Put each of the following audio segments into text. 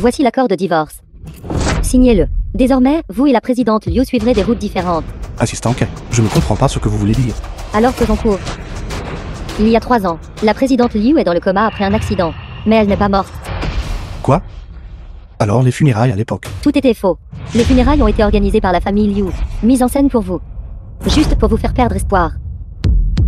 Voici l'accord de divorce. Signez-le. Désormais, vous et la présidente Liu suivrez des routes différentes. Assistant K, je ne comprends pas ce que vous voulez dire. Alors faisons court. Il y a 3 ans, la présidente Liu est dans le coma après un accident. Mais elle n'est pas morte. Quoi? Alors les funérailles à l'époque. Tout était faux. Les funérailles ont été organisées par la famille Liu, mise en scène pour vous. Juste pour vous faire perdre espoir.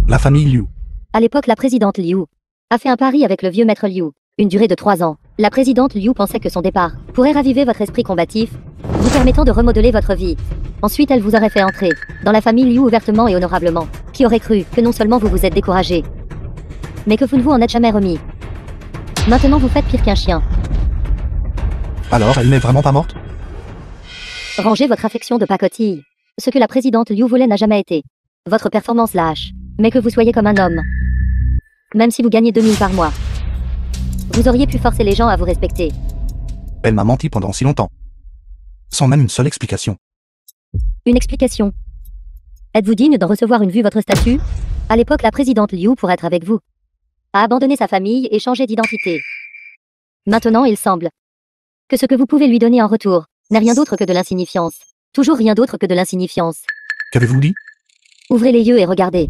La famille Liu. À l'époque, la présidente Liu a fait un pari avec le vieux maître Liu. Une durée de 3 ans. La présidente Liu pensait que son départ pourrait raviver votre esprit combatif, vous permettant de remodeler votre vie. Ensuite, elle vous aurait fait entrer dans la famille Liu ouvertement et honorablement. Qui aurait cru que non seulement vous vous êtes découragé, mais que vous ne vous en êtes jamais remis. Maintenant, vous faites pire qu'un chien. Alors elle n'est vraiment pas morte? Rangez votre affection de pacotille. Ce que la présidente Liu voulait n'a jamais été votre performance lâche, mais que vous soyez comme un homme. Même si vous gagnez 2000 par mois. Vous auriez pu forcer les gens à vous respecter. Elle m'a menti pendant si longtemps. Sans même une seule explication. Une explication. Êtes-vous digne d'en recevoir une vue votre statut? À l'époque, la présidente Liu, pour être avec vous, a abandonné sa famille et changé d'identité. Maintenant, il semble que ce que vous pouvez lui donner en retour n'est rien d'autre que de l'insignifiance. Toujours rien d'autre que de l'insignifiance. Qu'avez-vous dit? Ouvrez les yeux et regardez.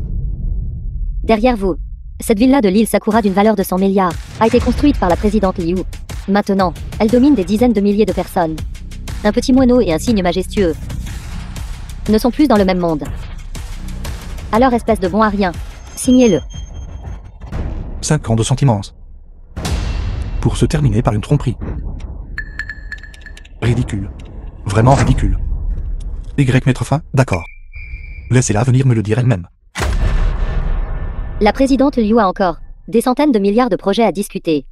Derrière vous, cette villa de l'île Sakura d'une valeur de 100 milliards a été construite par la présidente Liu. Maintenant, elle domine des dizaines de milliers de personnes. Un petit moineau et un cygne majestueux ne sont plus dans le même monde. Alors, espèce de bon à rien, signez-le. 5 ans de sentiments. Pour se terminer par une tromperie. Ridicule. Vraiment ridicule. Y mettre fin, d'accord. Laissez-la venir me le dire elle-même. La présidente Liu a encore des centaines de milliards de projets à discuter.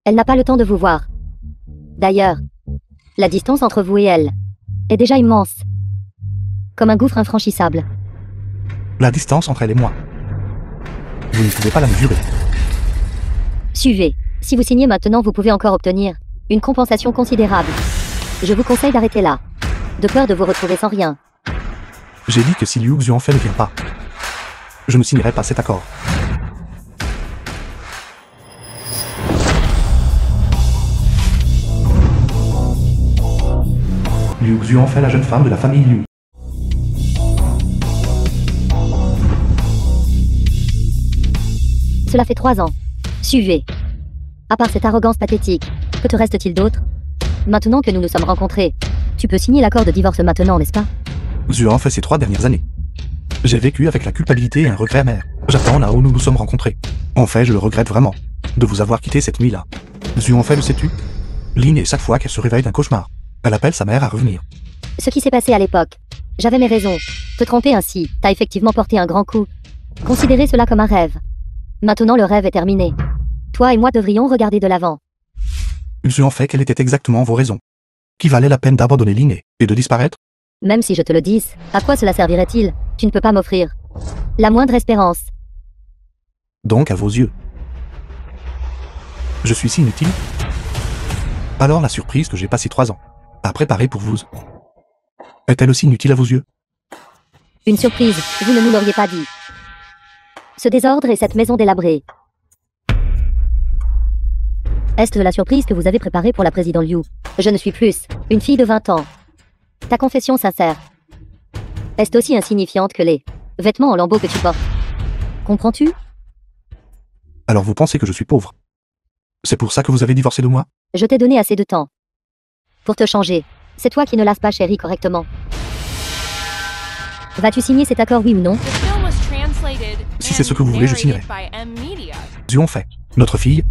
Elle n'a pas le temps de vous voir. D'ailleurs, la distance entre vous et elle est déjà immense. Comme un gouffre infranchissable. La distance entre elle et moi. Vous ne pouvez pas la mesurer. Suivez. Si vous signez maintenant, vous pouvez encore obtenir une compensation considérable. Je vous conseille d'arrêter là. De peur de vous retrouver sans rien. J'ai dit que si Liu Xuanfei ne vient pas, je ne signerai pas cet accord. Liu Xuanfei, la jeune femme de la famille Liu. Cela fait 3 ans. Suivez. À part cette arrogance pathétique, que te reste-t-il d'autre? Maintenant que nous nous sommes rencontrés, tu peux signer l'accord de divorce maintenant, n'est-ce pas? Xuanfei ces 3 dernières années. J'ai vécu avec la culpabilité et un regret amer. J'attends là où nous nous sommes rencontrés. En fait, je le regrette vraiment, de vous avoir quitté cette nuit-là. Xuanfei, le sais-tu? Lynn est chaque fois qu'elle se réveille d'un cauchemar. Elle appelle sa mère à revenir. Ce qui s'est passé à l'époque. J'avais mes raisons. Te tromper ainsi, t'as effectivement porté un grand coup. Considérez cela comme un rêve. Maintenant le rêve est terminé. Toi et moi devrions regarder de l'avant. Xuanfei, quelles étaient exactement vos raisons? Qui valait la peine d'abandonner Lynn et de disparaître? Même si je te le dise, à quoi cela servirait-il? Tu ne peux pas m'offrir la moindre espérance. Donc à vos yeux, je suis si inutile? Alors la surprise que j'ai passé 3 ans à préparer pour vous est-elle aussi inutile à vos yeux? Une surprise, vous ne nous l'auriez pas dit. Ce désordre et cette maison délabrée. Est-ce de la surprise que vous avez préparée pour la présidente Liu? Je ne suis plus une fille de 20 ans. Ta confession sincère est aussi insignifiante que les vêtements en lambeaux que tu portes. Comprends-tu? Alors vous pensez que je suis pauvre? C'est pour ça que vous avez divorcé de moi? Je t'ai donné assez de temps pour te changer. C'est toi qui ne lasses pas chérie correctement. Vas-tu signer cet accord, oui ou non? Si c'est ce que vous voulez, je signerai. Xuanfei, notre fille,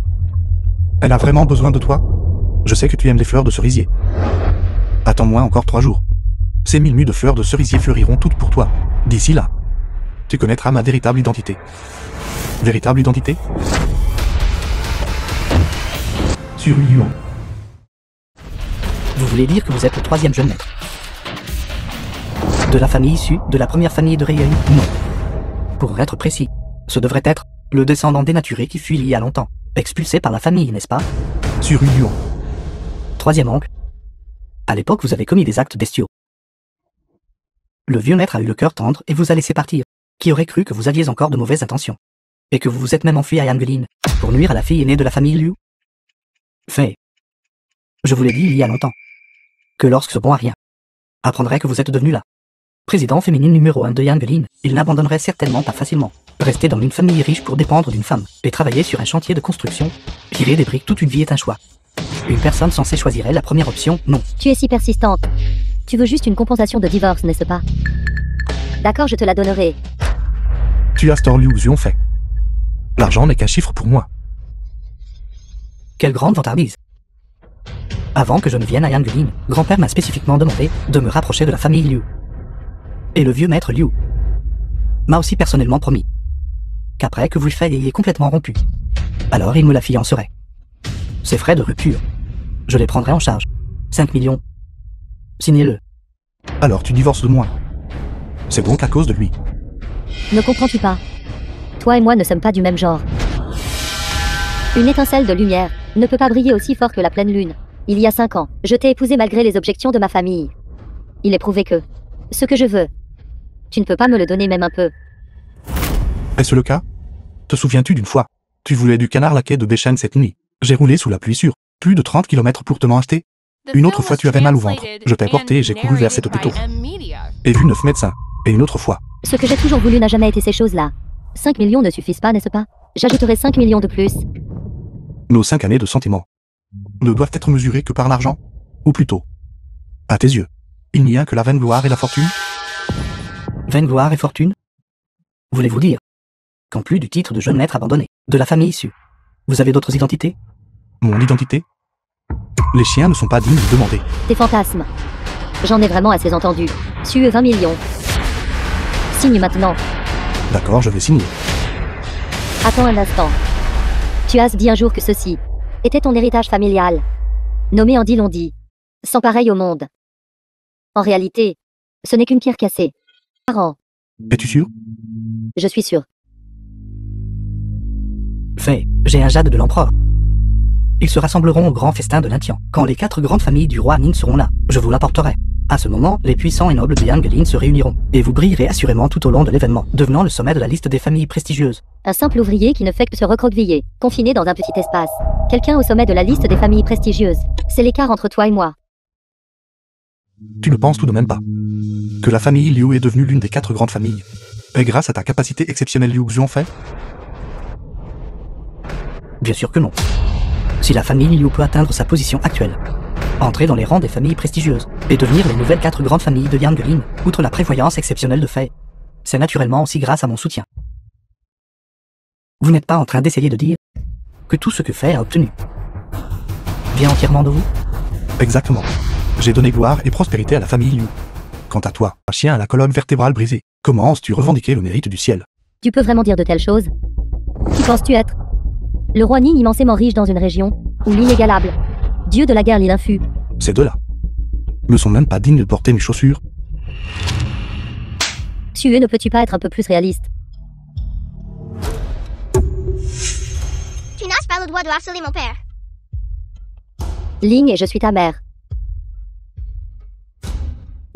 elle a vraiment besoin de toi? Je sais que tu aimes les fleurs de cerisier. Attends-moi encore 3 jours. Ces 1000 mues de fleurs de cerisier fleuriront toutes pour toi. D'ici là, tu connaîtras ma véritable identité. Véritable identité? Sur Yuan. Vous voulez dire que vous êtes le 3e jeune maître de la famille issue de la première famille de Rayun? Non. Pour être précis, ce devrait être le descendant dénaturé qui fuit il y a longtemps, expulsé par la famille, n'est-ce pas? Sur Yuan. 3e oncle. À l'époque, vous avez commis des actes bestiaux. Le vieux maître a eu le cœur tendre et vous a laissé partir. Qui aurait cru que vous aviez encore de mauvaises intentions? Et que vous vous êtes même enfui à Yangelin pour nuire à la fille aînée de la famille Liu? Fait. Je vous l'ai dit il y a longtemps. Que lorsque ce bon Arien apprendrait que vous êtes devenu la présidente féminine numéro 1 de Yangeline, il n'abandonnerait certainement pas facilement. Rester dans une famille riche pour dépendre d'une femme et travailler sur un chantier de construction, tirer des briques toute une vie est un choix. Une personne censée choisirait la première option, non. Tu es si persistante. Tu veux juste une compensation de divorce, n'est-ce pas? D'accord, je te la donnerai. Tu as tort, Liu Xuan fait. L'argent n'est qu'un chiffre pour moi. Quelle grande vantardise. Avant que je ne vienne à Yangeline, grand-père m'a spécifiquement demandé de me rapprocher de la famille Liu. Et le vieux maître Liu m'a aussi personnellement promis qu'après que vous le ayez complètement rompu, alors il me la fiancerait. Ces frais de rupture, je les prendrai en charge. 5 millions. Signez-le. Alors tu divorces de moi. C'est donc à cause de lui. Ne comprends-tu pas? Toi et moi ne sommes pas du même genre. Une étincelle de lumière ne peut pas briller aussi fort que la pleine lune. Il y a 5 ans, je t'ai épousé malgré les objections de ma famille. Il est prouvé que ce que je veux, tu ne peux pas me le donner même un peu. Est-ce le cas? Te souviens-tu d'une fois? Tu voulais du canard laqué de Deschênes cette nuit. J'ai roulé sous la pluie sur plus de 30 km pour te m'en acheter. Une autre fois tu avais mal au ventre. Je t'ai porté et j'ai couru vers cet hôpital. Et vu 9 médecins. Et une autre fois. Ce que j'ai toujours voulu n'a jamais été ces choses-là. 5 millions ne suffisent pas, n'est-ce pas? J'ajouterai 5 millions de plus. Nos 5 années de sentiments ne doivent être mesurées que par l'argent? Ou plutôt, à tes yeux, il n'y a que la vaine gloire et la fortune? Vaine gloire et fortune? Voulez-vous dire qu'en plus du titre de jeune maître abandonné, de la famille issue, vous avez d'autres identités? Mon identité? Les chiens ne sont pas dignes de demander. Tes fantasmes. J'en ai vraiment assez entendu. Sue 20 millions. Signe maintenant. D'accord, je vais signer. Attends un instant. Tu as dit un jour que ceci était ton héritage familial. Nommé en dit l'on dit. Sans pareil au monde. En réalité, ce n'est qu'une pierre cassée. Parents. Es-tu sûr? Je suis sûr. Fait, j'ai un jade de l'empereur. Ils se rassembleront au grand festin de Natian. Quand les 4 grandes familles du roi Ning seront là, je vous l'apporterai. À ce moment, les puissants et nobles de Yangeline se réuniront, et vous brillerez assurément tout au long de l'événement, devenant le sommet de la liste des familles prestigieuses. Un simple ouvrier qui ne fait que se recroqueviller, confiné dans un petit espace. Quelqu'un au sommet de la liste des familles prestigieuses. C'est l'écart entre toi et moi. Tu ne penses tout de même pas que la famille Liu est devenue l'une des 4 grandes familles, et grâce à ta capacité exceptionnelle Liu Xuan fait? Bien sûr que non. Si la famille Liu peut atteindre sa position actuelle, entrer dans les rangs des familles prestigieuses, et devenir les nouvelles 4 grandes familles de Yangeline, outre la prévoyance exceptionnelle de Fei, c'est naturellement aussi grâce à mon soutien. Vous n'êtes pas en train d'essayer de dire que tout ce que Fei a obtenu vient entièrement de vous? Exactement. J'ai donné gloire et prospérité à la famille Liu. Quant à toi, un chien à la colonne vertébrale brisée, comment oses-tu revendiquer le mérite du ciel? Tu peux vraiment dire de telles choses? Qui penses-tu être? Le roi Ning immensément riche dans une région où l'inégalable dieu de la guerre l'île infus. Ces deux-là ne sont même pas dignes de porter mes chaussures. Sue, ne peux-tu pas être un peu plus réaliste? Tu n'as pas le droit de harceler mon père. Ling et je suis ta mère.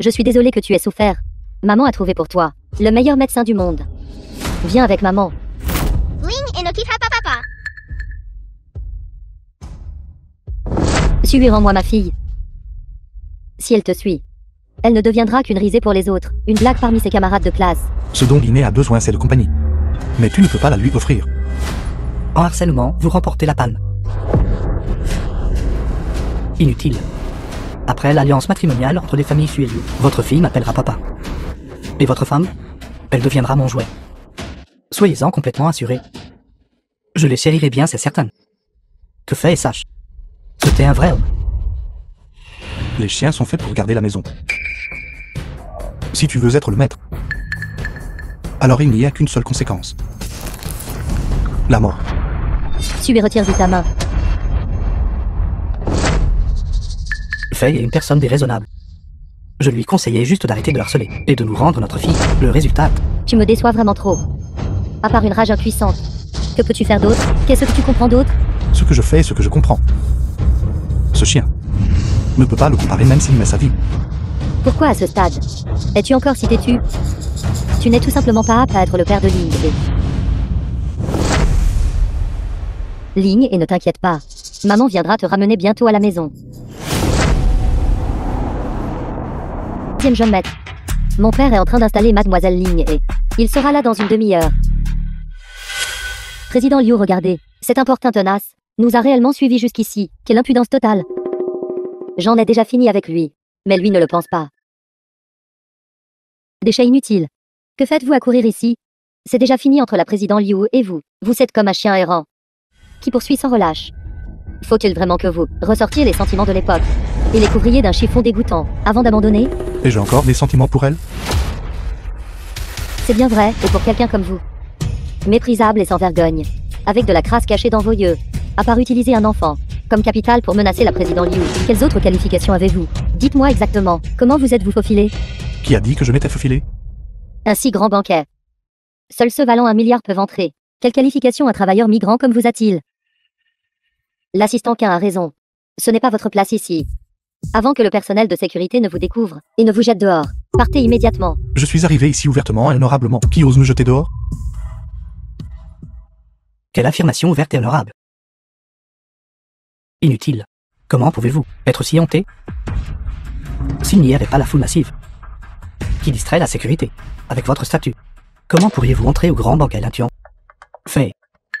Je suis désolée que tu aies souffert. Maman a trouvé pour toi le meilleur médecin du monde. Viens avec maman. Ling et ne quittera pas papa. Sue, rends-moi ma fille. Si elle te suit, elle ne deviendra qu'une risée pour les autres, une blague parmi ses camarades de classe. Ce dont Liné a besoin, c'est de compagnie. Mais tu ne peux pas la lui offrir. En harcèlement, vous remportez la palme. Inutile. Après l'alliance matrimoniale entre les familles Sue et Liu, votre fille m'appellera papa. Et votre femme, elle deviendra mon jouet. Soyez-en complètement assurés. Je les chérirai bien, c'est certain. Que Fei et sache. C'était un vrai homme. Les chiens sont faits pour garder la maison. Si tu veux être le maître, alors il n'y a qu'une seule conséquence. La mort. Sue, retire vite ta main. Fei est une personne déraisonnable. Je lui conseillais juste d'arrêter de harceler et de nous rendre notre fille. Le résultat... Tu me déçois vraiment trop. À part une rage impuissante. Que peux-tu faire d'autre? Qu'est-ce que tu comprends d'autre? Ce que je fais et ce que je comprends. Ce chien ne peut pas le comparer même s'il met sa vie. Pourquoi à ce stade? Es-tu encore si têtu? Tu n'es tout simplement pas apte à être le père de Ling. Ling, et ne t'inquiète pas. Maman viendra te ramener bientôt à la maison. Tiens, jeune maître. Mon père est en train d'installer Mademoiselle Ling et il sera là dans une demi-heure. Président Liu, regardez. Cet importun tenace nous a réellement suivis jusqu'ici. Quelle impudence totale. J'en ai déjà fini avec lui. Mais lui ne le pense pas. Déchet inutile. Que faites-vous à courir ici? C'est déjà fini entre la présidente Liu et vous. Vous êtes comme un chien errant qui poursuit sans relâche. Faut-il vraiment que vous ressortiez les sentiments de l'époque et les couvriez d'un chiffon dégoûtant avant d'abandonner? Et j'ai encore des sentiments pour elle? C'est bien vrai, et pour quelqu'un comme vous. Méprisable et sans vergogne. Avec de la crasse cachée dans vos yeux. À part utiliser un enfant comme capital pour menacer la présidente Liu. Quelles autres qualifications avez-vous? Dites-moi exactement, comment vous êtes-vous faufilé? Qui a dit que je m'étais faufilé? Un si grand banquet. Seuls ceux valant 1 milliard peuvent entrer. Quelle qualification un travailleur migrant comme vous a-t-il? L'assistant Quin a raison. Ce n'est pas votre place ici. Avant que le personnel de sécurité ne vous découvre et ne vous jette dehors, partez immédiatement. Je suis arrivé ici ouvertement et honorablement. Qui ose me jeter dehors? Quelle affirmation ouverte et honorable. Inutile. Comment pouvez-vous être si honté? S'il n'y avait pas la foule massive qui distrait la sécurité avec votre statut, comment pourriez-vous entrer au grand banquet Lintuan? Fait,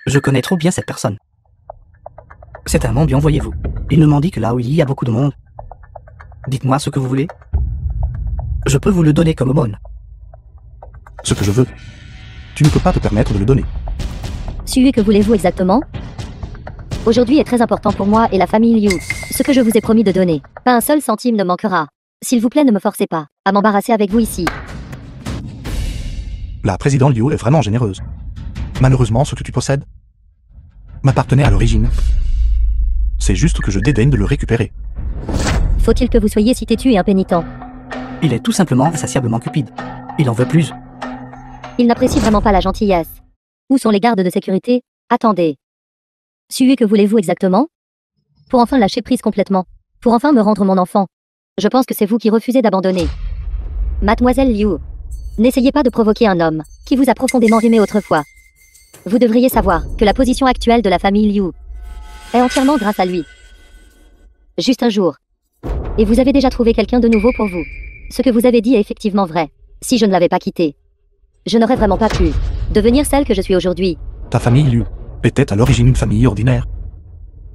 je connais trop bien cette personne. C'est un mendiant, voyez-vous. Il ne m'en dit que là où il y a beaucoup de monde. Dites-moi ce que vous voulez. Je peux vous le donner comme aumône. Ce que je veux. Tu ne peux pas te permettre de le donner. Sue, que voulez-vous exactement? Aujourd'hui est très important pour moi et la famille Liu. Ce que je vous ai promis de donner. Pas un seul centime ne manquera. S'il vous plaît, ne me forcez pas à m'embarrasser avec vous ici. La présidente Liu est vraiment généreuse. Malheureusement, ce que tu possèdes m'appartenait à l'origine. C'est juste que je dédaigne de le récupérer. Faut-il que vous soyez si têtu et impénitent? Il est tout simplement insatiablement cupide. Il en veut plus. Il n'apprécie vraiment pas la gentillesse. Où sont les gardes de sécurité? Attendez. Sue, que voulez-vous exactement? Pour enfin lâcher prise complètement. Pour enfin me rendre mon enfant. Je pense que c'est vous qui refusez d'abandonner. Mademoiselle Liu, n'essayez pas de provoquer un homme qui vous a profondément aimé autrefois. Vous devriez savoir que la position actuelle de la famille Liu est entièrement grâce à lui. Juste un jour. Et vous avez déjà trouvé quelqu'un de nouveau pour vous. Ce que vous avez dit est effectivement vrai. Si je ne l'avais pas quitté, je n'aurais vraiment pas pu devenir celle que je suis aujourd'hui. Ta famille Liu était à l'origine une famille ordinaire.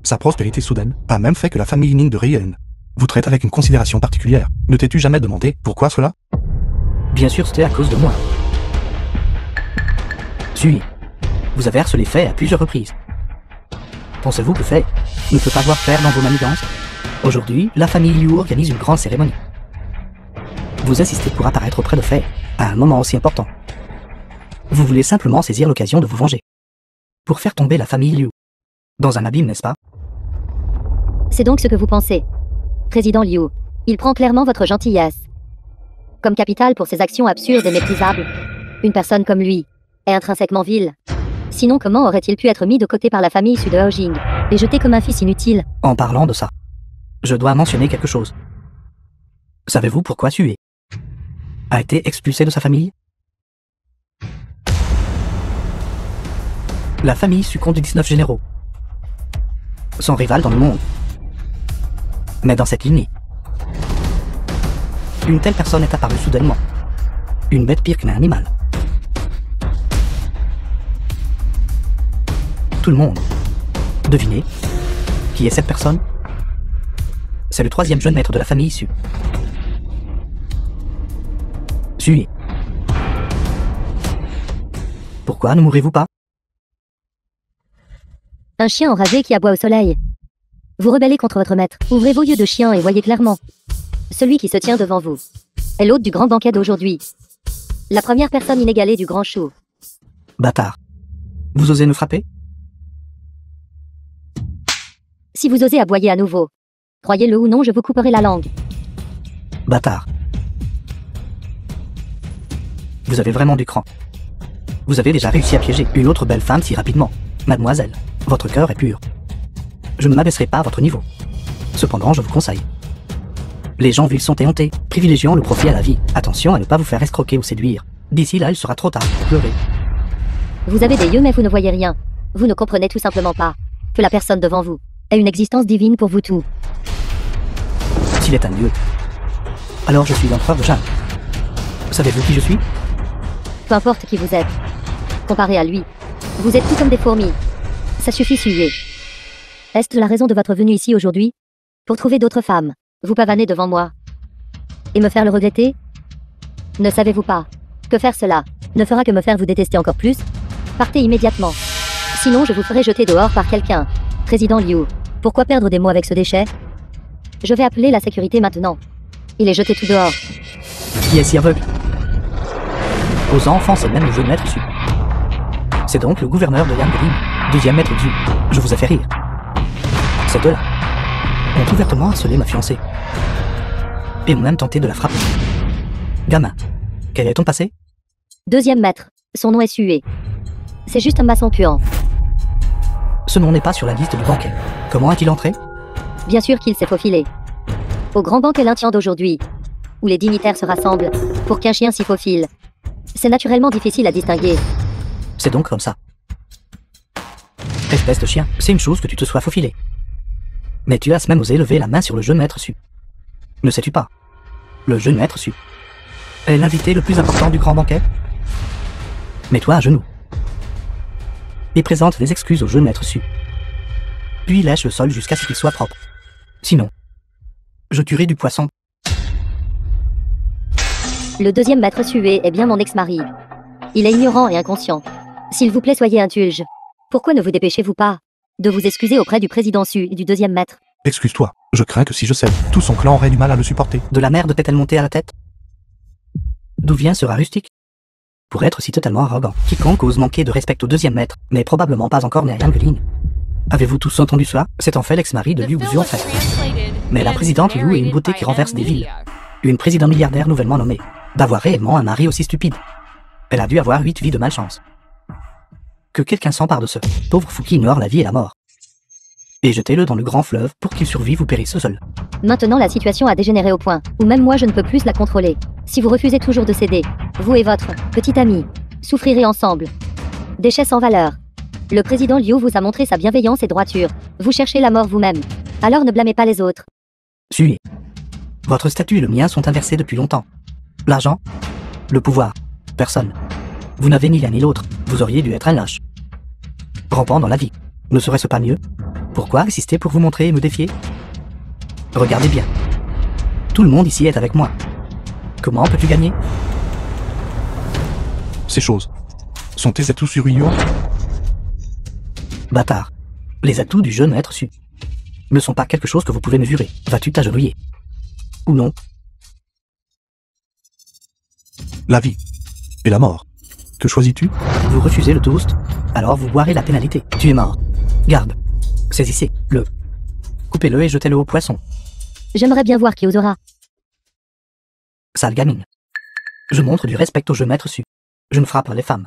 Sa prospérité soudaine a même fait que la famille Ning de Rien vous traite avec une considération particulière. Ne t'es-tu jamais demandé pourquoi cela? Bien sûr, c'était à cause de moi. Sui, vous avez harcelé Fei à plusieurs reprises. Pensez-vous que Fei ne peut pas voir clair dans vos manigances? Aujourd'hui, la famille Liu organise une grande cérémonie. Vous insistez pour apparaître auprès de Fei à un moment aussi important. Vous voulez simplement saisir l'occasion de vous venger. Pour faire tomber la famille Liu dans un abîme, n'est-ce pas? C'est donc ce que vous pensez. Président Liu, il prend clairement votre gentillesse comme capital pour ses actions absurdes et méprisables. Une personne comme lui est intrinsèquement vile. Sinon, comment aurait-il pu être mis de côté par la famille issue de Hojing et jeté comme un fils inutile? En parlant de ça, je dois mentionner quelque chose. Savez-vous pourquoi Sue a été expulsé de sa famille? La famille Su compte 19 généraux. Son rival dans le monde. Mais dans cette lignée, une telle personne est apparue soudainement. Une bête pire qu'un animal. Tout le monde. Devinez, qui est cette personne? C'est le 3e jeune maître de la famille issue. Sui. Pourquoi ne mourrez-vous pas? Un chien enragé qui aboie au soleil. Vous rebellez contre votre maître. Ouvrez vos yeux de chien et voyez clairement. Celui qui se tient devant vous est l'hôte du grand banquet d'aujourd'hui. La première personne inégalée du grand chou. Bâtard. Vous osez nous frapper? Si vous osez aboyer à nouveau, croyez-le ou non, je vous couperai la langue. Bâtard. Vous avez vraiment du cran. Vous avez déjà réussi à piéger une autre belle femme si rapidement. Mademoiselle, votre cœur est pur. Je ne m'abaisserai pas à votre niveau. Cependant, je vous conseille. Les gens vils sont éhontés, privilégiant le profit à la vie. Attention à ne pas vous faire escroquer ou séduire. D'ici là, il sera trop tard pour pleurer. Vous avez des yeux mais vous ne voyez rien. Vous ne comprenez tout simplement pas que la personne devant vous est une existence divine pour vous tous. S'il est un dieu, Alors je suis l'empereur de Jade. Savez-vous qui je suis? Peu importe qui vous êtes. Comparé à lui, vous êtes tout comme des fourmis. Ça suffit, suivez. Est-ce la raison de votre venue ici aujourd'hui? Pour trouver d'autres femmes, vous pavaner devant moi et me faire le regretter? Ne savez-vous pas que faire cela ne fera que me faire vous détester encore plus? Partez immédiatement. Sinon je vous ferai jeter dehors par quelqu'un. Président Liu, pourquoi perdre des mots avec ce déchet? Je vais appeler la sécurité maintenant. Il est jeté tout dehors. Qui est si aveugle? Aux enfants, c'est même le jeu de maître su. C'est donc le gouverneur de Yanglin, deuxième maître Dieu. Je vous ai fait rire. Ces deux-là ont ouvertement harcelé ma fiancée. Et ont même tenté de la frapper. Gamin, quel est ton passé? Deuxième maître, son nom est Sué. C'est juste un maçon puant. Ce nom n'est pas sur la liste du banquet. Comment est-il entré? Bien sûr qu'il s'est faufilé. Au grand banquet lintien d'aujourd'hui, où les dignitaires se rassemblent pour qu'un chien s'y faufile. C'est naturellement difficile à distinguer. C'est donc comme ça. Espèce de chien, c'est une chose que tu te sois faufilé. Mais tu as même osé lever la main sur le jeune maître su. Ne sais-tu pas? Le jeune maître su est l'invité le plus important du grand banquet. Mets-toi à genoux et présente des excuses au jeune maître su. Puis lèche le sol jusqu'à ce qu'il soit propre. Sinon, je tuerai du poisson. Le deuxième maître Sué est bien mon ex-mari. Il est ignorant et inconscient. S'il vous plaît, soyez indulge. Pourquoi ne vous dépêchez-vous pas de vous excuser auprès du président Su et du deuxième maître? Excuse-toi, je crains que si je cède, tout son clan aurait du mal à le supporter. De la merde t'est-elle montée à la tête? D'où vient ce rat rustique? Pour être si totalement arrogant, quiconque ose manquer de respect au deuxième maître, mais probablement pas encore né à Yanglin. Avez-vous tous entendu cela? C'est en fait l'ex-mari de Liu Xuanfei. Mais la présidente Liu est une beauté qui renverse des villes. Une présidente milliardaire nouvellement nommée. D'avoir réellement un mari aussi stupide. Elle a dû avoir 8 vies de malchance. Que quelqu'un s'empare de ce pauvre fou qui ignore la vie et la mort. Et jetez-le dans le grand fleuve pour qu'il survive ou périsse seul. Maintenant la situation a dégénéré au point où même moi je ne peux plus la contrôler. Si vous refusez toujours de céder, vous et votre petit ami souffrirez ensemble. Déchets sans valeur. Le président Liu vous a montré sa bienveillance et droiture. Vous cherchez la mort vous-même. Alors ne blâmez pas les autres. Suivez. Votre statut et le mien sont inversés depuis longtemps. L'argent, le pouvoir, personne. Vous n'avez ni l'un ni l'autre, vous auriez dû être un lâche. Rampant dans la vie, ne serait-ce pas mieux? Pourquoi insister pour vous montrer et me défier? Regardez bien. Tout le monde ici est avec moi. Comment peux-tu gagner? Ces choses sont tes atouts sur Yu? Bâtard. Les atouts du jeune maître Su ne sont pas quelque chose que vous pouvez mesurer. Vas-tu t'agenouiller? Ou non? La vie et la mort. Que choisis-tu? Vous refusez le toast, alors vous boirez la pénalité. Tu es mort. Garde. Saisissez-le. Coupez-le et jetez-le au poisson. J'aimerais bien voir qui osera. Sale gamine. Je montre du respect au jeu maître Su. Je ne frappe pas les femmes.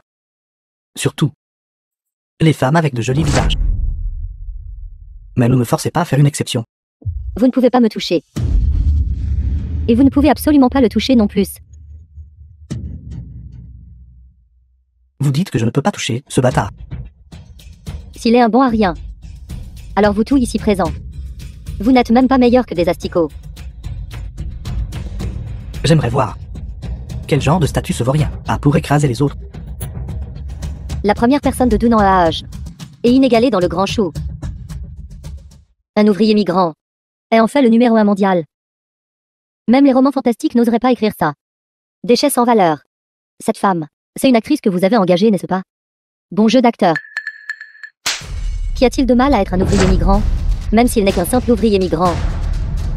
Surtout, les femmes avec de jolis visages. Mais ne me forcez pas à faire une exception. Vous ne pouvez pas me toucher. Et vous ne pouvez absolument pas le toucher non plus. Vous dites que je ne peux pas toucher ce bâtard. S'il est un bon à rien. Alors vous tous ici présents. Vous n'êtes même pas meilleur que des asticots. J'aimerais voir. Quel genre de statut ce vaurien a pour écraser les autres? La première personne de Dunan à âge. Et inégalée dans le grand show. Un ouvrier migrant. Est en fait le numéro 1 mondial. Même les romans fantastiques n'oseraient pas écrire ça. Déchets sans valeur. Cette femme, c'est une actrice que vous avez engagée, n'est-ce pas? Bon jeu d'acteur. Qu'y a-t-il de mal à être un ouvrier migrant? Même s'il n'est qu'un simple ouvrier migrant.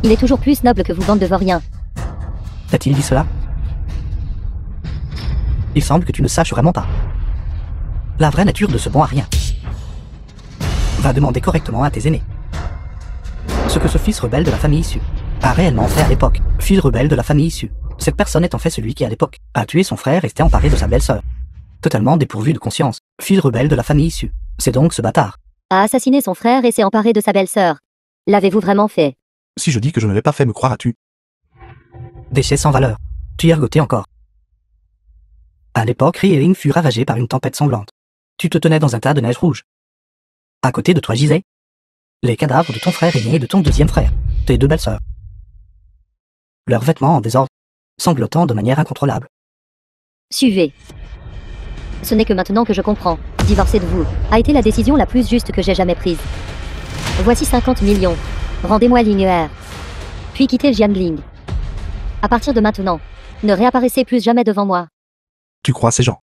Il est toujours plus noble que vous, bande de vauriens. A-t-il dit cela? Il semble que tu ne saches vraiment pas la vraie nature de ce bon à rien. Va demander correctement à tes aînés ce que ce fils rebelle de la famille issue a réellement fait à l'époque. Fils rebelle de la famille issue. Cette personne est en fait celui qui, à l'époque, a tué son frère et s'était emparé de sa belle-sœur. Totalement dépourvu de conscience. Fils rebelle de la famille issue. C'est donc ce bâtard. A assassiné son frère et s'est emparé de sa belle-sœur. L'avez-vous vraiment fait? Si je dis que je ne l'ai pas fait, me croiras-tu? Déchets sans valeur. Tu y ergotais encore. À l'époque, Rieling fut ravagé par une tempête sanglante. Tu te tenais dans un tas de neige rouge. À côté de toi gisaient les cadavres de ton frère aîné et de ton deuxième frère, tes deux belles-sœurs. Leurs vêtements en désordre sanglotant de manière incontrôlable. Suivez. Ce n'est que maintenant que je comprends. Divorcer de vous a été la décision la plus juste que j'ai jamais prise. Voici 50 millions. Rendez-moi ligne R. Puis quittez Jiangling. À partir de maintenant, ne réapparaissez plus jamais devant moi. Tu crois ces gens?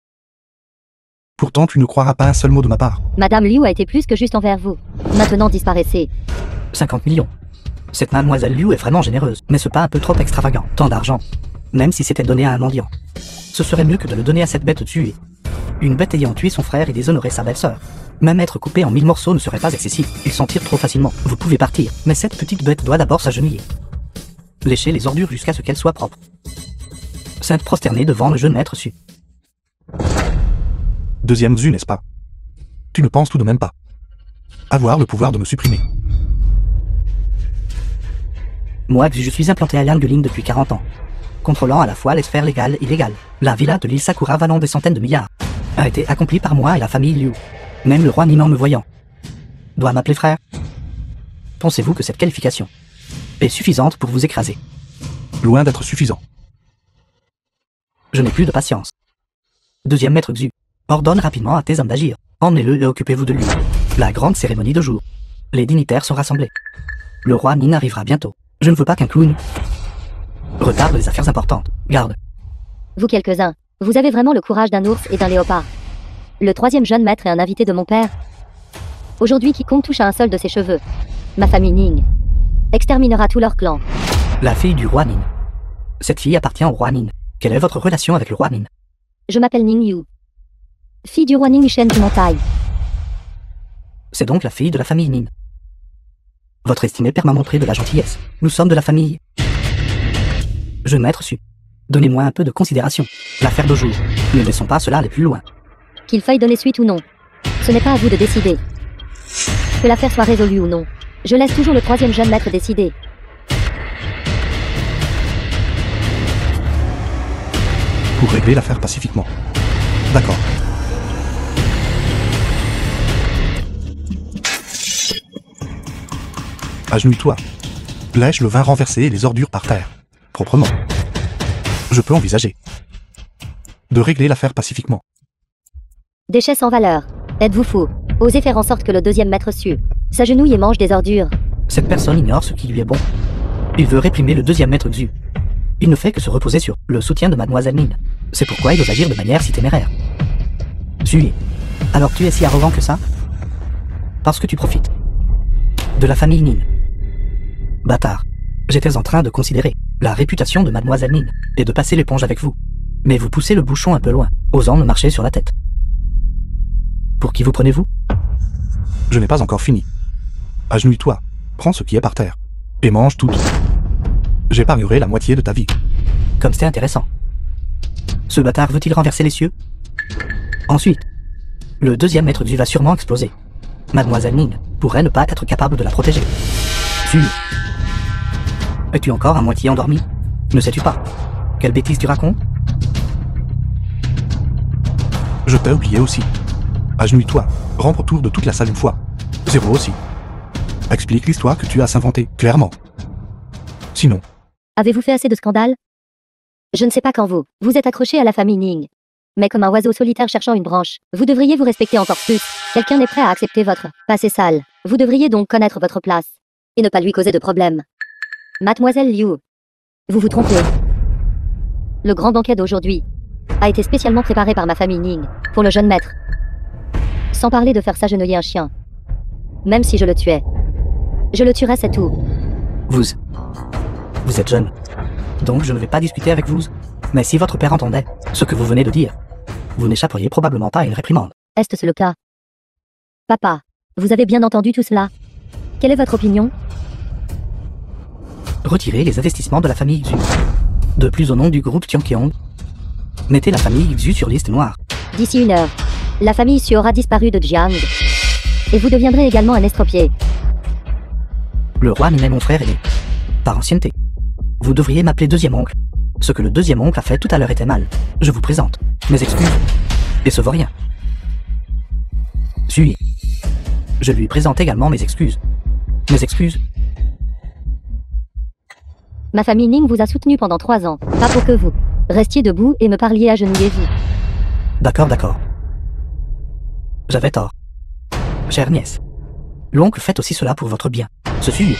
Pourtant, tu ne croiras pas un seul mot de ma part. Madame Liu a été plus que juste envers vous. Maintenant disparaissez. 50 millions. Cette mademoiselle Liu est vraiment généreuse. N'est-ce pas un peu trop extravagant? Tant d'argent. Même si c'était donné à un mendiant. Ce serait mieux que de le donner à cette bête tuée. Une bête ayant tué son frère et déshonoré sa belle-sœur. Même être coupé en 1000 morceaux ne serait pas excessif. Il s'en tire trop facilement. Vous pouvez partir. Mais cette petite bête doit d'abord s'agenouiller. Lécher les ordures jusqu'à ce qu'elles soient propres. S'être prosterné devant le jeune maître Su. Deuxième Xu, n'est-ce pas? Tu ne penses tout de même pas avoir le pouvoir de me supprimer. Moi, je suis implanté à Liangling depuis 40 ans. Contrôlant à la fois les sphères légales et illégales. La villa de l'île Sakura valant des centaines de milliards a été accomplie par moi et la famille Liu. Même le roi Nin en me voyant doit m'appeler frère. Pensez-vous que cette qualification est suffisante pour vous écraser? Loin d'être suffisant. Je n'ai plus de patience. Deuxième maître Xu, ordonne rapidement à tes hommes d'agir. Emmenez-le et occupez-vous de lui. La grande cérémonie de jour. Les dignitaires sont rassemblés. Le roi Nin arrivera bientôt. Je ne veux pas qu'un clown retarde les affaires importantes. Garde. Vous quelques-uns, vous avez vraiment le courage d'un ours et d'un léopard. Le troisième jeune maître est un invité de mon père. Aujourd'hui, quiconque touche à un seul de ses cheveux, ma famille Ning exterminera tout leur clan. La fille du roi Nin. Cette fille appartient au roi Nin. Quelle est votre relation avec le roi Nin? Je m'appelle Ning Yu. Fille du roi Ning Shen du Montagne. C'est donc la fille de la famille Nin. Votre estimé père m'a montré de la gentillesse. Nous sommes de la famille. Jeune maître Su. Donnez-moi un peu de considération. L'affaire de jour. Ne laissons pas cela aller plus loin. Qu'il faille donner suite ou non. Ce n'est pas à vous de décider. Que l'affaire soit résolue ou non. Je laisse toujours le troisième jeune maître décider. Pour régler l'affaire pacifiquement. D'accord. Agenouille-toi. Lèche le vin renversé et les ordures par terre. Proprement. Je peux envisager de régler l'affaire pacifiquement. Déchets sans valeur. Êtes-vous fou? Osez faire en sorte que le deuxième maître Su s'agenouille et mange des ordures. Cette personne ignore ce qui lui est bon. Il veut réprimer le deuxième maître Xu. Il ne fait que se reposer sur le soutien de mademoiselle Nin. C'est pourquoi il ose agir de manière si téméraire. Xu, alors tu es si arrogant que ça? Parce que tu profites de la famille Nin. Bâtard. J'étais en train de considérer la réputation de mademoiselle Nin et de passer l'éponge avec vous. Mais vous poussez le bouchon un peu loin, osant me marcher sur la tête. Pour qui vous prenez-vous? Je n'ai pas encore fini. Agenouille-toi, prends ce qui est par terre, et mange tout. J'épargnerai la moitié de ta vie. Comme c'est intéressant. Ce bâtard veut-il renverser les cieux? Ensuite, le deuxième maître Xu va sûrement exploser. Mademoiselle Nin pourrait ne pas être capable de la protéger. Xu, es-tu encore à moitié endormi? Ne sais-tu pas quelle bêtise tu racontes? Je t'ai oublié aussi. Agenouille-toi, rampe autour de toute la salle une fois. Zéro aussi. Explique l'histoire que tu as inventée, clairement. Sinon... Avez-vous fait assez de scandales? Je ne sais pas quand vous êtes accroché à la famille Ning. Mais comme un oiseau solitaire cherchant une branche, vous devriez vous respecter encore plus. Quelqu'un n'est prêt à accepter votre passé sale. Vous devriez donc connaître votre place. Et ne pas lui causer de problème. Mademoiselle Liu, vous vous trompez. Le grand banquet d'aujourd'hui a été spécialement préparé par ma famille Ning pour le jeune maître. Sans parler de faire s'agenouiller un chien. Même si je le tuais. Je le tuerais, c'est tout. Vous êtes jeune. Donc je ne vais pas discuter avec vous. Mais si votre père entendait ce que vous venez de dire, vous n'échapperiez probablement pas à une réprimande. Est-ce le cas? Papa, vous avez bien entendu tout cela? Quelle est votre opinion? Retirez les investissements de la famille Xu. De plus au nom du groupe Tianqiong. Mettez la famille Xu sur liste noire. D'ici 1 heure, la famille Xu aura disparu de Jiang. Et vous deviendrez également un estropié. Le roi Nin est mon frère aîné. Par ancienneté. Vous devriez m'appeler deuxième oncle. Ce que le deuxième oncle a fait tout à l'heure était mal. Je vous présente mes excuses. Et ce vaut rien. Xu. Je lui présente également mes excuses. Mes excuses. Ma famille Ning vous a soutenu pendant 3 ans. Pas pour que vous restiez debout et me parliez agenouillez-vous. D'accord, d'accord. J'avais tort. Chère nièce. L'oncle fait aussi cela pour votre bien. Ce fut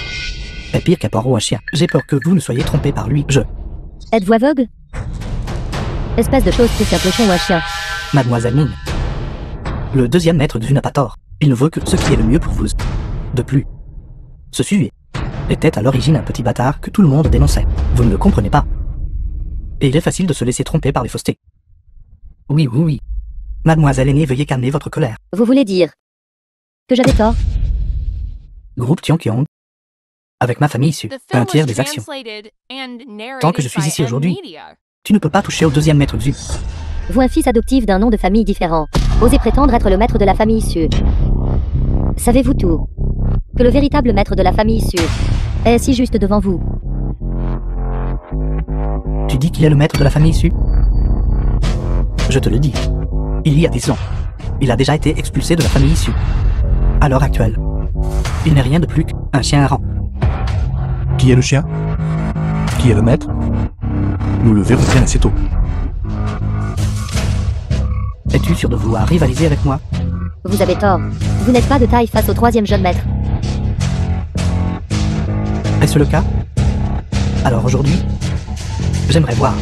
est pire qu'un porc ou un chien. J'ai peur que vous ne soyez trompé par lui. Êtes-vous aveugle? Espèce de chose plus qu'un clochon ou un chien. Mademoiselle Ning. Le deuxième maître du n'a pas tort. Il ne veut que ce qui est le mieux pour vous. De plus, ce Sue était à l'origine un petit bâtard que tout le monde dénonçait. Vous ne le comprenez pas. Et il est facile de se laisser tromper par les faussetés. Oui, oui, oui. Mademoiselle aînée, veuillez calmer votre colère. Vous voulez dire que j'avais tort? Groupe Tianqiong. Avec ma famille issue, un tiers des actions. Tant que je suis ici aujourd'hui, tu ne peux pas toucher au deuxième maître Xu. Vous, un fils adoptif d'un nom de famille différent, osez prétendre être le maître de la famille issue. Savez-vous tout? Que le véritable maître de la famille issue est si juste devant vous. Tu dis qu'il est le maître de la famille issue? Je te le dis. Il y a 10 ans, il a déjà été expulsé de la famille issue. À l'heure actuelle, il n'est rien de plus qu'un chien errant. Qui est le chien? Qui est le maître? Nous le verrons bien assez tôt. Es-tu sûr de vouloir rivaliser avec moi? Vous avez tort. Vous n'êtes pas de taille face au troisième jeune maître. Est-ce le cas? Alors aujourd'hui, j'aimerais voir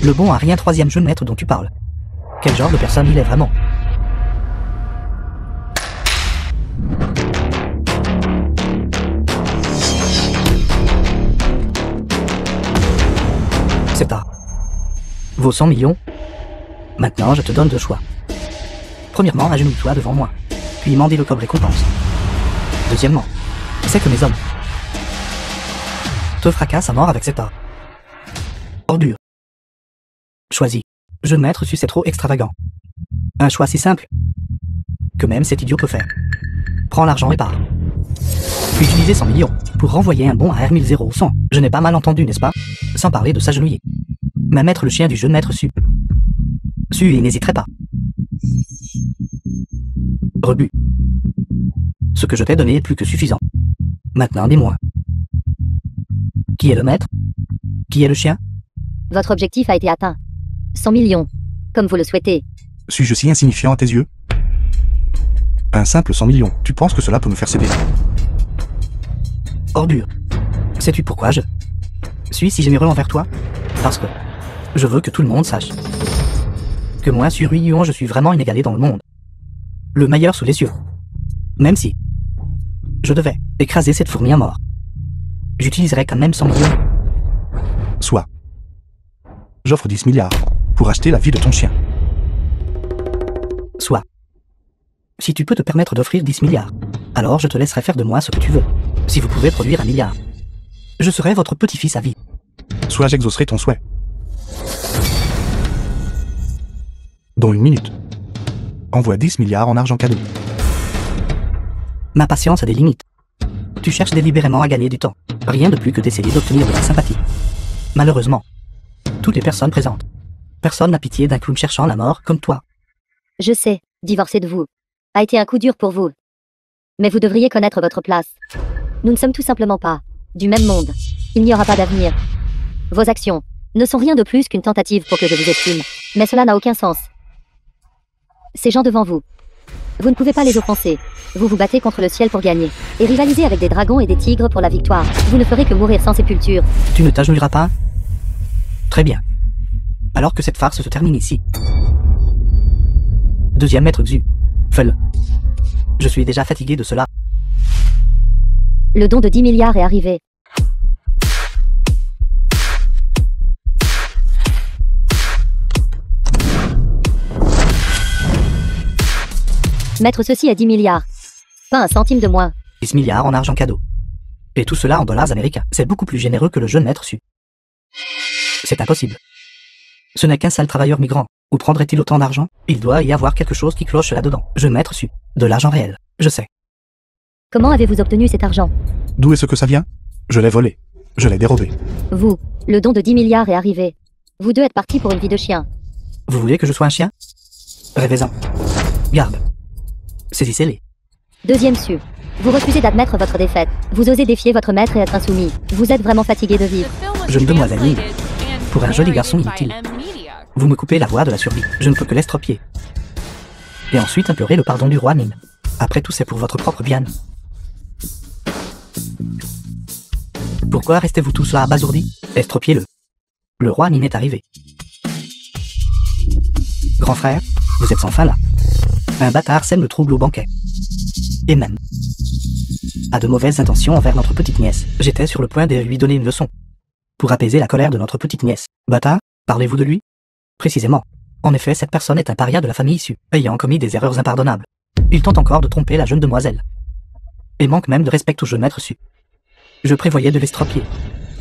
le bon à rien troisième jeune maître dont tu parles. Quel genre de personne il est vraiment? C'est tard. Vos 100 millions? Maintenant, je te donne 2 choix. Premièrement, agenouille-toi devant moi, puis mandez-le comme récompense. Deuxièmement, c'est que mes hommes te fracassent à mort avec cet or. Ordure. Choisis. Jeune maître c'est trop extravagant. Un choix si simple que même cet idiot peut faire. Prends l'argent et pars. Utilisez 100 millions pour renvoyer un bon à R100100. Je n'ai pas mal entendu, n'est-ce pas? Sans parler de s'agenouiller. Mais mettre le chien du jeune maître Su et n'hésiterai pas. Rebut. Ce que je t'ai donné est plus que suffisant. Maintenant, dis-moi. Qui est le maître? Qui est le chien? Votre objectif a été atteint. 100 millions. Comme vous le souhaitez. Suis-je si insignifiant à tes yeux? Un simple 100 millions. Tu penses que cela peut me faire céder? Ordure. Sais-tu pourquoi je suis si généreux envers toi? Parce que je veux que tout le monde sache que moi, sur Yuan, je suis vraiment inégalé dans le monde. Le meilleur sous les cieux. Même si je devais écraser cette fourmi à mort, j'utiliserais quand même 100 millions. Soit. J'offre 10 milliards pour acheter la vie de ton chien. Soit. Si tu peux te permettre d'offrir 10 milliards, alors je te laisserai faire de moi ce que tu veux. Si vous pouvez produire 1 milliard, je serai votre petit-fils à vie. Soit j'exaucerai ton souhait. Dans 1 minute. Envoie 10 milliards en argent cadeau. Ma patience a des limites. Tu cherches délibérément à gagner du temps. Rien de plus que d'essayer d'obtenir de ta sympathie. Malheureusement, toutes les personnes présentes. Personne n'a pitié d'un clown cherchant la mort comme toi. Je sais, divorcer de vous a été un coup dur pour vous. Mais vous devriez connaître votre place. Nous ne sommes tout simplement pas du même monde. Il n'y aura pas d'avenir. Vos actions ne sont rien de plus qu'une tentative pour que je vous estime. Mais cela n'a aucun sens. Ces gens devant vous, vous ne pouvez pas les offenser. Vous vous battez contre le ciel pour gagner. Et rivaliser avec des dragons et des tigres pour la victoire. Vous ne ferez que mourir sans sépulture. Tu ne t'agenouilleras pas? Très bien. Alors que cette farce se termine ici. Deuxième maître Xu. Fais-le. Je suis déjà fatigué de cela. Le don de 10 milliards est arrivé. Mettre ceci à 10 milliards. Pas un centime de moins. 10 milliards en argent cadeau. Et tout cela en dollars américains. C'est beaucoup plus généreux que le jeune maître Su. C'est impossible. Ce n'est qu'un sale travailleur migrant. Où prendrait-il autant d'argent? Il doit y avoir quelque chose qui cloche là-dedans. Jeune maître Su. De l'argent réel. Je sais. Comment avez-vous obtenu cet argent? D'où est-ce que ça vient? Je l'ai volé. Je l'ai dérobé. Vous, le don de 10 milliards est arrivé. Vous deux êtes partis pour une vie de chien. Vous voulez que je sois un chien? Rêvez-en. Garde. Saisissez-les. Deuxième Su. Vous refusez d'admettre votre défaite. Vous osez défier votre maître et être insoumis. Vous êtes vraiment fatigué de vivre. Jeune demoiselle Ning, pour un joli garçon inutile. Vous me coupez la voie de la survie, je ne peux que l'estropier. Et ensuite implorer le pardon du roi Ning. Après tout, c'est pour votre propre bien. Pourquoi restez-vous tous là abasourdis? Estropiez-le. Le roi Ning est arrivé. Grand frère, vous êtes enfin là. Un bâtard sème le trouble au banquet. Et même a de mauvaises intentions envers notre petite nièce. J'étais sur le point de lui donner une leçon. Pour apaiser la colère de notre petite nièce. Bâtard, parlez-vous de lui? Précisément. En effet, cette personne est un paria de la famille issue, ayant commis des erreurs impardonnables. Il tente encore de tromper la jeune demoiselle. Et manque même de respect au jeune maître su. Je prévoyais de l'estropier,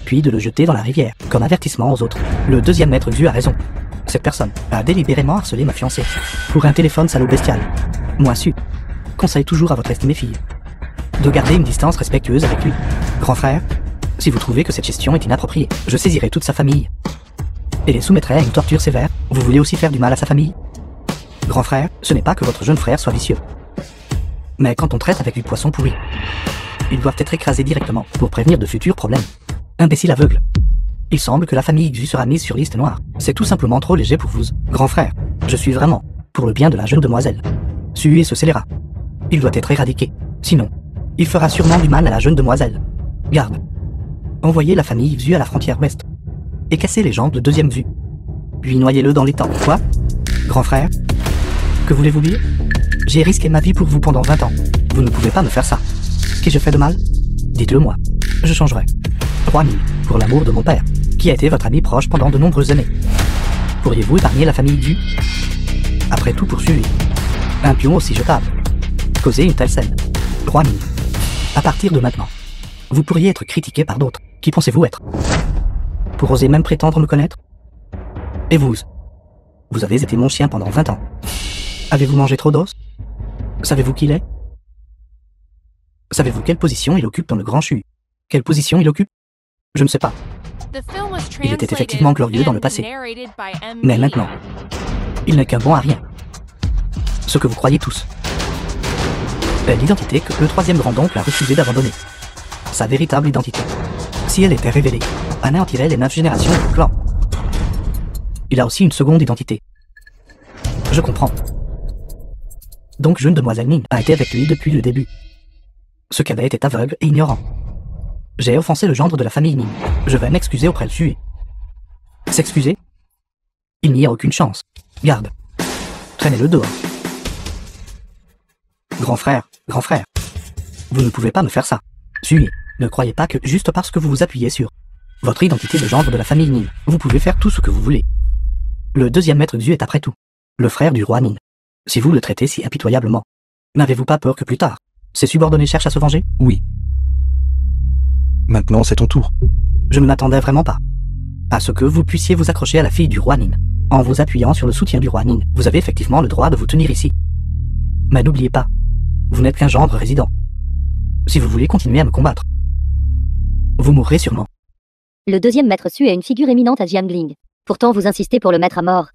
puis de le jeter dans la rivière, comme avertissement aux autres. Le deuxième maître vu a raison. Cette personne a délibérément harcelé ma fiancée. Pour un téléphone salaud bestial. Moi su. Conseille toujours à votre estimée fille de garder une distance respectueuse avec lui. Grand frère, si vous trouvez que cette gestion est inappropriée, je saisirai toute sa famille et les soumettrai à une torture sévère. Vous voulez aussi faire du mal à sa famille? Grand frère, ce n'est pas que votre jeune frère soit vicieux. Mais quand on traite avec du poisson pourri, ils doivent être écrasés directement pour prévenir de futurs problèmes. Imbécile aveugle. Il semble que la famille Xu sera mise sur liste noire. C'est tout simplement trop léger pour vous. Grand frère, je suis vraiment pour le bien de la jeune demoiselle. Sue et ce scélérat. Il doit être éradiqué. Sinon, il fera sûrement du mal à la jeune demoiselle. Garde. Envoyez la famille Xu à la frontière ouest. Et cassez les jambes de deuxième vue. Puis noyez-le dans l'étang. Quoi? Grand frère? Que voulez-vous dire? J'ai risqué ma vie pour vous pendant 20 ans. Vous ne pouvez pas me faire ça. Qu'ai-je fait de mal? Dites-le moi. Je changerai. Roi Ning, pour l'amour de mon père, qui a été votre ami proche pendant de nombreuses années. Pourriez-vous épargner la famille Xu? Après tout poursuivi. Un pion aussi jetable. Causer une telle scène. Roi Ning. À partir de maintenant, vous pourriez être critiqué par d'autres. Qui pensez-vous être? Pour oser même prétendre me connaître? Et vous? Vous avez été mon chien pendant 20 ans. Avez-vous mangé trop d'os? Savez-vous qui il est? Savez-vous quelle position il occupe dans le grand CHU? Quelle position il occupe? Je ne sais pas. Il était effectivement glorieux dans le passé. Mais maintenant, il n'est qu'un bon à rien. Ce que vous croyez tous. L'identité que le troisième grand-oncle a refusé d'abandonner. Sa véritable identité. Si elle était révélée, anéantirait les 9 générations du clan. Il a aussi une seconde identité. Je comprends. Donc jeune demoiselle Ning a été avec lui depuis le début. Ce cadet était aveugle et ignorant. J'ai offensé le gendre de la famille Ning. Je vais m'excuser auprès de lui. S'excuser? Il n'y a aucune chance. Garde. Traînez-le dehors. Grand frère, vous ne pouvez pas me faire ça. Suivez. Ne croyez pas que juste parce que vous vous appuyez sur votre identité de gendre de la famille Ning, vous pouvez faire tout ce que vous voulez. Le deuxième maître Xu est après tout le frère du roi Ning. Si vous le traitez si impitoyablement, n'avez-vous pas peur que plus tard, ses subordonnés cherchent à se venger? Oui. Maintenant, c'est ton tour. Je ne m'attendais vraiment pas à ce que vous puissiez vous accrocher à la fille du roi Ning. En vous appuyant sur le soutien du roi Ning, vous avez effectivement le droit de vous tenir ici. Mais n'oubliez pas, vous n'êtes qu'un gendre résident. Si vous voulez continuer à me combattre, vous mourrez sûrement. Le deuxième maître Su est une figure éminente à Jiangling. Pourtant vous insistez pour le mettre à mort.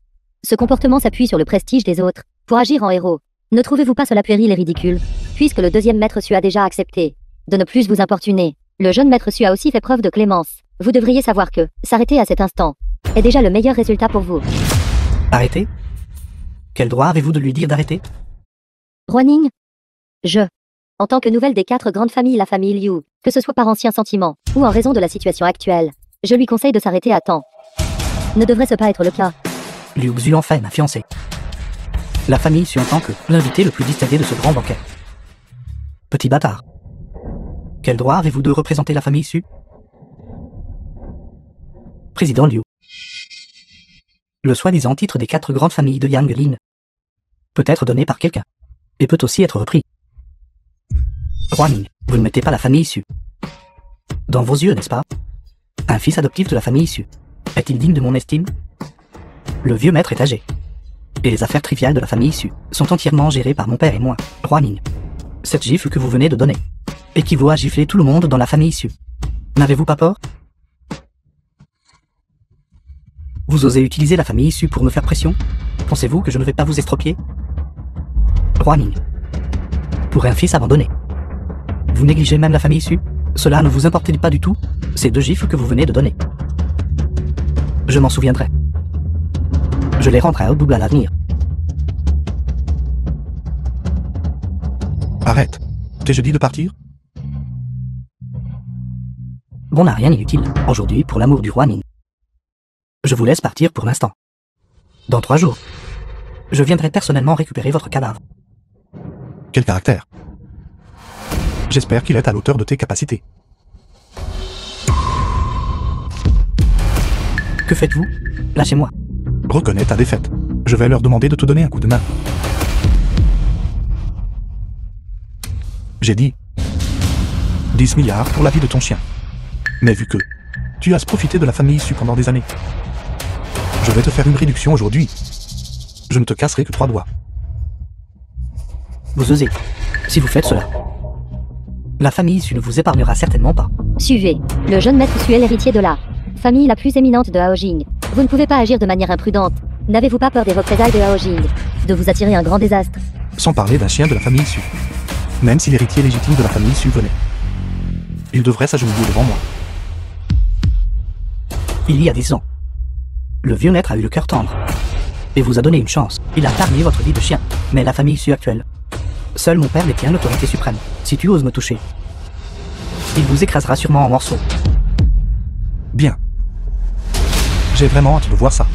Ce comportement s'appuie sur le prestige des autres, pour agir en héros. Ne trouvez-vous pas cela puéril et ridicule? Puisque le deuxième maître Su a déjà accepté de ne plus vous importuner, le jeune maître Su a aussi fait preuve de clémence. Vous devriez savoir que s'arrêter à cet instant est déjà le meilleur résultat pour vous. Arrêter? Quel droit avez-vous de lui dire d'arrêter? Roi Ning, en tant que nouvelle des 4 grandes familles, la famille Liu, que ce soit par ancien sentiment, ou en raison de la situation actuelle, je lui conseille de s'arrêter à temps. Ne devrait-ce pas être le cas? Liu Xu en fait ma fiancée. La famille Su en tant que l'invité le plus distingué de ce grand banquet. Petit bâtard. Quel droit avez-vous de représenter la famille Su? Président Liu. Le soi-disant titre des 4 grandes familles de Yanglin peut être donné par quelqu'un, et peut aussi être repris. Roi Ning, vous ne mettez pas la famille Su dans vos yeux, n'est-ce pas? Un fils adoptif de la famille Su est-il digne de mon estime? Le vieux maître est âgé, et les affaires triviales de la famille Su sont entièrement gérées par mon père et moi. Roi Ning, cette gifle que vous venez de donner équivaut à gifler tout le monde dans la famille Su. N'avez-vous pas peur? Vous osez utiliser la famille Su pour me faire pression? Pensez-vous que je ne vais pas vous estropier? Roi Ning, pour un fils abandonné, vous négligez même la famille Su? Cela ne vous importe pas du tout, ces 2 gifles que vous venez de donner? Je m'en souviendrai. Je les rendrai au double à l'avenir. Arrête. T'es-je dit de partir? Bon, n'a rien d'inutile, aujourd'hui, pour l'amour du roi Ming. Je vous laisse partir pour l'instant. Dans 3 jours, je viendrai personnellement récupérer votre cadavre. Quel caractère. J'espère qu'il est à l'auteur de tes capacités. Que faites-vous? Lâchez-moi. Reconnais ta défaite. Je vais leur demander de te donner un coup de main. J'ai dit 10 milliards pour la vie de ton chien. Mais vu que tu as profité de la famille issue pendant des années, je vais te faire une réduction aujourd'hui. Je ne te casserai que 3 doigts. Vous osez. Si vous faites cela, la famille issue ne vous épargnera certainement pas. Suivez. Le jeune maître Su est l'héritier de la famille la plus éminente de Haojing. Vous ne pouvez pas agir de manière imprudente. N'avez-vous pas peur des représailles de Haojing? De vous attirer un grand désastre? Sans parler d'un chien de la famille issue. Même si l'héritier légitime de la famille issue venait, il devrait s'agenouiller devant moi. Il y a 10 ans, le vieux maître a eu le cœur tendre et vous a donné une chance. Il a épargné votre vie de chien. Mais la famille issue actuelle, seul mon père détient l'autorité suprême. Si tu oses me toucher, il vous écrasera sûrement en morceaux. Bien. J'ai vraiment hâte de voir ça.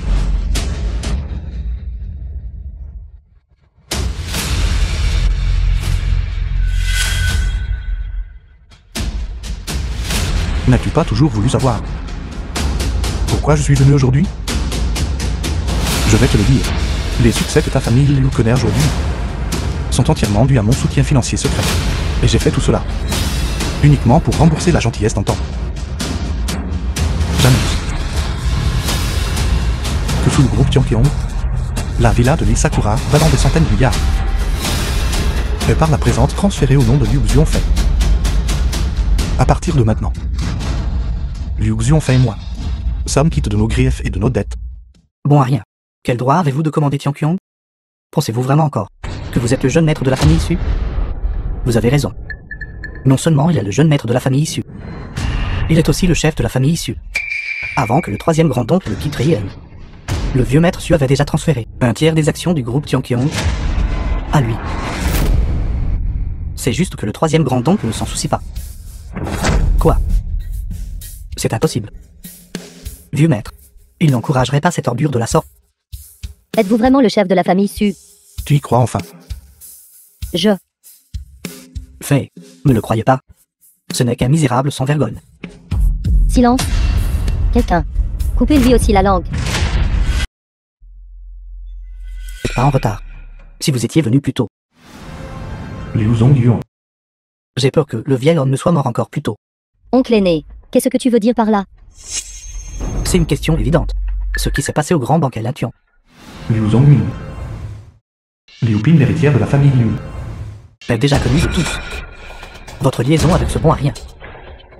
N'as-tu pas toujours voulu savoir pourquoi je suis venu aujourd'hui? Je vais te le dire. Les succès que ta famille Liu connaît aujourd'hui sont entièrement dus à mon soutien financier secret. Et j'ai fait tout cela uniquement pour rembourser la gentillesse d'antan. J'annonce que sous le groupe Tianqiong, la villa de l'île Sakura va dans des centaines de milliards. Et par la présente transférée au nom de Liu Xuanfei. À partir de maintenant, Liu Xuanfei et moi sommes quittes de nos griefs et de nos dettes. Bon à rien. Quel droit avez-vous de commander Tianqiong? Pensez-vous vraiment encore que vous êtes le jeune maître de la famille issue? Vous avez raison. Non seulement il est le jeune maître de la famille issue, il est aussi le chef de la famille issue. Avant que le 3e grand-oncle ne quitte Riyen, le vieux maître Su avait déjà transféré un tiers des actions du groupe Tianqiong à lui. C'est juste que le 3e grand-oncle ne s'en soucie pas. Quoi? C'est impossible. Vieux maître, il n'encouragerait pas cette ordure de la sorte. Êtes-vous vraiment le chef de la famille Su? Tu y crois enfin? Fait, ne le croyez pas. Ce n'est qu'un misérable sans vergogne. Silence. Quelqu'un. Coupez-lui aussi la langue. Pas en retard. Si vous étiez venu plus tôt. Liu Zongyuan. J'ai peur que le vieil homme ne soit mort encore plus tôt. Oncle aîné, qu'est-ce que tu veux dire par là? C'est une question évidente. Ce qui s'est passé au grand banquet Latian. Liu Zongmin. Liu Pin, l'héritière de la famille Liu. Est déjà connu de tous. Votre liaison avec ce bon à rien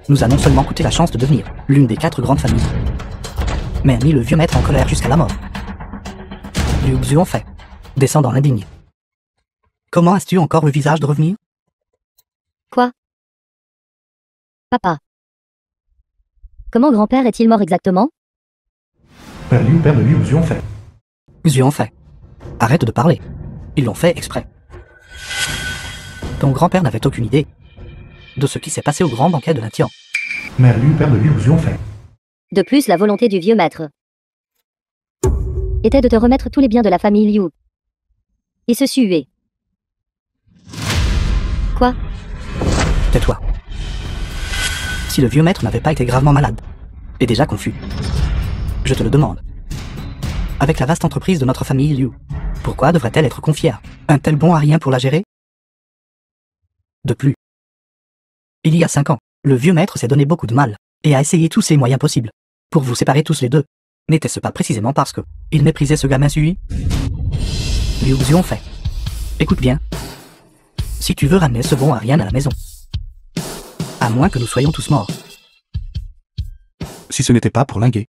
nous a non seulement coûté la chance de devenir l'une des 4 grandes familles, mais a mis le vieux maître en colère jusqu'à la mort. Liu Xuanfei, descendant indigne. Comment as-tu encore le visage de revenir? Quoi? Papa. Comment grand-père est-il mort exactement? Père Liu, père de Liu Xuanfei. Xuanfei. Arrête de parler. Ils l'ont fait exprès. Ton grand-père n'avait aucune idée de ce qui s'est passé au grand banquet de Latian. Mère Liu, père de Liu Xuanfei. De plus, la volonté du vieux maître était de te remettre tous les biens de la famille Liu. Et se suer. Quoi? Tais-toi. Si le vieux maître n'avait pas été gravement malade, et déjà confus, je te le demande. Avec la vaste entreprise de notre famille Liu, pourquoi devrait-elle être confiée à un tel bon à rien pour la gérer? De plus, il y a 5 ans, le vieux maître s'est donné beaucoup de mal, et a essayé tous ses moyens possibles pour vous séparer tous les deux. N'était-ce pas précisément parce que il méprisait ce gamin Sui? Liu Xuanfei, écoute bien. Si tu veux ramener ce bon à rien à la maison, à moins que nous soyons tous morts. Si ce n'était pas pour linguer,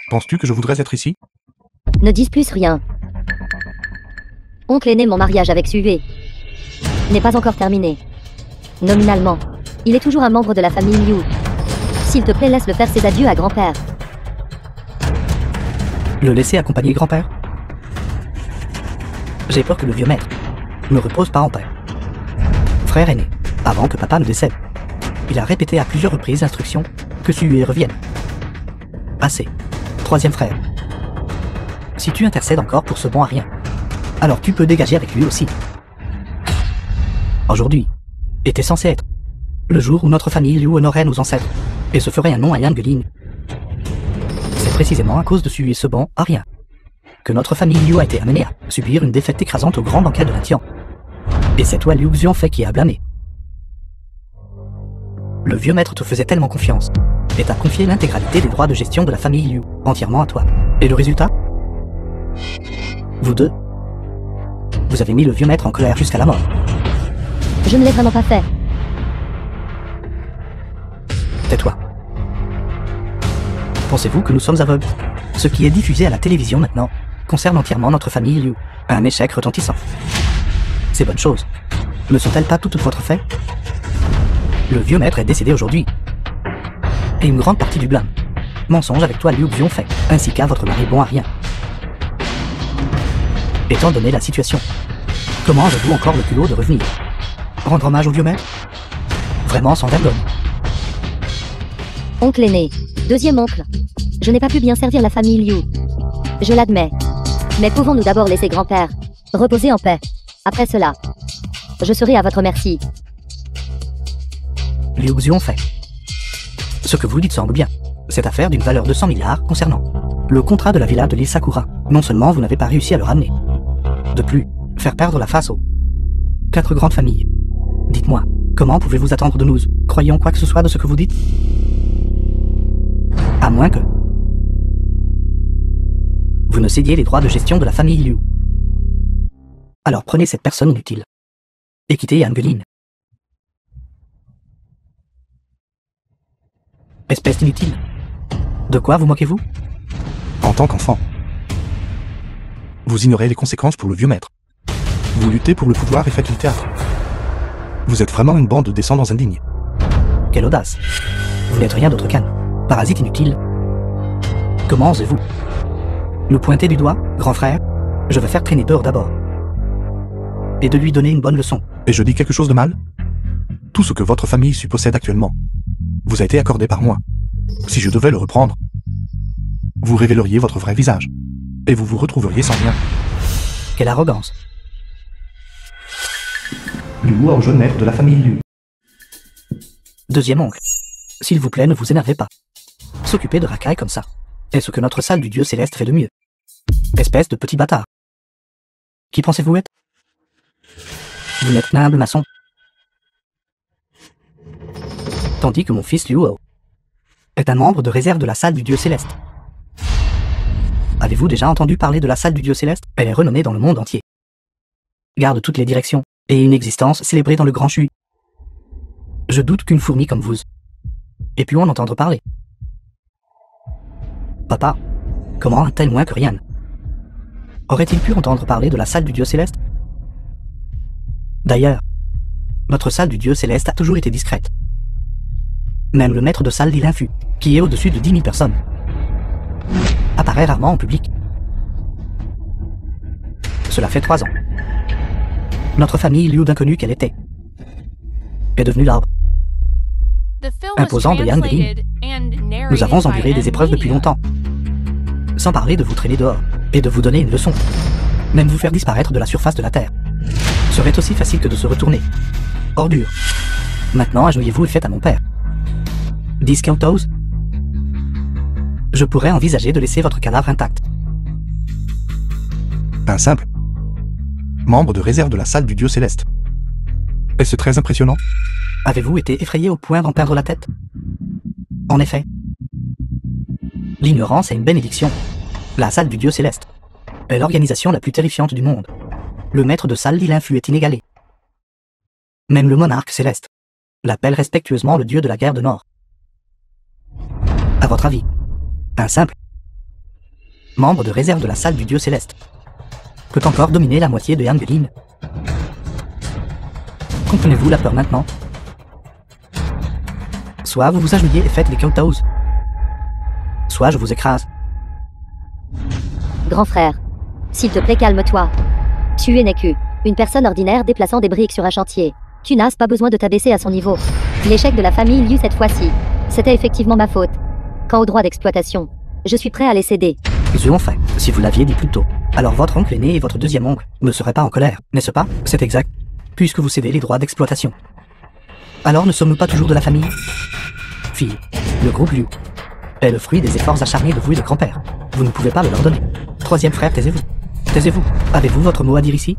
penses-tu que je voudrais être ici? Ne dis plus rien. Oncle aîné, mon mariage avec Sue n'est pas encore terminé. Nominalement, il est toujours un membre de la famille Liu. S'il te plaît, laisse-le faire ses adieux à grand-père. Le laisser accompagner grand-père? J'ai peur que le vieux maître ne repose pas en paix. Frère aîné, avant que papa ne décède, il a répété à plusieurs reprises l'instruction que tu y reviennes. Assez. Troisième frère. Si tu intercèdes encore pour ce bon à rien, alors tu peux dégager avec lui aussi. Aujourd'hui était censé être le jour où notre famille lui honorait nos ancêtres et se ferait un nom à Yann-Guilin. C'est précisément à cause de ce bon à rien que notre famille Liu a été amenée à subir une défaite écrasante au grand banquet de la Tian. Et c'est toi Liu Xianfei qui a blâmé. Le vieux maître te faisait tellement confiance et t'a confié l'intégralité des droits de gestion de la famille Liu entièrement à toi. Et le résultat? Vous deux, vous avez mis le vieux maître en colère jusqu'à la mort. Je ne l'ai vraiment pas fait. Tais-toi. Pensez-vous que nous sommes aveugles? Ce qui est diffusé à la télévision maintenant concerne entièrement notre famille Liu. Un échec retentissant. Ces bonnes choses ne sont-elles pas toutes votre fait? Le vieux maître est décédé aujourd'hui. Et une grande partie du blâme. Mensonge avec toi Liu Xianfei, ainsi qu'à votre mari bon à rien. Étant donné la situation, comment avez-vous encore le culot de revenir? Rendre hommage au vieux maître? Vraiment sans vergogne. Oncle aîné, deuxième oncle. Je n'ai pas pu bien servir la famille Liu. Je l'admets. Mais pouvons-nous d'abord laisser grand-père reposer en paix? Après cela, je serai à votre merci. Liu Xianfei. Ce que vous dites semble bien. Cette affaire d'une valeur de 100 milliards concernant le contrat de la villa de l'île Sakura. Non seulement vous n'avez pas réussi à le ramener, de plus, faire perdre la face aux 4 grandes familles. Dites-moi, comment pouvez-vous attendre de nous croyons quoi que ce soit de ce que vous dites? À moins que vous ne cédiez les droits de gestion de la famille Liu. Alors prenez cette personne inutile et quittez Yann-Guilin. Espèce d'inutile. De quoi vous moquez-vous? En tant qu'enfant, vous ignorez les conséquences pour le vieux maître. Vous luttez pour le pouvoir et faites du théâtre. Vous êtes vraiment une bande de descendants indignes. Quelle audace. Vous n'êtes rien d'autre qu'un parasite inutile. Comment osez-vous nous pointer du doigt, grand frère? Je vais faire traîner peur d'abord. Et de lui donner une bonne leçon. Et je dis quelque chose de mal? Tout ce que votre famille possède actuellement vous a été accordé par moi. Si je devais le reprendre, vous révéleriez votre vrai visage. Et vous vous retrouveriez sans rien. Quelle arrogance. Liu au jeune maître de la famille Liu. Deuxième oncle. S'il vous plaît, ne vous énervez pas. S'occuper de racailles comme ça est ce que notre salle du dieu céleste fait de mieux. Espèce de petit bâtard. Qui pensez-vous être? Vous n'êtes qu'un humble maçon. Tandis que mon fils Liu est un membre de réserve de la salle du dieu céleste. Avez-vous déjà entendu parler de la salle du dieu céleste? Elle est renommée dans le monde entier. Garde toutes les directions, et une existence célébrée dans le grand chui. Je doute qu'une fourmi comme vous ait pu en entendre parler. Papa, comment un tel moins que rien aurait-il pu entendre parler de la salle du dieu céleste? D'ailleurs, notre salle du dieu céleste a toujours été discrète. Même le maître de salle l'île Infus, qui est au-dessus de 10 000 personnes, apparaît rarement en public. Cela fait 3 ans. Notre famille Liu d'inconnu qu'elle était est devenue l'arbre imposant de Yann-Guilin. Nous avons enduré des épreuves depuis longtemps. Sans parler de vous traîner dehors et de vous donner une leçon. Même vous faire disparaître de la surface de la Terre serait aussi facile que de se retourner. Ordure. Maintenant, agenouillez-vous et faites à mon père. Discountos. Je pourrais envisager de laisser votre cadavre intact. Un simple membre de réserve de la salle du dieu céleste. Est-ce très impressionnant? Avez-vous été effrayé au point d'en perdre la tête? En effet. L'ignorance est une bénédiction. La salle du dieu céleste est l'organisation la plus terrifiante du monde. Le maître de salle l'île Infus est inégalé. Même le monarque céleste l'appelle respectueusement le dieu de la guerre de Nord. À votre avis, un simple membre de réserve de la salle du dieu céleste peut encore dominer la moitié de Yann-Guilin? Comprenez-vous la peur maintenant? Soit vous vous agenouillez et faites les Koutos, soit je vous écrase. Grand frère. S'il te plaît, calme-toi. Tu n'es une personne ordinaire déplaçant des briques sur un chantier. Tu n'as pas besoin de t'abaisser à son niveau. L'échec de la famille Liu cette fois-ci. C'était effectivement ma faute. Quant au droit d'exploitation, je suis prêt à les céder. Enfin, si vous l'aviez dit plus tôt, alors votre oncle aîné et votre deuxième oncle ne seraient pas en colère, n'est-ce pas? C'est exact. Puisque vous cédez les droits d'exploitation. Alors ne sommes-nous pas toujours de la famille? Fille, le groupe Liu est le fruit des efforts acharnés de vous et de grand-père. Vous ne pouvez pas le leur donner. Troisième frère, taisez-vous. Taisez-vous. Avez-vous votre mot à dire ici?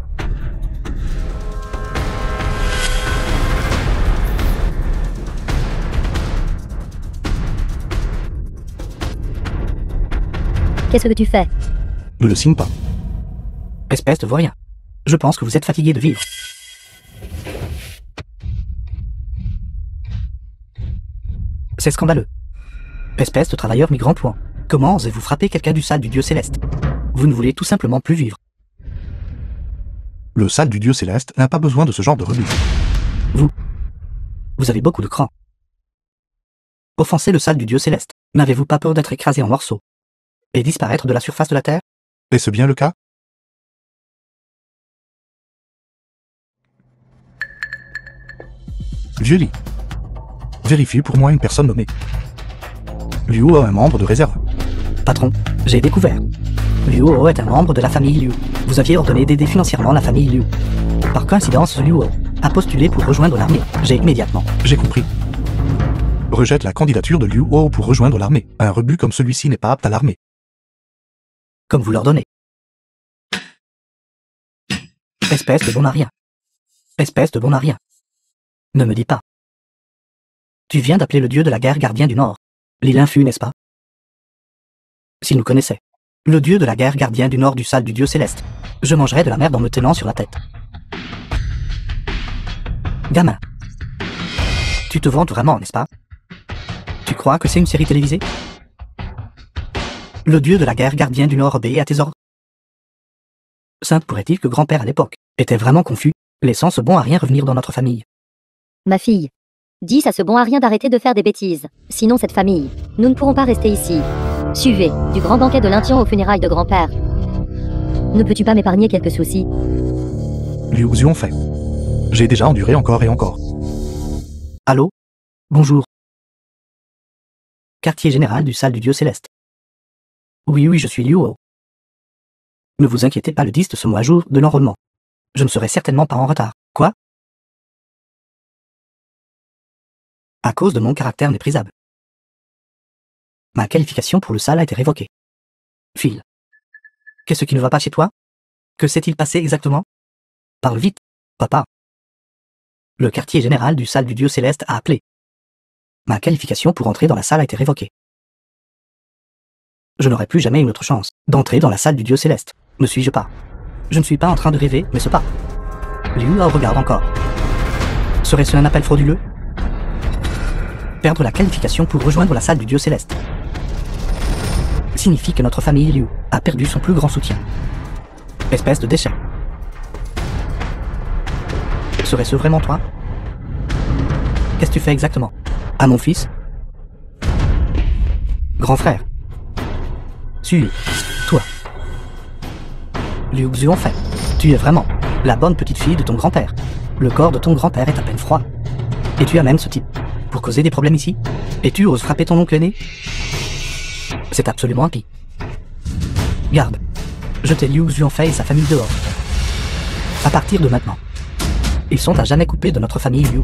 Qu'est-ce que tu fais? Ne le signe pas. Espèce de vaurien. Je pense que vous êtes fatigué de vivre. C'est scandaleux. Espèce de travailleur migrant point. Comment osez-vous frapper quelqu'un du sale du Dieu céleste? Vous ne voulez tout simplement plus vivre. Le sale du Dieu céleste n'a pas besoin de ce genre de rebut. Vous avez beaucoup de cran. Offenser le sale du Dieu céleste. N'avez-vous pas peur d'être écrasé en morceaux et disparaître de la surface de la Terre? Est-ce bien le cas? Julie. Vérifie pour moi une personne nommée Liu, un membre de réserve. Patron, j'ai découvert. Liu est un membre de la famille Liu. Vous aviez ordonné d'aider financièrement la famille Liu. Par coïncidence, Liu a postulé pour rejoindre l'armée. J'ai immédiatement. J'ai compris. Rejette la candidature de Liu pour rejoindre l'armée. Un rebut comme celui-ci n'est pas apte à l'armée. Comme vous l'ordonnez. Espèce de bon à rien. Espèce de bon à rien. Ne me dis pas. Tu viens d'appeler le dieu de la guerre gardien du Nord. L'île infus, n'est-ce pas? S'il nous connaissait. Le dieu de la guerre gardien du Nord du sale du Dieu céleste. Je mangerais de la merde en me tenant sur la tête. Gamin. Tu te vantes vraiment, n'est-ce pas? Tu crois que c'est une série télévisée? Le dieu de la guerre gardien du Nord obéit à tes ordres. Sainte pourrait-il que grand-père à l'époque était vraiment confus, laissant ce bon à rien revenir dans notre famille. Ma fille. Dis à ce bon à rien d'arrêter de faire des bêtises. Sinon cette famille, nous ne pourrons pas rester ici. Suivez, du grand banquet de Linthian aux funérailles de grand-père. Ne peux-tu pas m'épargner quelques soucis? Liu Xuanfei. J'ai déjà enduré encore et encore. Allô? Bonjour. Quartier général du sale du Dieu céleste. Oui, je suis Liu. Ne vous inquiétez pas, le 10 de ce mois jour de l'enrôlement. Je ne serai certainement pas en retard. Quoi? À cause de mon caractère méprisable. Ma qualification pour le sale a été révoquée. Phil. Qu'est-ce qui ne va pas chez toi? Que s'est-il passé exactement? Parle vite, papa. Le quartier général du sale du Dieu céleste a appelé. Ma qualification pour entrer dans la salle a été révoquée. Je n'aurai plus jamais une autre chance d'entrer dans la salle du Dieu céleste. Ne suis-je pas? Je ne suis pas en train de rêver, mais ce pas. Liu regarde encore. Serait-ce un appel frauduleux? Perdre la qualification pour rejoindre la salle du Dieu céleste signifie que notre famille Liu a perdu son plus grand soutien. Espèce de déchet. Serait-ce vraiment toi? Qu'est-ce que tu fais exactement? À mon fils? Grand frère. Suis, toi. Liu Xuanfei, tu es vraiment la bonne petite fille de ton grand-père. Le corps de ton grand-père est à peine froid. Et tu amènes ce type pour causer des problèmes ici? Et tu oses frapper ton oncle aîné? C'est absolument impie. Garde, jetez Liu Xuanfei et sa famille dehors. À partir de maintenant, ils sont à jamais coupés de notre famille Liu.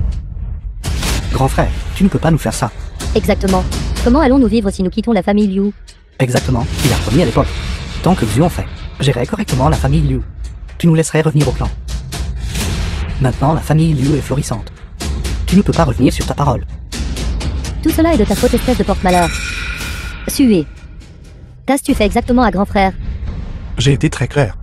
Grand frère, tu ne peux pas nous faire ça. Exactement. Comment allons-nous vivre si nous quittons la famille Liu? Exactement, il a promis à l'époque. Tant que Xuanfei gérait correctement la famille Liu, tu nous laisserais revenir au clan. Maintenant, la famille Liu est florissante. Tu ne peux pas revenir sur ta parole. Tout cela est de ta faute, espèce de porte-malheur. Suez. Qu'as-tu fait exactement à grand frère? J'ai été très clair.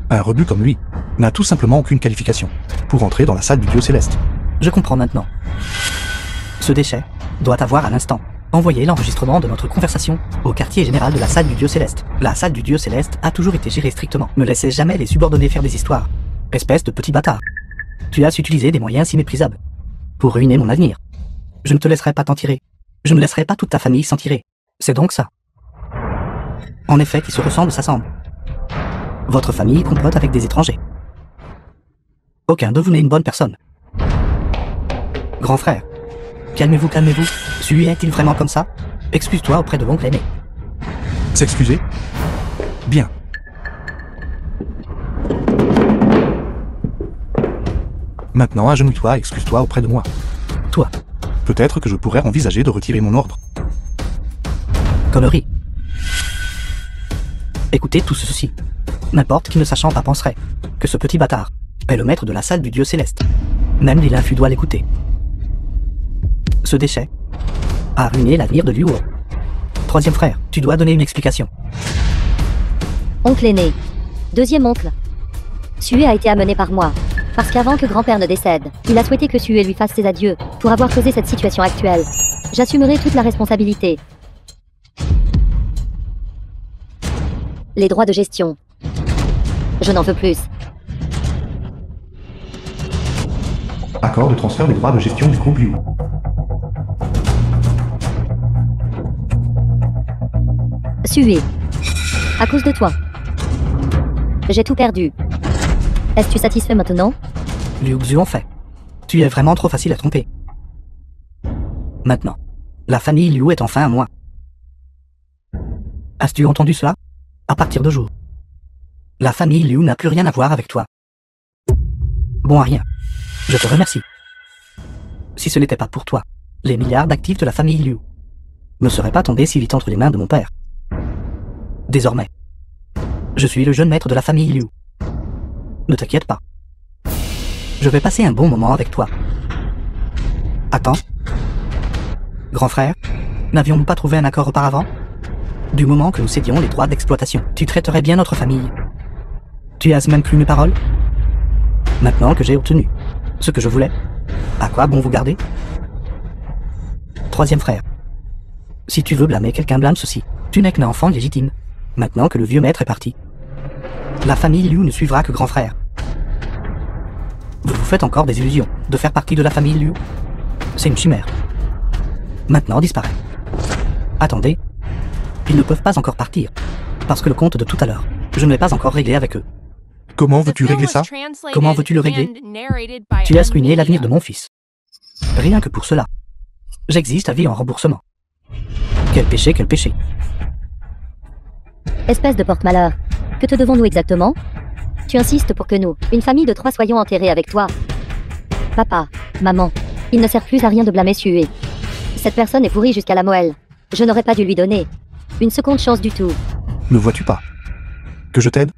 Un rebut comme lui n'a tout simplement aucune qualification pour entrer dans la salle du Dieu céleste. Je comprends maintenant. Ce déchet doit avoir à l'instant envoyé l'enregistrement de notre conversation au quartier général de la salle du Dieu céleste. La salle du Dieu céleste a toujours été gérée strictement. Ne laissez jamais les subordonnés faire des histoires. Espèce de petit bâtard. Tu as utilisé des moyens si méprisables pour ruiner mon avenir. Je ne te laisserai pas t'en tirer. Je ne laisserai pas toute ta famille s'en tirer. C'est donc ça. En effet, qui se ressemblent s'assemblent. Votre famille complote avec des étrangers. Aucun de vous n'est une bonne personne. Grand frère, calmez-vous, calmez-vous. Sui est-il vraiment comme ça? Excuse-toi auprès de l'oncle aîné. S'excuser? Bien. Maintenant, agenouille-toi et excuse-toi auprès de moi. Toi, Peut-être que je pourrais envisager de retirer mon ordre. connerie. Écoutez tout ceci. N'importe qui ne sachant pas penserait que ce petit bâtard est le maître de la salle du dieu céleste. Même l'île infus doit l'écouter. Ce déchet a ruiné l'avenir de Liuo. Troisième frère, tu dois donner une explication. Oncle aîné. Deuxième oncle. Sue a été amené par moi. Parce qu'avant que grand-père ne décède, il a souhaité que Sue lui fasse ses adieux, pour avoir causé cette situation actuelle. J'assumerai toute la responsabilité. Les droits de gestion. Je n'en veux plus. Accord de transfert des droits de gestion du groupe Liu. Sue. À cause de toi. J'ai tout perdu. Est-ce tu satisfait maintenant? Liu Xu en fait. Tu es vraiment trop facile à tromper. Maintenant, la famille Liu est enfin à moi. As-tu entendu cela? À partir de jour, la famille Liu n'a plus rien à voir avec toi. Bon à rien. Je te remercie. Si ce n'était pas pour toi, les milliards d'actifs de la famille Liu ne seraient pas tombés si vite entre les mains de mon père. Désormais, je suis le jeune maître de la famille Liu. Ne t'inquiète pas. Je vais passer un bon moment avec toi. Attends. Grand frère, n'avions-nous pas trouvé un accord auparavant? Du moment que nous cédions les droits d'exploitation, tu traiterais bien notre famille. Tu as même cru mes paroles? Maintenant que j'ai obtenu ce que je voulais, à quoi bon vous garder? Troisième frère, si tu veux blâmer quelqu'un, blâme ceci. Tu n'es qu'un enfant légitime. Maintenant que le vieux maître est parti, la famille Liu ne suivra que grand frère. Vous vous faites encore des illusions de faire partie de la famille Liu. C'est une chimère. Maintenant disparaît. Attendez. Ils ne peuvent pas encore partir. Parce que le compte de tout à l'heure, je ne l'ai pas encore réglé avec eux. Comment veux-tu régler ça? Comment veux-tu le régler? Tu laisses ruiner l'avenir de mon fils. Rien que pour cela. J'existe à vie en remboursement. Quel péché, quel péché. Espèce de porte-malheur. Que te devons-nous exactement? Tu insistes pour que nous, une famille de 3, soyons enterrés avec toi. Papa, maman, il ne sert plus à rien de blâmer Sue. Cette personne est pourrie jusqu'à la moelle. Je n'aurais pas dû lui donner une seconde chance du tout. Ne vois-tu pas que je t'aide?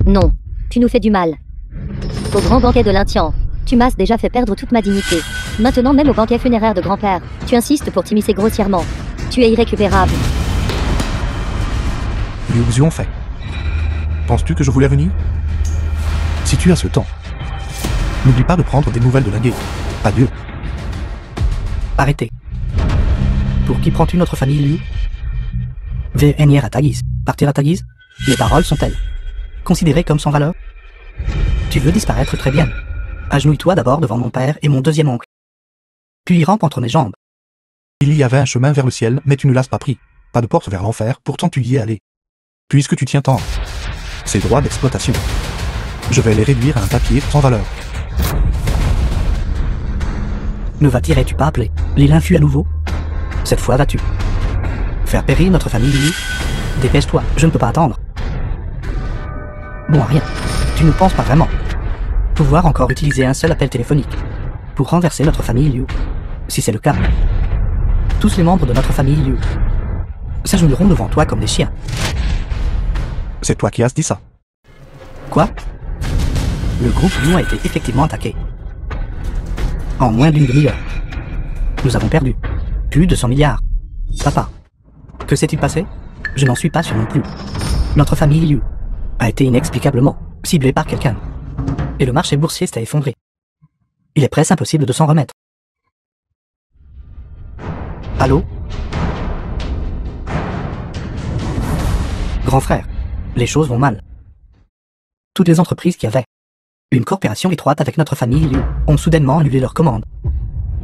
Non, tu nous fais du mal. Au grand banquet de l'Intian, tu m'as déjà fait perdre toute ma dignité. Maintenant même au banquet funéraire de grand-père, tu insistes pour t'immiscer grossièrement. Tu es irrécupérable. Liu Xu en fait. Penses-tu que je voulais venir? Si tu as ce temps, n'oublie pas de prendre des nouvelles de la guerre. Adieu. Arrêtez. Pour qui prends-tu notre famille Liu? Venir à Taïs, partir à Taïs? Les paroles sont-elles considérées comme sans valeur? Tu veux disparaître, très bien. Agenouille-toi d'abord devant mon père et mon deuxième oncle. Puis rampe entre mes jambes. Il y avait un chemin vers le ciel, mais tu ne l'as pas pris. Pas de porte vers l'enfer, pourtant tu y es allé. Puisque tu tiens tant ces droits d'exploitation, je vais les réduire à un papier sans valeur. Ne vas-tu pas appeler l'île infus à nouveau? Cette fois vas-tu faire périr notre famille Liu? Dépêche-toi, je ne peux pas attendre. Bon à rien, tu ne penses pas vraiment pouvoir encore utiliser un seul appel téléphonique pour renverser notre famille Liu. Si c'est le cas, tous les membres de notre famille Liu s'agenouilleront devant toi comme des chiens. C'est toi qui as dit ça. Quoi? Le groupe Liu a été effectivement attaqué. En moins d'une demi-heure. Nous avons perdu plus de 100 milliards. Papa, que s'est-il passé? Je n'en suis pas sûr non plus. Notre famille Liu a été inexplicablement ciblée par quelqu'un. Et le marché boursier s'est effondré. Il est presque impossible de s'en remettre. Allô? Grand frère, les choses vont mal. Toutes les entreprises qui avaient une coopération étroite avec notre famille Liu ont soudainement annulé leurs commandes.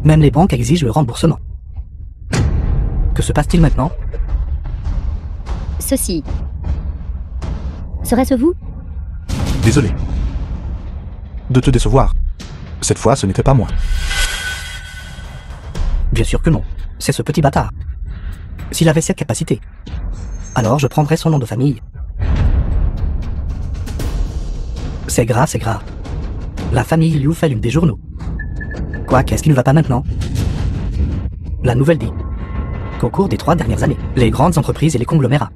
Même les banques exigent le remboursement. Que se passe-t-il maintenant? Ceci. Serait-ce vous? Désolé. De te décevoir. Cette fois, ce n'était pas moi. Bien sûr que non. C'est ce petit bâtard. S'il avait cette capacité, alors je prendrais son nom de famille. C'est grave, c'est grave. La famille Liu fait l'une des journaux. Quoi, qu'est-ce qui ne va pas maintenant? La nouvelle dit qu'au cours des 3 dernières années, les grandes entreprises et les conglomérats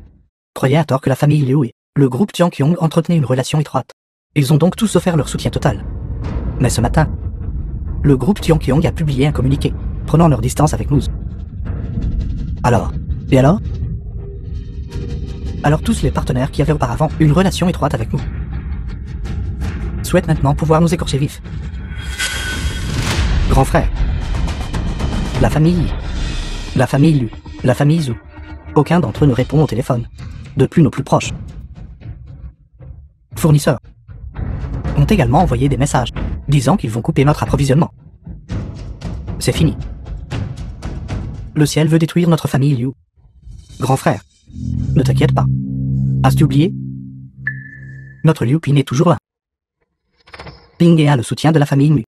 croyaient à tort que la famille Liu et le groupe Tianqiong entretenaient une relation étroite. Ils ont donc tous offert leur soutien total. Mais ce matin, le groupe Tianqiong a publié un communiqué, prenant leur distance avec nous. Alors? Et alors? Alors tous les partenaires qui avaient auparavant une relation étroite avec nous souhaitent maintenant pouvoir nous écorcher vifs. Grand frère. La famille Lu, la famille Zhu. Aucun d'entre eux ne répond au téléphone. De plus nos plus proches fournisseurs ont également envoyé des messages disant qu'ils vont couper notre approvisionnement. C'est fini. Le ciel veut détruire notre famille Liu. Grand frère, ne t'inquiète pas. As-tu oublié? Notre Liu Ping est toujours là. Ping a le soutien de la famille Mu.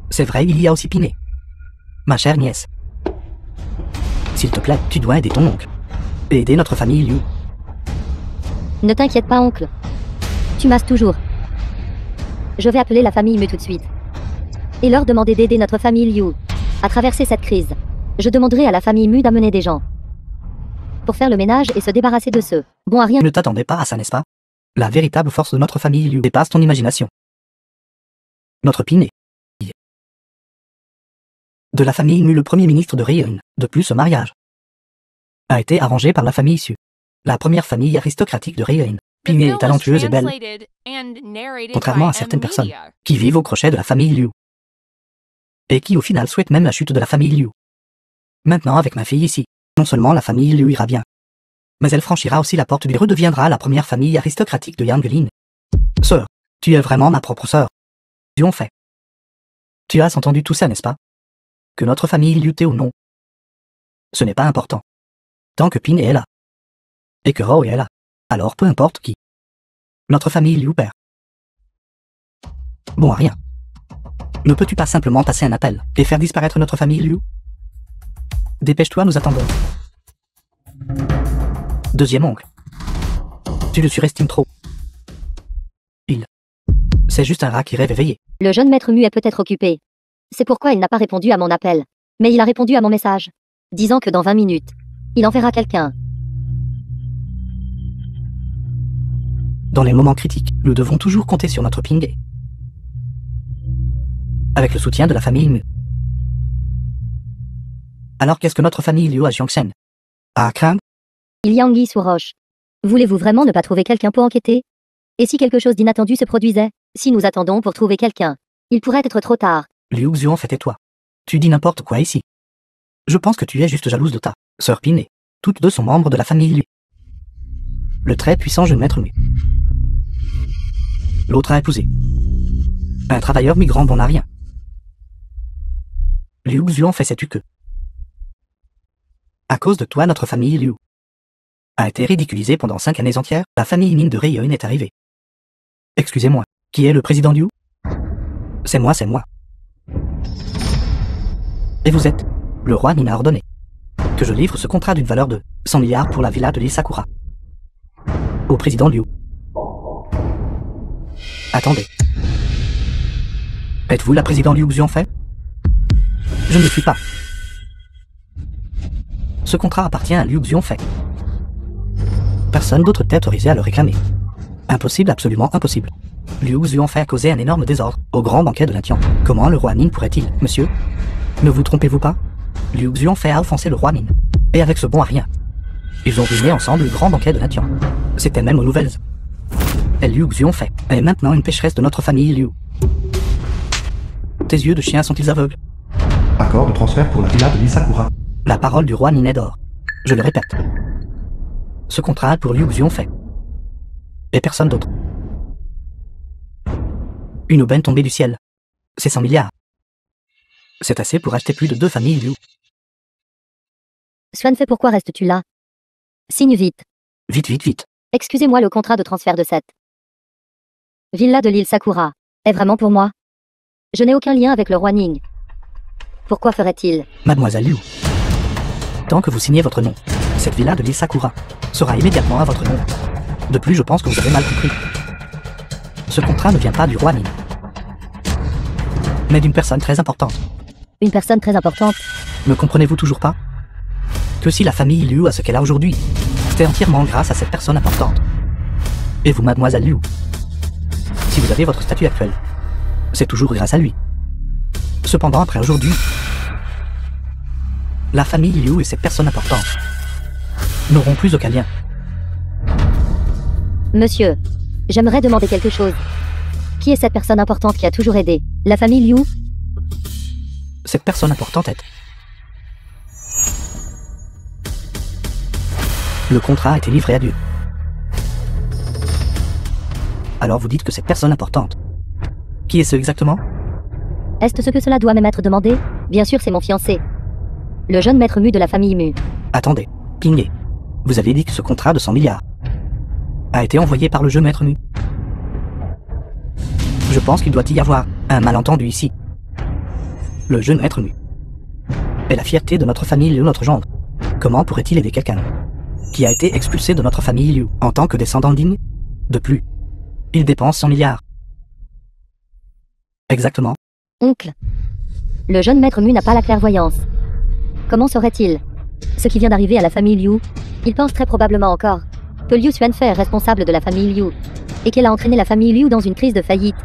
C'est vrai, il y a aussi Piné. Ma chère nièce. S'il te plaît, tu dois aider ton oncle. Et aider notre famille Liu. Ne t'inquiète pas, oncle. Tu masses toujours. Je vais appeler la famille Mu tout de suite. Et leur demander d'aider notre famille Liu à traverser cette crise. Je demanderai à la famille Mu d'amener des gens pour faire le ménage et se débarrasser de ceux bon à rien. Ne t'attendais pas à ça, n'est-ce pas? La véritable force de notre famille Liu dépasse ton imagination. Notre Piné de la famille Mu, le premier ministre de Riyun. De plus, ce mariage a été arrangé par la famille Su, la première famille aristocratique de Riyun. Piné est talentueuse et belle, contrairement à certaines personnes qui vivent au crochet de la famille Liu et qui au final souhaitent même la chute de la famille Liu. Maintenant, avec ma fille ici, non seulement la famille Liu ira bien, mais elle franchira aussi la porte et redeviendra la première famille aristocratique de Yanglin. Sœur, tu es vraiment ma propre sœur. Tu en fait. Tu as entendu tout ça, n'est-ce pas? Que notre famille Liu t'ait ou non, ce n'est pas important. Tant que Pin est là, et que Hao est là, alors peu importe qui. Notre famille Liu perd. Bon à rien. Ne peux-tu pas simplement passer un appel et faire disparaître notre famille Liu? Dépêche-toi, nous attendons. Deuxième oncle. Tu le surestimes trop. C'est juste un rat qui rêve éveillé. Le jeune maître Mu est peut-être occupé. C'est pourquoi il n'a pas répondu à mon appel. Mais il a répondu à mon message, disant que dans 20 minutes, il enverra quelqu'un. Dans les moments critiques, nous devons toujours compter sur notre Ping. Avec le soutien de la famille Mu. Alors qu'est-ce que notre famille Liu à Jiangxen a à craindre? Il y a anguille sous roche. Voulez-vous vraiment ne pas trouver quelqu'un pour enquêter? Et si quelque chose d'inattendu se produisait? Si nous attendons pour trouver quelqu'un, il pourrait être trop tard. Liu Xuan, fait tais-toi. Tu dis n'importe quoi ici. Je pense que tu es juste jalouse de ta sœur Piné. Toutes deux sont membres de la famille Liu. Le très puissant jeune maître Mu. L'autre a épousé un travailleur migrant bon à rien. Liu Xuan fait sais-tu que à cause de toi, notre famille Liu a été ridiculisée pendant 5 années entières. La famille Min de Riyun est arrivée. Excusez-moi, qui est le président Liu? C'est moi, c'est moi. Et vous êtes? Le roi Min a ordonné que je livre ce contrat d'une valeur de 100 milliards pour la villa de l'île Sakura au président Liu. Attendez. Êtes-vous la président Liu Xuanfei? Je ne le suis pas. Ce contrat appartient à Liu Xuanfei. Personne d'autre n'est autorisé à le réclamer. Impossible, absolument impossible. Liu Xuanfei a causé un énorme désordre au grand banquet de l'Intian. Comment le roi Min pourrait-il, monsieur? Ne vous trompez-vous pas? Liu Xuanfei a offensé le roi Min. Et avec ce bon à rien. Ils ont ruiné ensemble le grand banquet de l'Intian. C'était même aux nouvelles. Et Liu Xuanfei est maintenant une pécheresse de notre famille Liu. Tes yeux de chien sont-ils aveugles? Accord de transfert pour la villa de l'île Sakura. La parole du roi Min est d'or. Je le répète. Ce contrat est pour Liu Xuanfei. Et personne d'autre. Une aubaine tombée du ciel. C'est 100 milliards. C'est assez pour acheter plus de 2 familles Liu. Xuanfei, pourquoi restes-tu là? Signe vite. Vite, vite, vite. Excusez-moi, le contrat de transfert de cette villa de l'île Sakura est vraiment pour moi? Je n'ai aucun lien avec le roi Ning. Pourquoi ferait-il? Mademoiselle Liu. Tant que vous signez votre nom, cette villa de l'île Sakura sera immédiatement à votre nom. De plus, je pense que vous avez mal compris. Ce contrat ne vient pas du roi Ning, mais d'une personne très importante. Une personne très importante? Ne comprenez-vous toujours pas? Que si la famille Liu a ce qu'elle a aujourd'hui, c'est entièrement grâce à cette personne importante. Et vous, mademoiselle Liu, si vous avez votre statut actuel, c'est toujours grâce à lui. Cependant, après aujourd'hui, la famille Liu et ces personnes importantes n'auront plus aucun lien. Monsieur, j'aimerais demander quelque chose. Qui est cette personne importante qui a toujours aidé la famille Liu? Cette personne importante est... Le contrat a été livré à Dieu. Alors vous dites que cette personne importante... Qui est ce exactement? Est-ce ce que cela doit même être demandé? Bien sûr, c'est mon fiancé. Le jeune maître Mu de la famille Mu. Attendez, Pingé. Vous aviez dit que ce contrat de 100 milliards a été envoyé par le jeune maître Mu. Je pense qu'il doit y avoir un malentendu ici. Le jeune maître Mu est la fierté de notre famille Liu, notre gendre. Comment pourrait-il aider quelqu'un qui a été expulsé de notre famille Liu en tant que descendant digne? De plus, il dépense 100 milliards. Exactement. Oncle. Le jeune maître Mu n'a pas la clairvoyance. Comment saurait-il ce qui vient d'arriver à la famille Liu? Il pense très probablement encore que Liu Xuanfei est responsable de la famille Liu et qu'elle a entraîné la famille Liu dans une crise de faillite.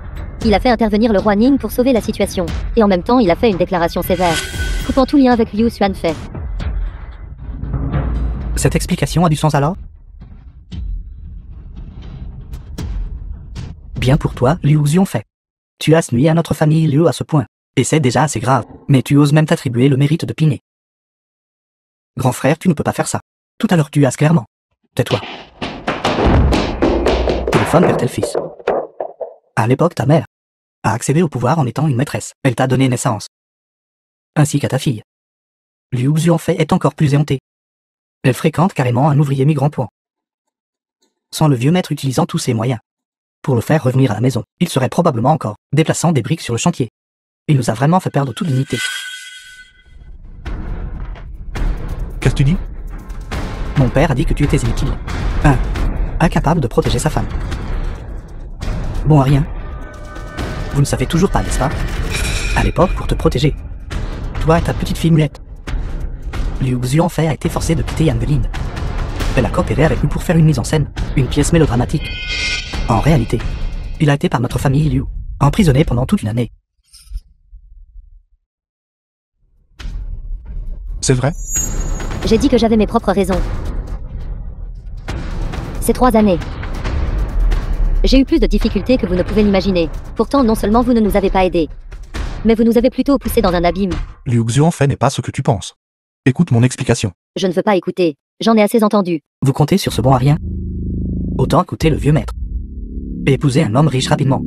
Il a fait intervenir le roi Ning pour sauver la situation, et en même temps il a fait une déclaration sévère, coupant tout lien avec Liu Xuanfei. Cette explication a du sens alors? Bien pour toi, Liu Xuanfei. Tu as nuit à notre famille Liu à ce point, et c'est déjà assez grave, mais tu oses même t'attribuer le mérite de Pingé. Grand frère, tu ne peux pas faire ça. Tout à l'heure tu as clairement. Tais-toi. Téléphone père tel fils. À l'époque, ta mère a accédé au pouvoir en étant une maîtresse. Elle t'a donné naissance. Ainsi qu'à ta fille. Liu Xuanfei est encore plus éhontée. Elle fréquente carrément un ouvrier migrant point. Sans le vieux maître utilisant tous ses moyens pour le faire revenir à la maison, il serait probablement encore déplaçant des briques sur le chantier. Il nous a vraiment fait perdre toute dignité. Qu'est-ce que tu dis? Mon père a dit que tu étais inutile. Incapable de protéger sa femme. Bon à rien. Vous ne savez toujours pas, n'est-ce pas? À l'époque, pour te protéger, toi et ta petite fille muette, Liu Xuanfei a été forcée de quitter Yanveline. Elle a coopéré avec nous pour faire une mise en scène, une pièce mélodramatique. En réalité, il a été par notre famille Liu, emprisonné pendant toute une année. C'est vrai? J'ai dit que j'avais mes propres raisons. Ces 3 années, j'ai eu plus de difficultés que vous ne pouvez l'imaginer. Pourtant, non seulement vous ne nous avez pas aidés, mais vous nous avez plutôt poussés dans un abîme. Liu Xuanfei n'est pas ce que tu penses. Écoute mon explication. Je ne veux pas écouter. J'en ai assez entendu. Vous comptez sur ce bon à rien? Autant écouter le vieux maître. Et épouser un homme riche rapidement.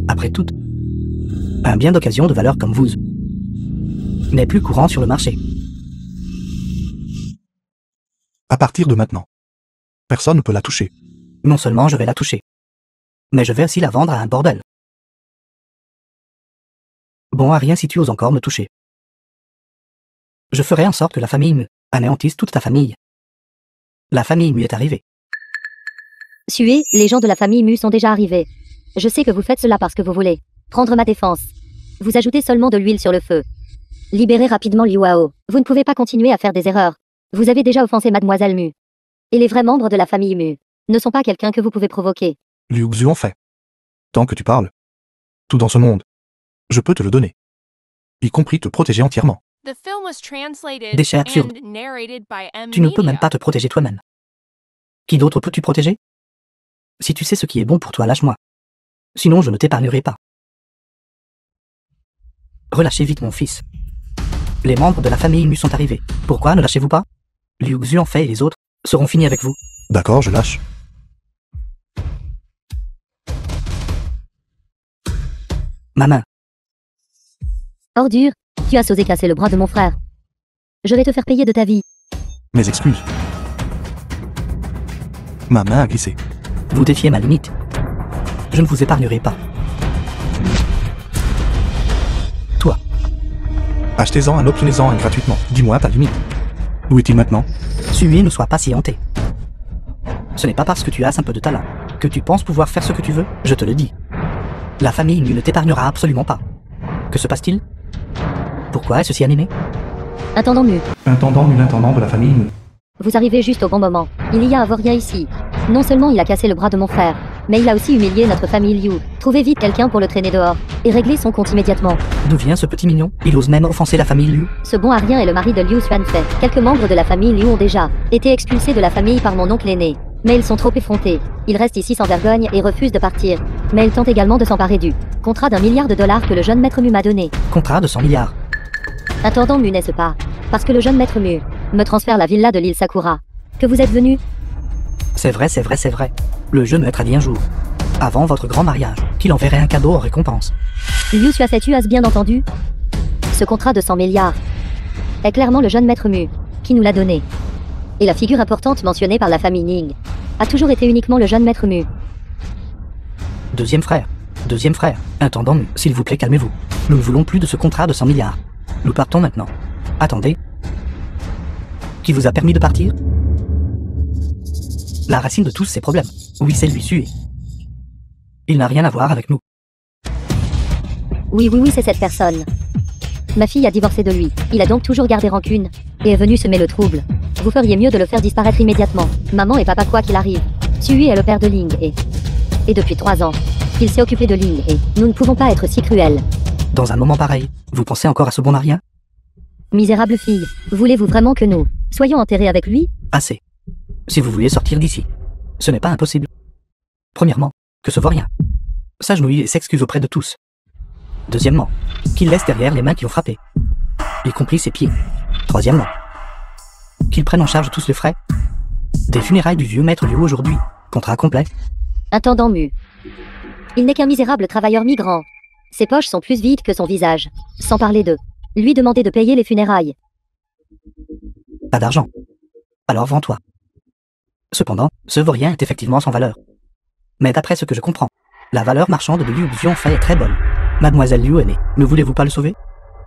Après tout, un bien d'occasion de valeur comme vous n'est plus courant sur le marché. À partir de maintenant, personne ne peut la toucher. Non seulement je vais la toucher, mais je vais aussi la vendre à un bordel. Bon à rien si tu oses encore me toucher. Je ferai en sorte que la famille Mu anéantisse toute ta famille. La famille Mu est arrivée. Suez, les gens de la famille Mu sont déjà arrivés. Je sais que vous faites cela parce que vous voulez prendre ma défense. Vous ajoutez seulement de l'huile sur le feu. Libérez rapidement Liu Hao. Vous ne pouvez pas continuer à faire des erreurs. Vous avez déjà offensé Mademoiselle Mu. Et les vrais membres de la famille Mu ne sont pas quelqu'un que vous pouvez provoquer. Liu Xuanfei. Tant que tu parles, tout dans ce monde, je peux te le donner. Y compris te protéger entièrement. Déchets absurdes. Tu ne peux même pas te protéger toi-même. Qui d'autre peux-tu protéger? Si tu sais ce qui est bon pour toi, lâche-moi. Sinon, je ne t'épargnerai pas. Relâchez vite mon fils. Les membres de la famille Mu sont arrivés. Pourquoi ne lâchez-vous pas? Liu Xuanfei et les autres seront finis avec vous. D'accord, je lâche. Ma main. Ordure, tu as osé casser le bras de mon frère. Je vais te faire payer de ta vie. Mes excuses. Ma main a glissé. Vous défiez ma limite. Je ne vous épargnerai pas. Toi, Achetez-en un, obtenez-en un gratuitement. Dis-moi ta limite. Où est-il maintenant? Sui, ne sois pas si hanté. Ce n'est pas parce que tu as un peu de talent que tu penses pouvoir faire ce que tu veux, je te le dis. La famille Mu ne t'épargnera absolument pas. Que se passe-t-il? Pourquoi est-ce si animé? Intendant Mu, Intendant nul intendant de la famille Mu. vous arrivez juste au bon moment. Il y a un vaurien ici. Non seulement il a cassé le bras de mon frère, mais il a aussi humilié notre famille Liu. Trouvez vite quelqu'un pour le traîner dehors, et réglez son compte immédiatement. D'où vient ce petit mignon? Il ose même offenser la famille Liu. Ce bon arien est le mari de Liu Xuanfei. Quelques membres de la famille Liu ont déjà été expulsés de la famille par mon oncle aîné. Mais ils sont trop effrontés. Ils restent ici sans vergogne et refusent de partir. Mais ils tentent également de s'emparer du contrat d'1 milliard de dollars que le jeune maître Mu m'a donné. Contrat de 100 milliards. Intendant Mu n'est-ce pas? Parce que le jeune maître Mu me transfère la villa de l'île Sakura. Que vous êtes venu? C'est vrai, c'est vrai, c'est vrai. Le jeune maître a dit un jour, avant votre grand mariage, qu'il enverrait un cadeau en récompense. Liu Xuanfei, tu as bien entendu? Ce contrat de 100 milliards est clairement le jeune maître Mu qui nous l'a donné. Et la figure importante mentionnée par la famille Ning a toujours été uniquement le jeune maître Mu. Deuxième frère, intendant Mu, s'il vous plaît, calmez-vous. Nous ne voulons plus de ce contrat de 100 milliards. Nous partons maintenant. Attendez. Qui vous a permis de partir? La racine de tous ces problèmes. Oui, c'est lui, Sui. Il n'a rien à voir avec nous. Oui, c'est cette personne. Ma fille a divorcé de lui. Il a donc toujours gardé rancune et est venu semer le trouble. Vous feriez mieux de le faire disparaître immédiatement. Maman et papa quoi qu'il arrive. Sui est le père de Ling et depuis 3 ans, il s'est occupé de Ling et nous ne pouvons pas être si cruels. Dans un moment pareil, vous pensez encore à ce bon arien? Misérable fille, voulez-vous vraiment que nous soyons enterrés avec lui? Assez. Si vous voulez sortir d'ici, ce n'est pas impossible. Premièrement, que ce vaurien s'agenouille et s'excuse auprès de tous. Deuxièmement, qu'il laisse derrière les mains qui l'ont frappé, y compris ses pieds. Troisièmement, qu'il prenne en charge tous les frais des funérailles du vieux maître Liu aujourd'hui. Contrat complet. Intendant Mu. Il n'est qu'un misérable travailleur migrant. Ses poches sont plus vides que son visage. Sans parler de lui demander de payer les funérailles. Pas d'argent. Alors vends-toi. Cependant, ce vaurien est effectivement sans valeur. Mais d'après ce que je comprends, la valeur marchande de Liu Xuanfei est très bonne. Mademoiselle Liu aînée, ne voulez-vous pas le sauver?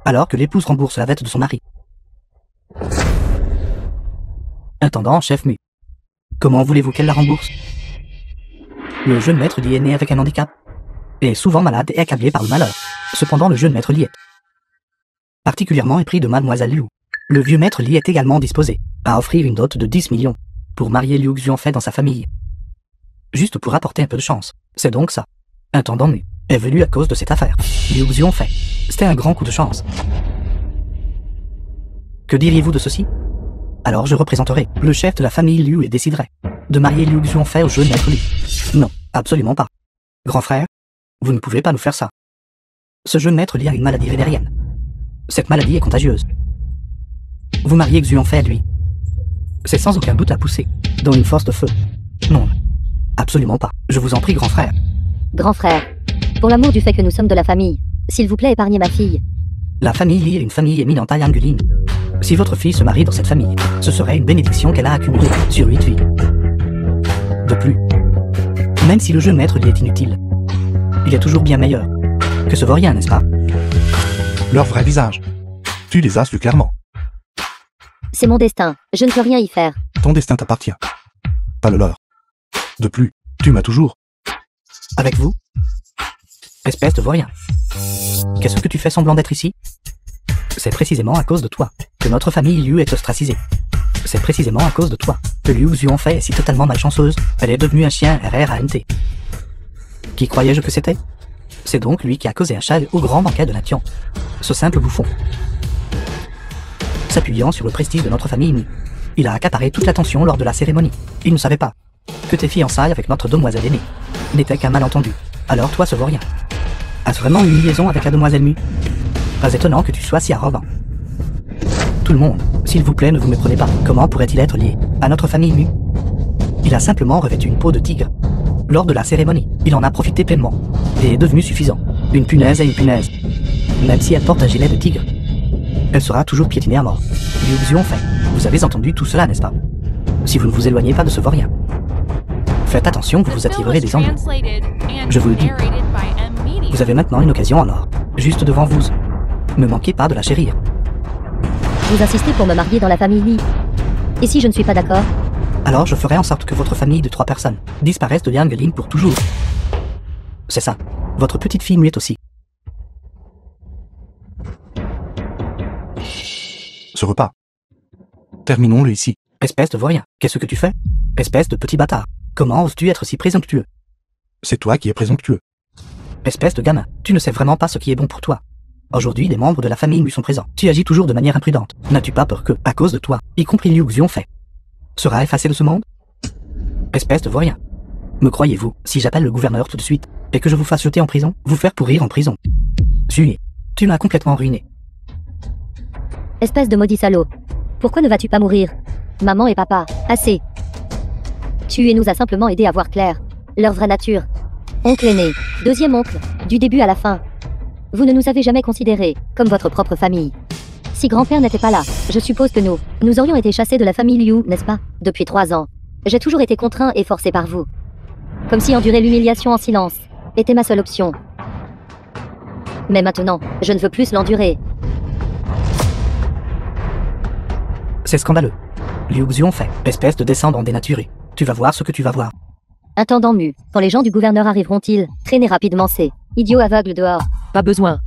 Alors que l'épouse rembourse la dette de son mari. Intendant en chef Mu. Comment voulez-vous qu'elle la rembourse? Le jeune maître Li est né avec un handicap, et est souvent malade et accablé par le malheur. Cependant le jeune maître Li est particulièrement épris de Mademoiselle Liu. Le vieux maître Li est également disposé à offrir une dot de 10 millions pour marier Liu Xuanfei dans sa famille. Juste pour apporter un peu de chance. C'est donc ça. Intendant Mu est venu à cause de cette affaire. Liu Xuanfei. C'était un grand coup de chance. Que diriez-vous de ceci? Alors je représenterai le chef de la famille Liu et déciderai de marier Liu Xuanfei au jeune maître Li. Non, absolument pas. Grand frère, vous ne pouvez pas nous faire ça. Ce jeune maître Li a une maladie vénérienne. Cette maladie est contagieuse. Vous mariez Xuanfei à lui. C'est sans aucun doute à pousser dans une force de feu. Non, absolument pas. Je vous en prie, grand frère. Grand frère, pour l'amour du fait que nous sommes de la famille, s'il vous plaît épargnez ma fille. La famille Li est une famille éminente à Yanguling. Si votre fille se marie dans cette famille, ce serait une bénédiction qu'elle a accumulée sur 8 vies. De plus, même si le jeune maître Li est inutile, il est toujours bien meilleur que ce vaurien, n'est-ce pas? Leur vrai visage. Tu les as su clairement. C'est mon destin, je ne peux rien y faire. Ton destin t'appartient. Pas le leur. De plus, tu m'as toujours. Avec vous? Espèce de vaurien. Qu'est-ce que tu fais semblant d'être ici? C'est précisément à cause de toi que notre famille Liu est ostracisée. C'est précisément à cause de toi que Liu Xuanfei est si totalement malchanceuse. Elle est devenue un chien RRANT. Qui croyais-je que c'était? C'est donc lui qui a causé un châle au grand banquet de Nation. Ce simple bouffon. S'appuyant sur le prestige de notre famille Ni, il a accaparé toute l'attention lors de la cérémonie. Il ne savait pas que tes fiançailles avec notre demoiselle aînée n'étaient qu'un malentendu. Alors toi, ce vaurien, as-tu vraiment une liaison avec la demoiselle Mu? Pas étonnant que tu sois si arrogant. Tout le monde, s'il vous plaît, ne vous méprenez pas. Comment pourrait-il être lié à notre famille Mu? Il a simplement revêtu une peau de tigre. Lors de la cérémonie, il en a profité pleinement et est devenu suffisant. Une punaise est une punaise, même si elle porte un gilet de tigre. elle sera toujours piétinée à mort. Liu Xiongfei, vous avez entendu tout cela, n'est-ce pas? Si vous ne vous éloignez pas de ce vaurien. Faites attention, vous vous attirerez des ennuis. Je vous le dis. Vous avez maintenant une occasion en or. Juste devant vous. Ne manquez pas de la chérir. Vous insistez pour me marier dans la famille Li. Et si je ne suis pas d'accord? Alors je ferai en sorte que votre famille de 3 personnes disparaisse de Liangeling pour toujours. C'est ça. Votre petite fille muette aussi. Ce repas. Terminons-le ici. Espèce de vaurien, qu'est-ce que tu fais? Espèce de petit bâtard. Comment oses-tu être si présomptueux? C'est toi qui es présomptueux. Espèce de gamin, tu ne sais vraiment pas ce qui est bon pour toi. Aujourd'hui, les membres de la famille Mu sont présents. Tu agis toujours de manière imprudente. N'as-tu pas peur que, à cause de toi, y compris Liu Xiongfei, sera effacé de ce monde? Espèce de vaurien. Me croyez-vous, si j'appelle le gouverneur tout de suite, et que je vous fasse jeter en prison, vous faire pourrir en prison? Tu m'as complètement ruiné. Espèce de maudit salaud. Pourquoi ne vas-tu pas mourir? Maman et papa, assez. Tu nous as simplement aidé à voir clair. Leur vraie nature. Oncle aîné, deuxième oncle, du début à la fin. Vous ne nous avez jamais considérés comme votre propre famille. Si grand-père n'était pas là, je suppose que nous aurions été chassés de la famille Liu, n'est-ce pas? Depuis 3 ans. J'ai toujours été contraint et forcé par vous. Comme si endurer l'humiliation en silence était ma seule option. Mais maintenant, je ne veux plus l'endurer. C'est scandaleux. Liu Xiongfei, espèce de descendant dénaturé. Tu vas voir ce que tu vas voir. Intendant Mu, quand les gens du gouverneur arriveront-ils? Traînez rapidement ces idiots aveugles dehors. Pas besoin.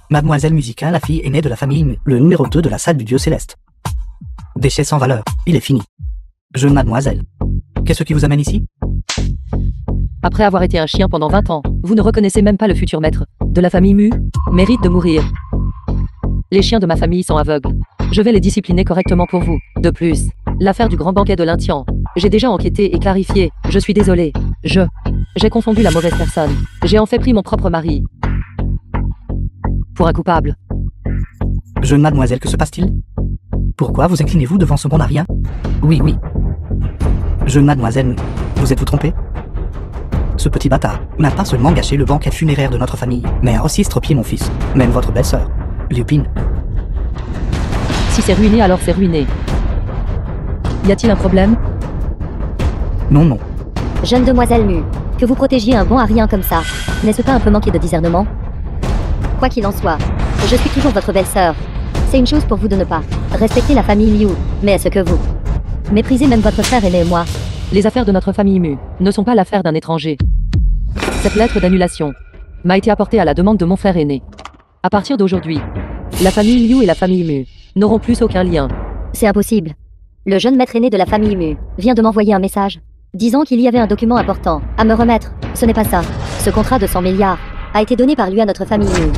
Mademoiselle Musica, la fille aînée de la famille Mu, le numéro 2 de la salle du dieu céleste. Déchet sans valeur, il est fini. Jeune mademoiselle. Qu'est-ce qui vous amène ici? Après avoir été un chien pendant 20 ans, vous ne reconnaissez même pas le futur maître de la famille Mu? Mérite de mourir. Les chiens de ma famille sont aveugles. Je vais les discipliner correctement pour vous. De plus, l'affaire du grand banquet de l'Intian, j'ai déjà enquêté et clarifié. Je suis désolé. J'ai confondu la mauvaise personne. J'ai en fait pris mon propre mari pour un coupable. Jeune mademoiselle, que se passe-t-il? Pourquoi vous inclinez-vous devant ce bon à rien? Oui. Jeune mademoiselle, vous êtes-vous trompée? Ce petit bâtard n'a pas seulement gâché le banquet funéraire de notre famille, mais a aussi estropié mon fils, même votre belle-sœur, Lupine. Si c'est ruiné, alors c'est ruiné. Y a-t-il un problème? Non. Jeune demoiselle Mu, que vous protégiez un bon à rien comme ça, n'est-ce pas un peu manqué de discernement? Quoi qu'il en soit, je suis toujours votre belle-sœur. C'est une chose pour vous de ne pas respecter la famille Liu, mais est-ce que vous méprisez même votre frère aîné et moi? Les affaires de notre famille Mu ne sont pas l'affaire d'un étranger. Cette lettre d'annulation m'a été apportée à la demande de mon frère aîné. À partir d'aujourd'hui, la famille Liu et la famille Mu n'auront plus aucun lien. C'est impossible. Le jeune maître aîné de la famille Mu vient de m'envoyer un message disant qu'il y avait un document important à me remettre. Ce n'est pas ça. Ce contrat de 100 milliards a été donné par lui à notre famille Mu.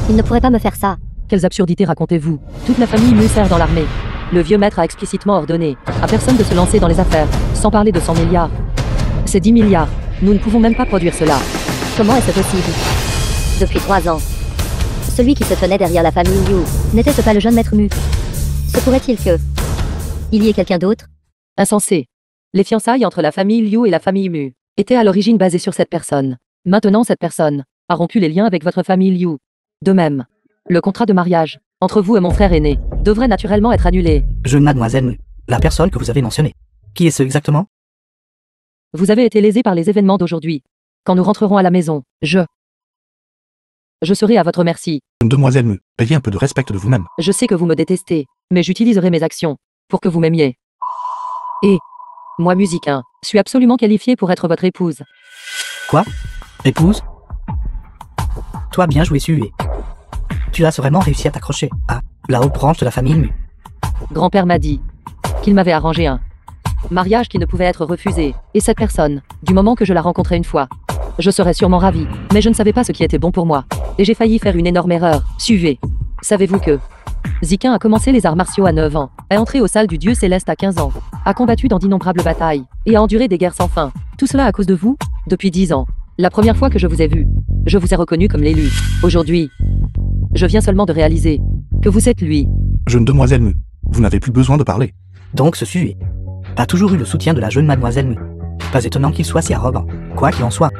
Il ne pourrait pas me faire ça. Quelles absurdités racontez-vous? Toute la famille Mu sert dans l'armée. Le vieux maître a explicitement ordonné à personne de se lancer dans les affaires, sans parler de 100 milliards. C'est 10 milliards. Nous ne pouvons même pas produire cela. Comment est-ce possible? Depuis 3 ans. Celui qui se tenait derrière la famille Liu, n'était-ce pas le jeune maître Mu? Se pourrait-il que il y ait quelqu'un d'autre? Insensé. Les fiançailles entre la famille Liu et la famille Mu étaient à l'origine basées sur cette personne. Maintenant, cette personne a rompu les liens avec votre famille Liu. De même, le contrat de mariage entre vous et mon frère aîné devrait naturellement être annulé. Jeune mademoiselle Mu, la personne que vous avez mentionnée. Qui est-ce exactement? Vous avez été lésé par les événements d'aujourd'hui. Quand nous rentrerons à la maison, je serai à votre merci. Demoiselle Mu, ayez un peu de respect de vous-même. Je sais que vous me détestez, mais j'utiliserai mes actions pour que vous m'aimiez. Et moi, Musicain, suis absolument qualifiée pour être votre épouse. Quoi? Épouse? Toi, bien joué, Sué. Tu as vraiment réussi à t'accrocher à la haute branche de la famille Mu. Grand-père m'a dit qu'il m'avait arrangé un mariage qui ne pouvait être refusé. Et cette personne, du moment que je la rencontrais une fois, je serais sûrement ravie. Mais je ne savais pas ce qui était bon pour moi. Et j'ai failli faire une énorme erreur. Suivez. Savez-vous que Ziquin a commencé les arts martiaux à 9 ans, est entré aux salles du dieu céleste à 15 ans, a combattu dans d'innombrables batailles, et a enduré des guerres sans fin. Tout cela à cause de vous? Depuis 10 ans. La première fois que je vous ai vu, je vous ai reconnu comme l'élu. Aujourd'hui, je viens seulement de réaliser que vous êtes lui. Jeune demoiselle Mu, vous n'avez plus besoin de parler. Donc ce Sué a toujours eu le soutien de la jeune mademoiselle Mu. Pas étonnant qu'il soit si arrogant. Quoi qu'il en soit,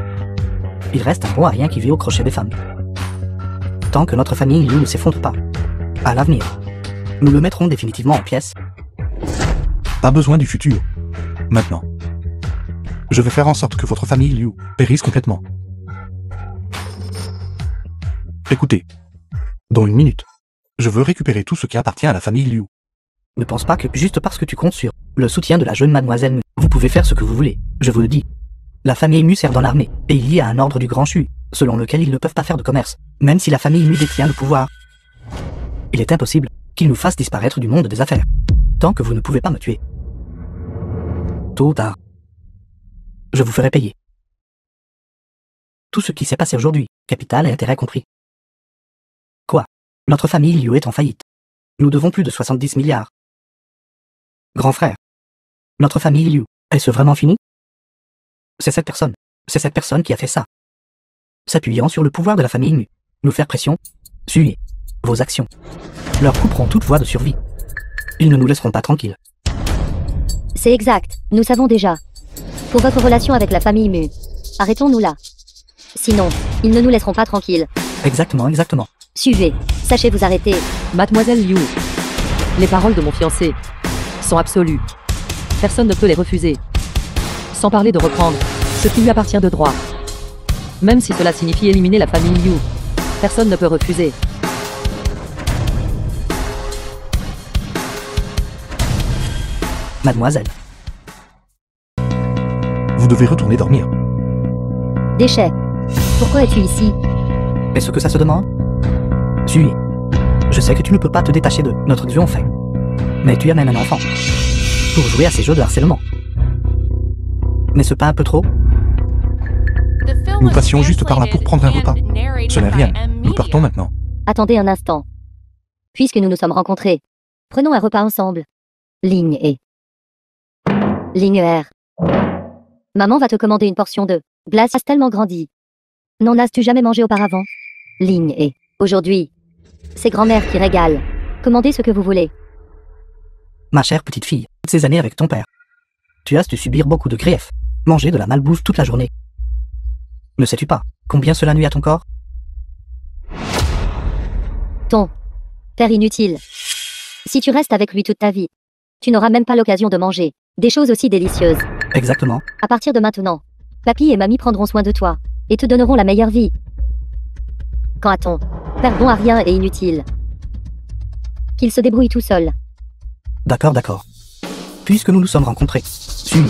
il reste un bon à rien qui vit au crochet des femmes. Tant que notre famille Liu ne s'effondre pas, À l'avenir. Nous le mettrons définitivement en pièces. Pas besoin du futur. Maintenant. Je vais faire en sorte que votre famille Liu périsse complètement. Écoutez. Dans une minute, je veux récupérer tout ce qui appartient à la famille Liu. Ne pense pas que juste parce que tu comptes sur le soutien de la jeune mademoiselle Mu, vous pouvez faire ce que vous voulez, je vous le dis. La famille Mu sert dans l'armée, et il y a un ordre du grand Shui, selon lequel ils ne peuvent pas faire de commerce, même si la famille Mu détient le pouvoir. Il est impossible qu'ils nous fassent disparaître du monde des affaires, tant que vous ne pouvez pas me tuer. Tôt ou tard, je vous ferai payer. Tout ce qui s'est passé aujourd'hui, capital et intérêt compris. Quoi? Notre famille Liu est en faillite. Nous devons plus de 70 milliards. Grand frère, notre famille Liu, est-ce vraiment fini? C'est cette personne qui a fait ça. S'appuyant sur le pouvoir de la famille Mu, nous faire pression, suivez vos actions. Leur couperont toute voie de survie. Ils ne nous laisseront pas tranquilles. C'est exact, nous savons déjà. Pour votre relation avec la famille Mu, arrêtons-nous là. Sinon, ils ne nous laisseront pas tranquilles. Exactement. Suivez, sachez vous arrêter. Mademoiselle Liu, les paroles de mon fiancé sont absolues. Personne ne peut les refuser. Sans parler de reprendre ce qui lui appartient de droit. Même si cela signifie éliminer la famille Liu, personne ne peut refuser. Mademoiselle, Vous devez retourner dormir. Déchet. Pourquoi es-tu ici? est-ce que ça se demande? Suivez. Je sais que tu ne peux pas te détacher de notre Dieu en fait. Mais tu amènes un enfant pour jouer à ces jeux de harcèlement. N'est-ce pas un peu trop? Nous passions juste par là pour prendre un repas. Ce n'est rien. Nous partons maintenant. Attendez un instant. Puisque nous nous sommes rencontrés, prenons un repas ensemble. Ligne E. Ligne R. Maman va te commander une portion de glace tellement grandi. N'en as-tu jamais mangé auparavant? Ligne E. Aujourd'hui, c'est grand-mère qui régale. Commandez ce que vous voulez. Ma chère petite fille, toutes ces années avec ton père, tu as dû subir beaucoup de griefs, manger de la malbouffe toute la journée. Ne sais-tu pas combien cela nuit à ton corps? Ton père inutile. Si tu restes avec lui toute ta vie, tu n'auras même pas l'occasion de manger des choses aussi délicieuses. Exactement. À partir de maintenant, papy et mamie prendront soin de toi et te donneront la meilleure vie. Quant à ton père bon à rien et inutile, qu'il se débrouille tout seul. D'accord. Puisque nous nous sommes rencontrés, suis.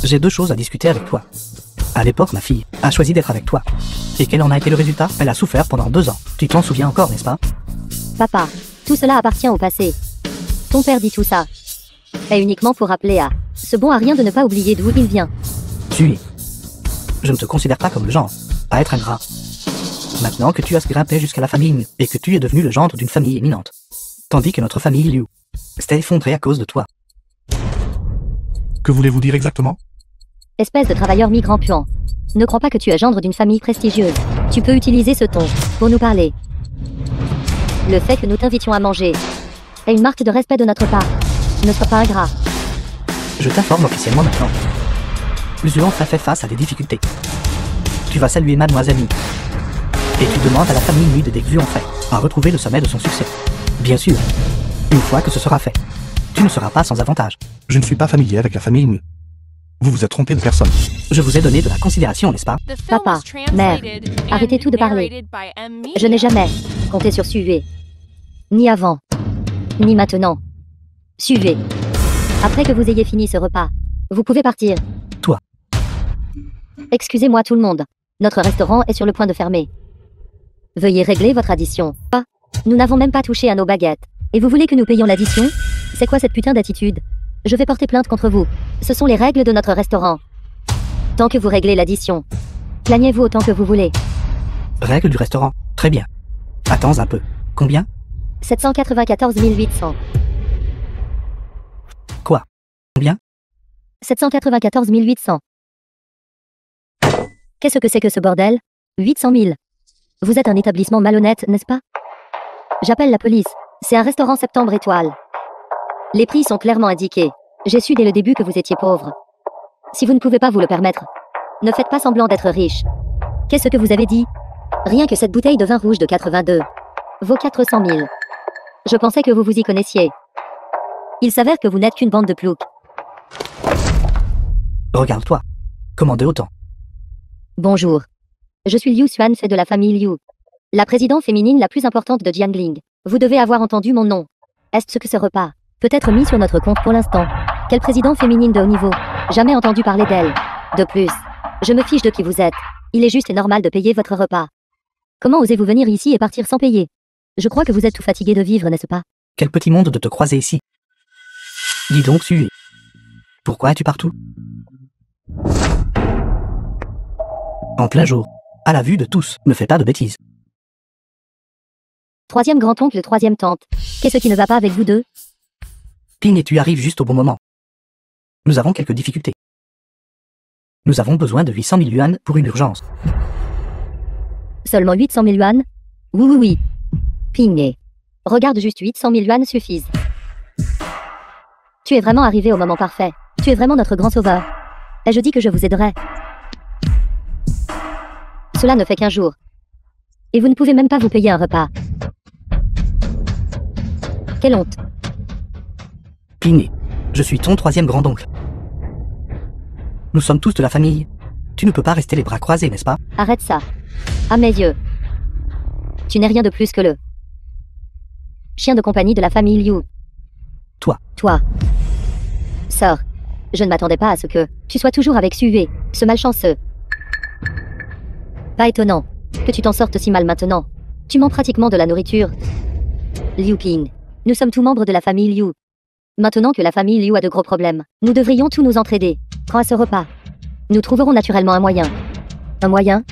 J'ai deux choses à discuter avec toi. À l'époque, ma fille a choisi d'être avec toi. Et quel en a été le résultat? Elle a souffert pendant 2 ans. Tu t'en souviens encore, n'est-ce pas? Papa, tout cela appartient au passé. Ton père dit tout ça est uniquement pour rappeler à ce bon à rien de ne pas oublier d'où il vient. Suis. Je ne te considère pas comme le genre à être ingrat. Maintenant que tu as grimpé jusqu'à la famille Mu et que tu es devenu le gendre d'une famille éminente. Tandis que notre famille Liu s'est effondrée à cause de toi. Que voulez-vous dire exactement? Espèce de travailleur migrant puant. Ne crois pas que tu es gendre d'une famille prestigieuse. Tu peux utiliser ce ton pour nous parler. Le fait que nous t'invitions à manger est une marque de respect de notre part. Ne sois pas ingrat. Je t'informe officiellement maintenant. Zuan fait face à des difficultés. Tu vas saluer Mademoiselle Mi. Et tu demandes à la famille Mu d'aider Xuan Fei à retrouver le sommet de son succès. Bien sûr, une fois que ce sera fait, tu ne seras pas sans avantage. Je ne suis pas familier avec la famille Mu. Vous vous êtes trompé de personne. Je vous ai donné de la considération, n'est-ce pas? Papa, mère, arrêtez tout de parler. Je n'ai jamais compté sur Suivez. Ni avant, ni maintenant. Suivez. Après que vous ayez fini ce repas, vous pouvez partir. Toi. Excusez-moi tout le monde. Notre restaurant est sur le point de fermer. Veuillez régler votre addition. Ah, nous n'avons même pas touché à nos baguettes. Et vous voulez que nous payions l'addition? C'est quoi cette putain d'attitude? Je vais porter plainte contre vous. Ce sont les règles de notre restaurant. Tant que vous réglez l'addition, plaignez-vous autant que vous voulez. Règles du restaurant. Très bien. Attends un peu. Combien? 794 800. Quoi? Combien? 794 800. Qu'est-ce que c'est que ce bordel? 800 000. Vous êtes un établissement malhonnête, n'est-ce pas? J'appelle la police. C'est un restaurant Septembre Étoile. Les prix sont clairement indiqués. J'ai su dès le début que vous étiez pauvre. Si vous ne pouvez pas vous le permettre, ne faites pas semblant d'être riche. Qu'est-ce que vous avez dit? Rien que cette bouteille de vin rouge de 82 vaut 400 000. Je pensais que vous vous y connaissiez. Il s'avère que vous n'êtes qu'une bande de ploucs. Regarde-toi. Commandez autant. Bonjour. Je suis Liu Xuan, fait de la famille Liu. La présidente féminine la plus importante de Jiangling. Vous devez avoir entendu mon nom. Est-ce que ce repas peut être mis sur notre compte pour l'instant? Quelle présidente féminine de haut niveau? Jamais entendu parler d'elle. De plus, je me fiche de qui vous êtes. Il est juste et normal de payer votre repas. Comment osez-vous venir ici et partir sans payer? Je crois que vous êtes tout fatigué de vivre, n'est-ce pas? Quel petit monde de te croiser ici. Dis donc, Sui. Pourquoi es-tu partout? En plein jour. À la vue de tous, ne fais pas de bêtises. Troisième grand-oncle, troisième tante. Qu'est-ce qui ne va pas avec vous deux? Ping, et tu arrives juste au bon moment. Nous avons quelques difficultés. Nous avons besoin de 800 000 yuan pour une urgence. Seulement 800 000 yuan? Oui. Ping. Regarde, juste 800 000 yuan suffisent. Tu es vraiment arrivé au moment parfait. Tu es vraiment notre grand sauveur. Et je dis que je vous aiderai. Cela ne fait qu'un jour. Et vous ne pouvez même pas vous payer un repas. Quelle honte. Ping, je suis ton troisième grand-oncle. Nous sommes tous de la famille. Tu ne peux pas rester les bras croisés, n'est-ce pas? Arrête ça. À mes yeux. Tu n'es rien de plus que le chien de compagnie de la famille Liu. Toi. Sœur, je ne m'attendais pas à ce que tu sois toujours avec Sue, ce malchanceux. Pas étonnant que tu t'en sortes si mal maintenant. Tu manges pratiquement de la nourriture. Liu Ping, nous sommes tous membres de la famille Liu. Maintenant que la famille Liu a de gros problèmes, nous devrions tous nous entraider. Prends à ce repas. Nous trouverons naturellement un moyen. Un moyen?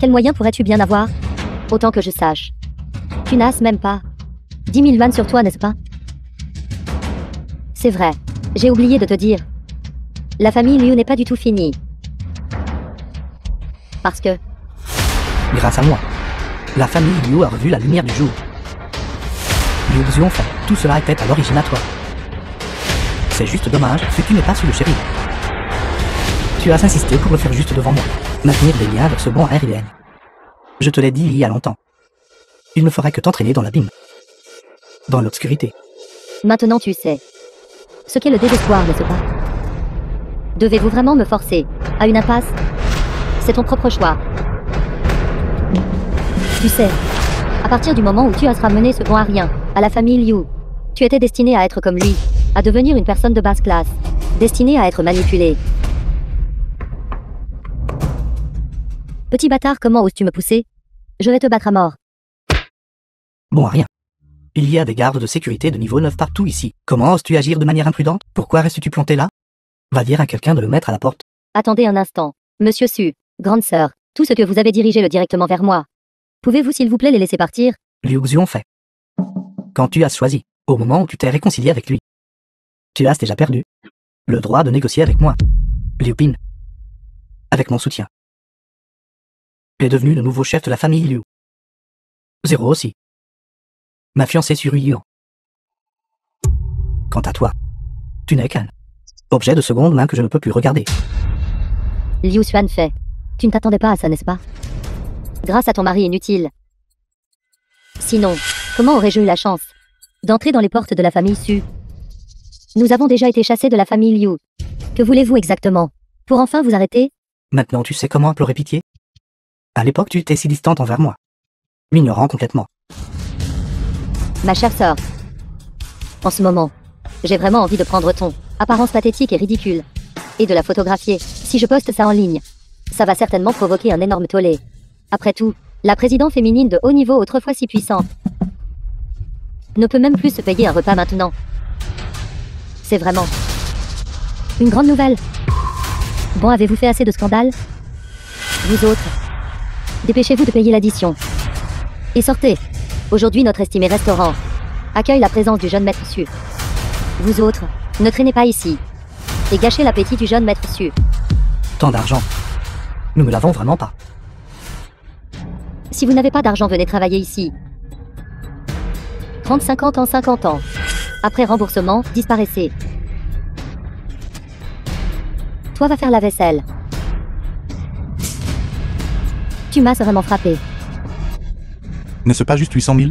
Quel moyen pourrais-tu bien avoir? Autant que je sache. Tu n'as même pas 10 000 yuan sur toi, n'est-ce pas? C'est vrai. J'ai oublié de te dire. La famille Liu n'est pas du tout finie. Parce que... Grâce à moi, la famille Liu a revu la lumière du jour. Liu Xuanfei, tout cela était à l'origine à toi. C'est juste dommage que tu n'es pas su le chérir. Tu as insisté pour le faire juste devant moi. Maintenir des liens avec ce bon RIN. Je te l'ai dit il y a longtemps. Il ne ferait que t'entraîner dans l'abîme. Dans l'obscurité. Maintenant tu sais ce qu'est le désespoir, n'est-ce pas? Devez-vous vraiment me forcer à une impasse? C'est ton propre choix. Tu sais, à partir du moment où tu as ramené ce bon à rien à la famille Liu, tu étais destiné à être comme lui, à devenir une personne de basse classe, destinée à être manipulée. Petit bâtard, comment oses-tu me pousser? Je vais te battre à mort. Bon à rien. Il y a des gardes de sécurité de niveau 9 partout ici. Comment oses-tu agir de manière imprudente? Pourquoi restes-tu planté là? Va dire à quelqu'un de le mettre à la porte. Attendez un instant. Monsieur Su, grande sœur, tout ce que vous avez dirigé-le directement vers moi. Pouvez-vous s'il vous plaît les laisser partir? Liu Xuanfei. Quand tu as choisi, au moment où tu t'es réconcilié avec lui, tu as déjà perdu le droit de négocier avec moi. Liu Ping. Avec mon soutien. Tu es devenu le nouveau chef de la famille Liu. Zéro aussi. Ma fiancée sur Yuan. Quant à toi, tu n'es qu'un objet de seconde main que je ne peux plus regarder. Liu Xuanfei, tu ne t'attendais pas à ça, n'est-ce pas? Grâce à ton mari inutile. Sinon, comment aurais-je eu la chance d'entrer dans les portes de la famille Su? Nous avons déjà été chassés de la famille Liu. Que voulez-vous exactement? Pour enfin vous arrêter? Maintenant tu sais comment implorer pitié? À l'époque tu étais si distante envers moi. M'ignorant complètement. Ma chère sœur, en ce moment, j'ai vraiment envie de prendre ton apparence pathétique et ridicule et de la photographier. Si je poste ça en ligne, ça va certainement provoquer un énorme tollé. Après tout, la présidente féminine de haut niveau autrefois si puissante ne peut même plus se payer un repas maintenant. C'est vraiment une grande nouvelle. Bon, avez-vous fait assez de scandales? Vous autres, dépêchez-vous de payer l'addition. Et sortez. Aujourd'hui, notre estimé restaurant accueille la présence du jeune maître Su. Vous autres, ne traînez pas ici et gâchez l'appétit du jeune maître Su. Tant d'argent. Nous ne l'avons vraiment pas. Si vous n'avez pas d'argent, venez travailler ici. 30-50 ans, 50 ans. Après remboursement, disparaissez. Toi, va faire la vaisselle. Tu m'as vraiment frappé. N'est-ce pas juste 800 000?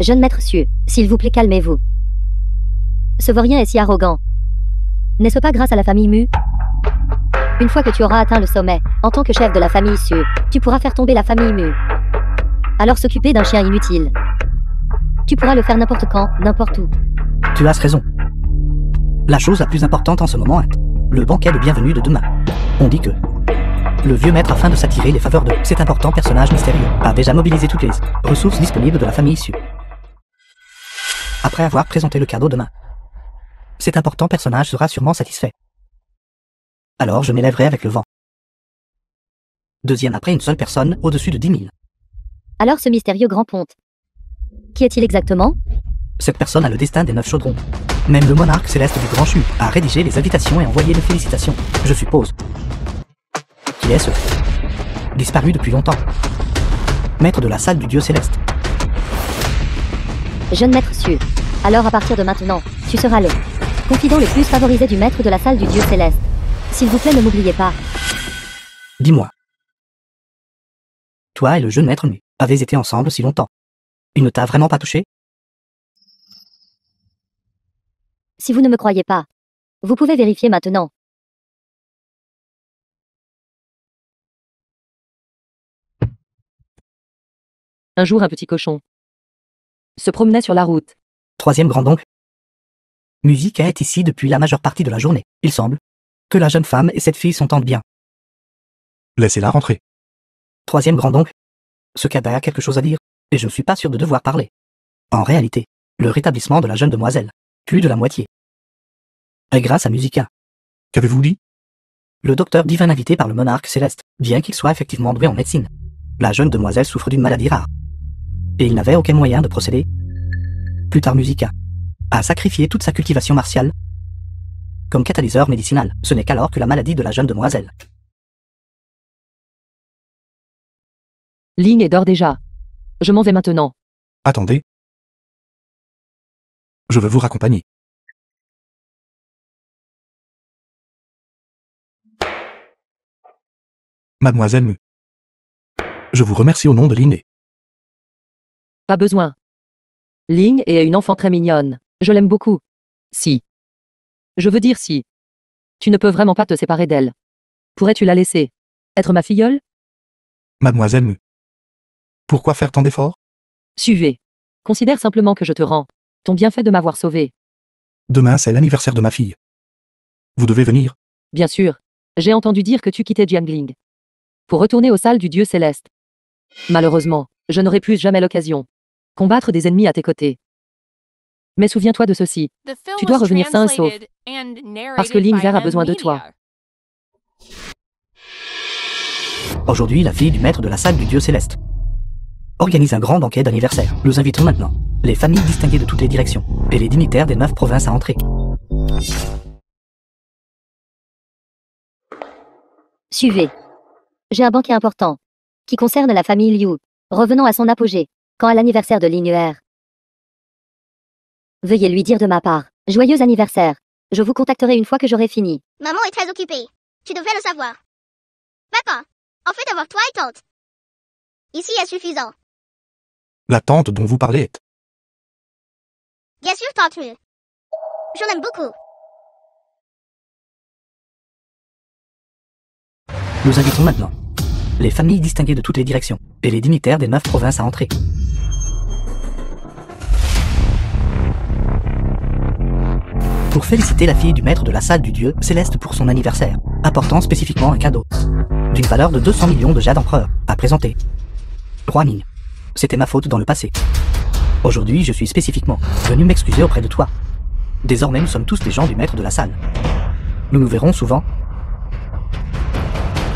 Jeune maître Siu, s'il vous plaît calmez-vous. Ce vaurien est si arrogant. N'est-ce pas grâce à la famille Mu? Une fois que tu auras atteint le sommet, en tant que chef de la famille Siu, tu pourras faire tomber la famille Mu. Alors s'occuper d'un chien inutile. Tu pourras le faire n'importe quand, n'importe où. Tu as raison. La chose la plus importante en ce moment est le banquet de bienvenue de demain. On dit que le vieux maître, afin de s'attirer les faveurs de cet important personnage mystérieux, a déjà mobilisé toutes les ressources disponibles de la famille Siu. Après avoir présenté le cadeau demain, cet important personnage sera sûrement satisfait. Alors je m'élèverai avec le vent. Deuxième après une seule personne, au-dessus de 10 000. Alors ce mystérieux grand ponte. Qui est-il exactement? Cette personne a le destin des 9 chaudrons. Même le monarque céleste du Grand Chu a rédigé les invitations et envoyé les félicitations, je suppose. Qui est ce disparu depuis longtemps? Maître de la salle du dieu céleste. Jeune maître Siu. Alors à partir de maintenant, tu seras le confident le plus favorisé du maître de la salle du dieu céleste. S'il vous plaît, ne m'oubliez pas. Dis-moi. Toi et le jeune maître Mu avez été ensemble si longtemps. Il ne t'a vraiment pas touché? Si vous ne me croyez pas, vous pouvez vérifier maintenant. Un jour, un petit cochon se promenait sur la route. Troisième grand-oncle. Musique est ici depuis la majeure partie de la journée. Il semble que la jeune femme et cette fille s'entendent bien. Laissez-la rentrer. Troisième grand-oncle. Ce cadet a quelque chose à dire, et je ne suis pas sûr de devoir parler. En réalité, le rétablissement de la jeune demoiselle, plus de la moitié, est grâce à Musica. Qu'avez-vous dit? Le docteur divin invité par le monarque céleste, bien qu'il soit effectivement doué en médecine. La jeune demoiselle souffre d'une maladie rare. Et il n'avait aucun moyen de procéder. Plus tard Musica a sacrifié toute sa cultivation martiale comme catalyseur médicinal. Ce n'est qu'alors que la maladie de la jeune demoiselle. Ling dort déjà. Je m'en vais maintenant. Attendez. Je veux vous raccompagner. Mademoiselle Mu. Je vous remercie au nom de Linné. Pas besoin. Ling est une enfant très mignonne. Je l'aime beaucoup. Si. Je veux dire si. Tu ne peux vraiment pas te séparer d'elle. Pourrais-tu la laisser être ma filleule? Mademoiselle Mu. Pourquoi faire tant d'efforts? Suivez. Considère simplement que je te rends ton bienfait de m'avoir sauvé. Demain, c'est l'anniversaire de ma fille. Vous devez venir. Bien sûr. J'ai entendu dire que tu quittais Jiangling pour retourner aux salles du dieu céleste. Malheureusement, je n'aurai plus jamais l'occasion combattre des ennemis à tes côtés. Mais souviens-toi de ceci. Tu dois revenir sain et sauf. Parce que Ling a besoin de toi. Aujourd'hui, la fille du maître de la salle du dieu céleste organise un grand banquet d'anniversaire. Nous invitons maintenant les familles distinguées de toutes les directions et les dignitaires des 9 provinces à entrer. Suivez. J'ai un banquet important qui concerne la famille Liu, revenant à son apogée, quand à l'anniversaire de Linuer. Veuillez lui dire de ma part, joyeux anniversaire. Je vous contacterai une fois que j'aurai fini. Maman est très occupée. Tu devrais le savoir. Papa, en fait avoir toi et tante. Ici est suffisant. La tante dont vous parlez est... Bien sûr, tante Mu. Je l'aime beaucoup. Nous invitons maintenant les familles distinguées de toutes les directions et les dignitaires des 9 provinces à entrer. Pour féliciter la fille du maître de la salle du dieu céleste pour son anniversaire, apportant spécifiquement un cadeau d'une valeur de 200 millions de jade empereur à présenter. 3 Ming. C'était ma faute dans le passé. Aujourd'hui, je suis spécifiquement venu m'excuser auprès de toi. Désormais, nous sommes tous des gens du maître de la salle. Nous nous verrons souvent.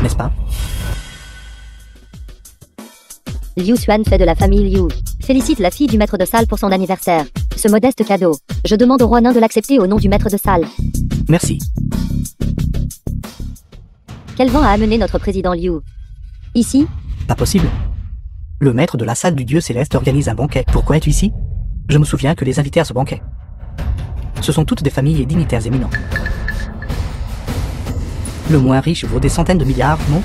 N'est-ce pas? Liu Xuan fait de la famille Liu. Félicite la fille du maître de salle pour son anniversaire. Ce modeste cadeau, je demande au roi nain de l'accepter au nom du maître de salle. Merci. Quel vent a amené notre président Liu? Ici? Pas possible. Le maître de la salle du dieu céleste organise un banquet. Pourquoi es-tu ici? Je me souviens que les invités à ce banquet, ce sont toutes des familles et dignitaires éminents. Le moins riche vaut des centaines de milliards, non?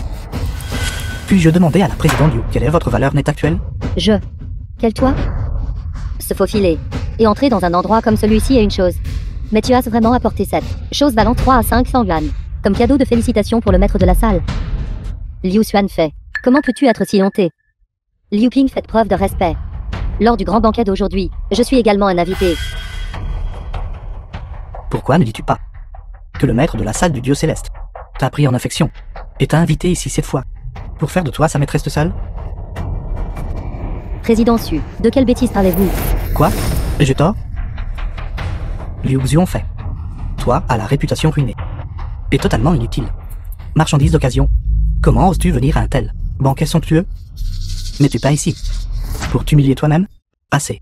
Puis-je demander à la présidente Liu quelle est votre valeur nette actuelle? Quel toi? se faufiler et entrer dans un endroit comme celui-ci est une chose. Mais tu as vraiment apporté cette chose valant 3 à 500 yuan comme cadeau de félicitations pour le maître de la salle. Liu Xuan fait. Comment peux-tu être si honté? Liu Ping fait preuve de respect. Lors du grand banquet d'aujourd'hui, je suis également un invité. Pourquoi ne dis-tu pas que le maître de la salle du dieu céleste t'a pris en affection et t'a invité ici cette fois pour faire de toi sa maîtresse de salle? Président Su, de quelle bêtise parlez-vous? Quoi? J'ai tort? Liu Xuan fait. Toi, à la réputation ruinée. Et totalement inutile. Marchandise d'occasion. Comment oses-tu venir à un tel banquet somptueux? N'es-tu pas ici pour t'humilier toi-même? Assez.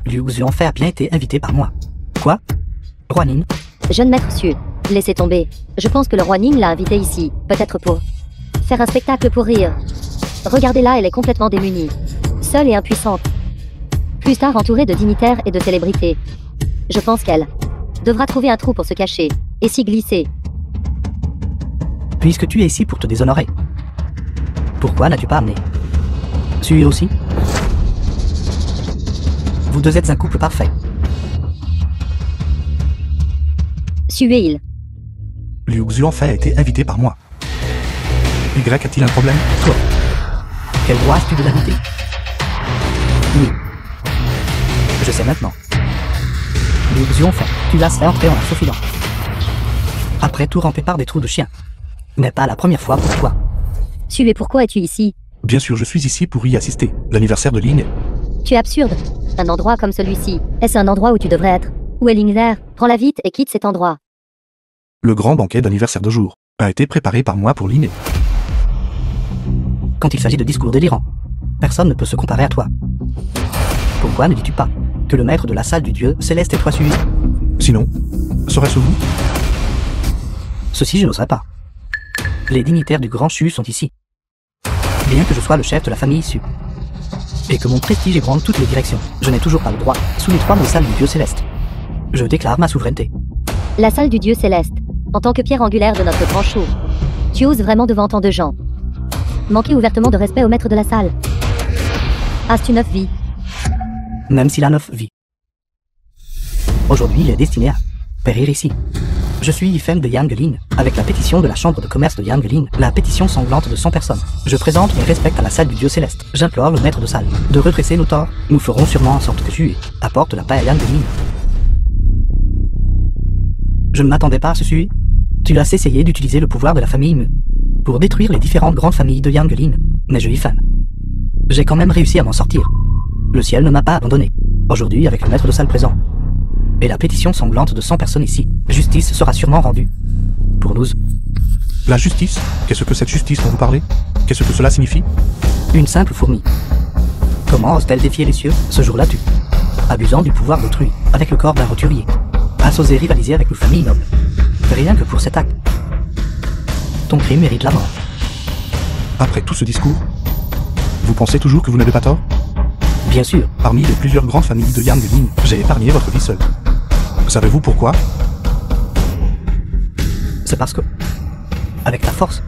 Liu Xuan fait a bien été invité par moi. Quoi? Roi Ning? Jeune maître Su, laissez tomber. Je pense que le roi Ning l'a invité ici, peut-être pour faire un spectacle pour rire. Regardez-la, elle est complètement démunie. Seule et impuissante. Plus tard entourée de dignitaires et de célébrités. Je pense qu'elle devra trouver un trou pour se cacher et s'y glisser. Puisque tu es ici pour te déshonorer, pourquoi n'as-tu pas amené Su aussi? Vous deux êtes un couple parfait. Su et il. Liu Xuanfei a été invité par moi. Y a-t-il un problème? Toi, quel droit as-tu de l'inviter? Oui. Je sais maintenant. Liu Xuanfei, tu l'as fait entrer en la faufilant. Après tout rampé par des trous de chiens. N'est pas la première fois pour toi. Su, et pourquoi es-tu ici? Bien sûr, je suis ici pour y assister. L'anniversaire de Ling. Tu es absurde. Un endroit comme celui-ci, est-ce un endroit où tu devrais être? Où est Ling Ler? Prends-la vite et quitte cet endroit. Le grand banquet d'anniversaire de jour a été préparé par moi pour Ling. Quand il s'agit de discours délirants, personne ne peut se comparer à toi. Pourquoi ne dis-tu pas que le maître de la salle du dieu céleste est toi suivi? Sinon, serait-ce vous? Ceci je n'oserais pas. Les dignitaires du Grand Chu sont ici. Bien que je sois le chef de la famille Su, et que mon prestige ébranle toutes les directions, je n'ai toujours pas le droit, sous les 3 mots salles du dieu céleste. Je déclare ma souveraineté. La salle du dieu céleste, en tant que pierre angulaire de notre grand show. Tu oses vraiment devant tant de gens manquer ouvertement de respect au maître de la salle. As-tu 9 vies? Même s'il a 9 vies. Aujourd'hui, il est destiné à périr ici. Je suis Yifeng de Yanglin, avec la pétition de la chambre de commerce de Yanglin, la pétition sanglante de 100 personnes. Je présente mes respects à la salle du dieu céleste. J'implore le maître de salle de redresser nos torts. Nous ferons sûrement en sorte que tu apportes la paix à Yanglin. Je ne m'attendais pas à ce sujet. Tu as essayé d'utiliser le pouvoir de la famille Mu pour détruire les différentes grandes familles de Yanglin, mais je y fan. J'ai quand même réussi à m'en sortir. Le ciel ne m'a pas abandonné. Aujourd'hui, avec le maître de salle présent, et la pétition sanglante de 100 personnes ici, justice sera sûrement rendue. Pour nous. La justice? Qu'est-ce que cette justice dont vous parlez? Qu'est-ce que cela signifie? Une simple fourmi. Comment ose-t-elle défier les cieux, ce jour-là tu, abusant du pouvoir d'autrui, avec le corps d'un roturier, a osé rivaliser avec nos familles nobles. Rien que pour cet acte. Ton crime mérite la mort. Après tout ce discours, vous pensez toujours que vous n'avez pas tort? Bien sûr. Parmi les plusieurs grandes familles de Yanglin, j'ai épargné votre vie seule. Savez-vous pourquoi? C'est parce que, avec ta force,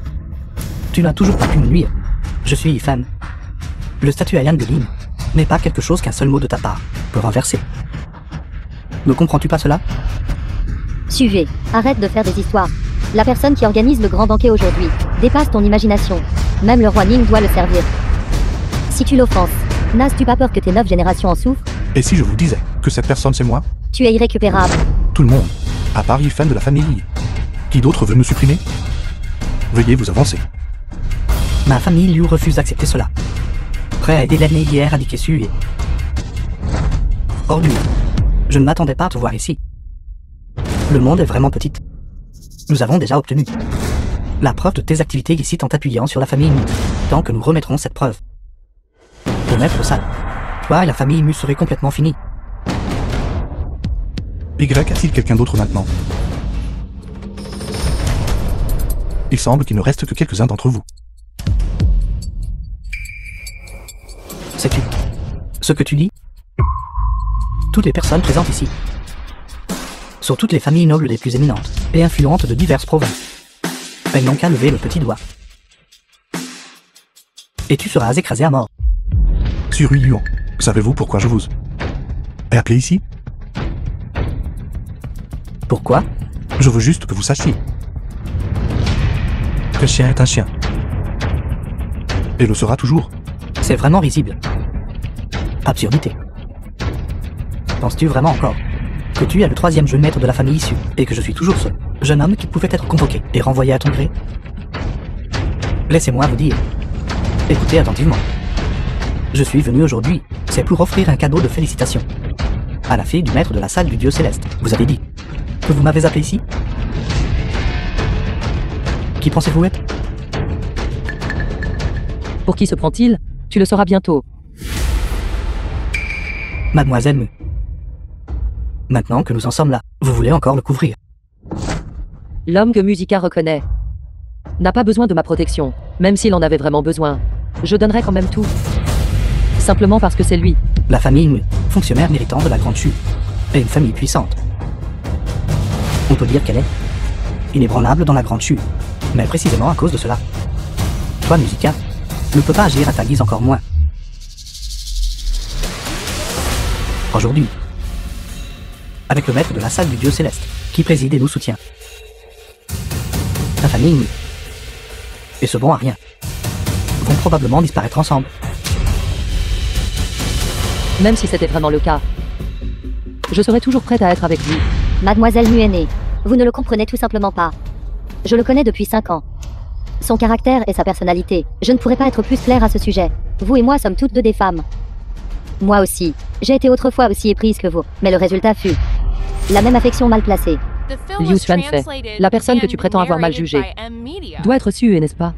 tu n'as toujours pas pu me nuire. Je suis fan. Le statut à Yanglin n'est pas quelque chose qu'un seul mot de ta part peut renverser. Ne comprends-tu pas cela? Suivez, arrête de faire des histoires. La personne qui organise le grand banquet aujourd'hui dépasse ton imagination. Même le roi Ning doit le servir. Si tu l'offenses, n'as-tu pas peur que tes 9 générations en souffrent? Et si je vous disais que cette personne c'est moi? Tu es irrécupérable. Tout le monde, à part Yifeng de la famille. Qui d'autre veut me supprimer? Veuillez vous avancer. Ma famille Liu refuse d'accepter cela. Prêt à aider l'année et éradiquer Su et... Or lui, je ne m'attendais pas à te voir ici. Le monde est vraiment petit. Nous avons déjà obtenu la preuve de tes activités ici en t'appuyant sur la famille Mu. Tant que nous remettrons cette preuve au maître salle, toi et la famille Mu serez complètement finis. Y a-t-il quelqu'un d'autre maintenant? Il semble qu'il ne reste que quelques-uns d'entre vous. Sais-tu ce que tu dis? Toutes les personnes présentes ici sont toutes les familles nobles les plus éminentes et influentes de diverses provinces. Elles n'ont qu'à lever le petit doigt. Et tu seras écrasé à mort. Sur Yuan, savez-vous pourquoi je vous et appelez ici. Pourquoi? Je veux juste que vous sachiez. Que chien est un chien. Et le sera toujours. C'est vraiment risible. Absurdité. Penses-tu vraiment encore que tu es le troisième jeune maître de la famille issue et que je suis toujours ce jeune homme qui pouvait être convoqué et renvoyé à ton gré? Laissez-moi vous dire. Écoutez attentivement. Je suis venu aujourd'hui, c'est pour offrir un cadeau de félicitations à la fille du maître de la salle du Dieu céleste. Vous avez dit que vous m'avez appelé ici? Qui pensez-vous être? Pour qui se prend-il? Tu le sauras bientôt. Mademoiselle Mu. Maintenant que nous en sommes là, vous voulez encore le couvrir? L'homme que Musica reconnaît n'a pas besoin de ma protection, même s'il en avait vraiment besoin. Je donnerais quand même tout. Simplement parce que c'est lui. La famille Mu, fonctionnaire méritant de la grande chute, est une famille puissante. On peut dire qu'elle est inébranlable dans la grande chute, mais précisément à cause de cela. Toi, Musica, ne peux pas agir à ta guise encore moins. Aujourd'hui, avec le maître de la salle du Dieu céleste, qui préside et nous soutient. Ta famille Mu et ce bon à rien vont probablement disparaître ensemble. Même si c'était vraiment le cas, je serais toujours prête à être avec lui. Mademoiselle Mu est née. Vous ne le comprenez tout simplement pas. Je le connais depuis 5 ans. Son caractère et sa personnalité. Je ne pourrais pas être plus claire à ce sujet. Vous et moi sommes toutes deux des femmes. Moi aussi. J'ai été autrefois aussi éprise que vous. Mais le résultat fut la même affection mal placée. Liu Xuanfei, la personne que tu prétends avoir mal jugée, doit être suée, n'est-ce pas?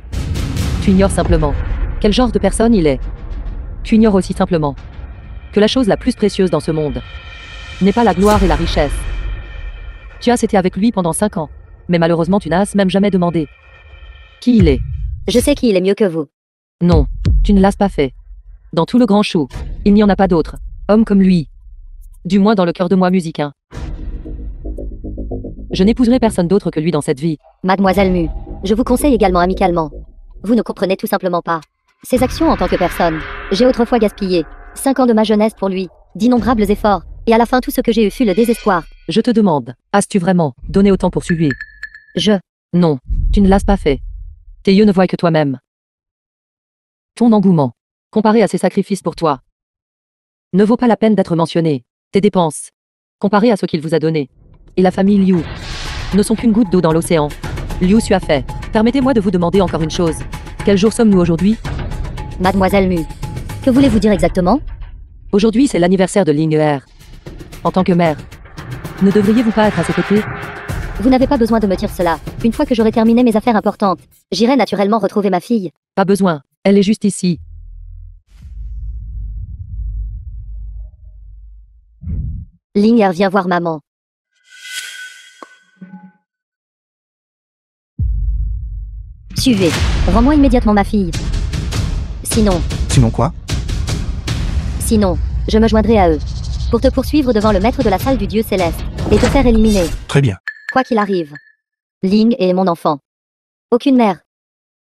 Tu ignores simplement quel genre de personne il est. Tu ignores aussi simplement que la chose la plus précieuse dans ce monde n'est pas la gloire et la richesse. Tu as été avec lui pendant 5 ans, mais malheureusement tu n'as même jamais demandé qui il est. Je sais qui il est mieux que vous. Non, tu ne l'as pas fait. Dans tout le grand chou, il n'y en a pas d'autre homme comme lui. Du moins dans le cœur de moi musicain. Je n'épouserai personne d'autre que lui dans cette vie. Mademoiselle Mu, je vous conseille également amicalement. Vous ne comprenez tout simplement pas ses actions en tant que personne. J'ai autrefois gaspillé 5 ans de ma jeunesse pour lui, d'innombrables efforts, et à la fin tout ce que j'ai eu fut le désespoir. Je te demande, as-tu vraiment donné autant pour suivre? Non, tu ne l'as pas fait. Tes yeux ne voient que toi-même. Ton engouement, comparé à ses sacrifices pour toi, ne vaut pas la peine d'être mentionné. Tes dépenses, comparées à ce qu'il vous a donné, et la famille Liu, ne sont qu'une goutte d'eau dans l'océan. Liu Xuanfei, permettez-moi de vous demander encore une chose. Quel jour sommes-nous aujourd'hui? Mademoiselle Mu, que voulez-vous dire exactement? Aujourd'hui c'est l'anniversaire de Ling Er. En tant que mère, ne devriez-vous pas être à ses côtés? Vous n'avez pas besoin de me dire cela. Une fois que j'aurai terminé mes affaires importantes, j'irai naturellement retrouver ma fille. Pas besoin, elle est juste ici. Ling Er vient voir maman. Suivez. Rends-moi immédiatement ma fille. Sinon, Sinon quoi? je me joindrai à eux. Pour te poursuivre devant le maître de la salle du Dieu céleste. Et te faire éliminer. Très bien. Quoi qu'il arrive. Ling est mon enfant. Aucune mère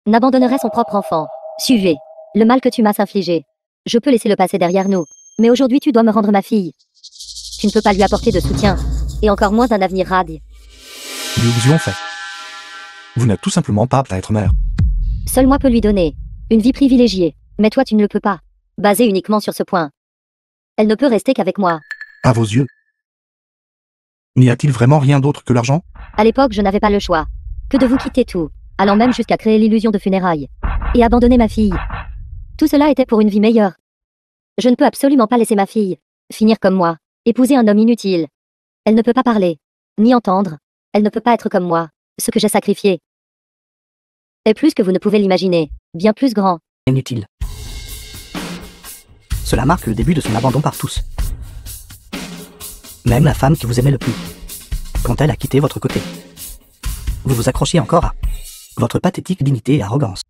n'abandonnerait son propre enfant. Suivez. Le mal que tu m'as infligé. Je peux laisser le passé derrière nous. Mais aujourd'hui tu dois me rendre ma fille. Tu ne peux pas lui apporter de soutien. Et encore moins d'un avenir radieux. Liu Xuanfei. Vous n'êtes tout simplement pas apte à être mère. Seul moi peux lui donner une vie privilégiée. Mais toi tu ne le peux pas. Basé uniquement sur ce point. Elle ne peut rester qu'avec moi. À vos yeux. N'y a-t-il vraiment rien d'autre que l'argent? À l'époque je n'avais pas le choix que de vous quitter tout, allant même jusqu'à créer l'illusion de funérailles. Et abandonner ma fille. Tout cela était pour une vie meilleure. Je ne peux absolument pas laisser ma fille finir comme moi, épouser un homme inutile. Elle ne peut pas parler, ni entendre. Elle ne peut pas être comme moi. Ce que j'ai sacrifié est plus que vous ne pouvez l'imaginer, bien plus grand. Inutile. Cela marque le début de son abandon par tous. Même la femme qui vous aimait le plus. Quand elle a quitté votre côté. Vous vous accrochiez encore à votre pathétique dignité et arrogance.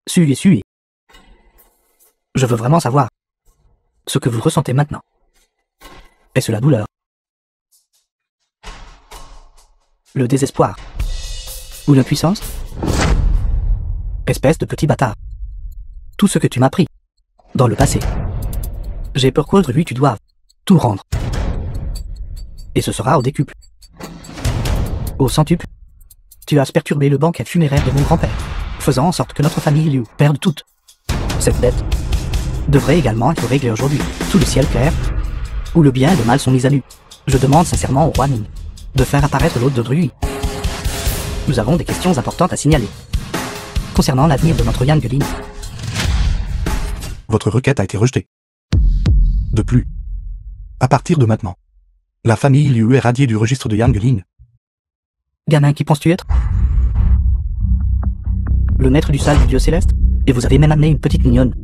Suivez. Je veux vraiment savoir ce que vous ressentez maintenant. Est-ce la douleur? Le désespoir? Ou l'impuissance? Espèce de petit bâtard. Tout ce que tu m'as pris dans le passé J'ai peur qu'aujourd'hui tu doives tout rendre. Et ce sera au décuple. Au centuple. Tu as perturbé le banquet funéraire de mon grand-père, faisant en sorte que notre famille Liu perde toute. Cette dette devrait également être réglée aujourd'hui, sous le ciel clair, où le bien et le mal sont mis à nu. Je demande sincèrement au roi Ning de faire apparaître l'hôte de Drui. Nous avons des questions importantes à signaler concernant l'avenir de notre Yangelin. Votre requête a été rejetée. De plus, à partir de maintenant, la famille Liu est radiée du registre de Yangelin. Gamin, qui penses-tu être? Le maître du salle du dieu céleste? Et vous avez même amené une petite mignonne.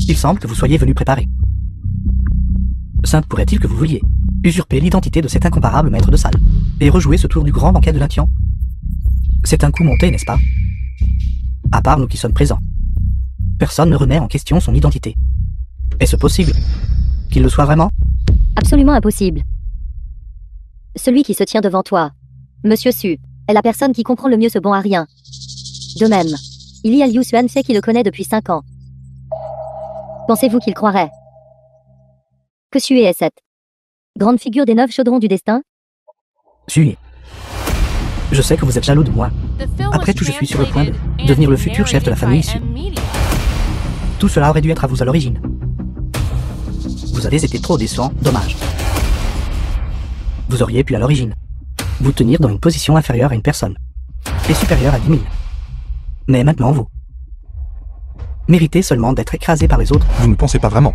Il semble que vous soyez venu préparer. Sainte, pourrait-il que vous vouliez usurper l'identité de cet incomparable maître de salle et rejouer ce tour du grand banquet de l'Intian? C'est un coup monté, n'est-ce pas? À part nous qui sommes présents, personne ne remet en question son identité. Est-ce possible qu'il le soit vraiment? Absolument impossible. Celui qui se tient devant toi, Monsieur Su, est la personne qui comprend le mieux ce bon à rien. De même, il y a Liu Xuanfei qui le connaît depuis 5 ans. Pensez-vous qu'il croirait que Su est cette grande figure des 9 chaudrons du destin? Su, je sais que vous êtes jaloux de moi. Après tout, je suis sur le point de devenir le futur chef de la famille Su. Tout cela aurait dû être à vous à l'origine. Vous avez été trop décevant, dommage. Vous auriez pu à l'origine vous tenir dans une position inférieure à une personne et supérieure à 10 000. Mais maintenant vous méritez seulement d'être écrasé par les autres. Vous ne pensez pas vraiment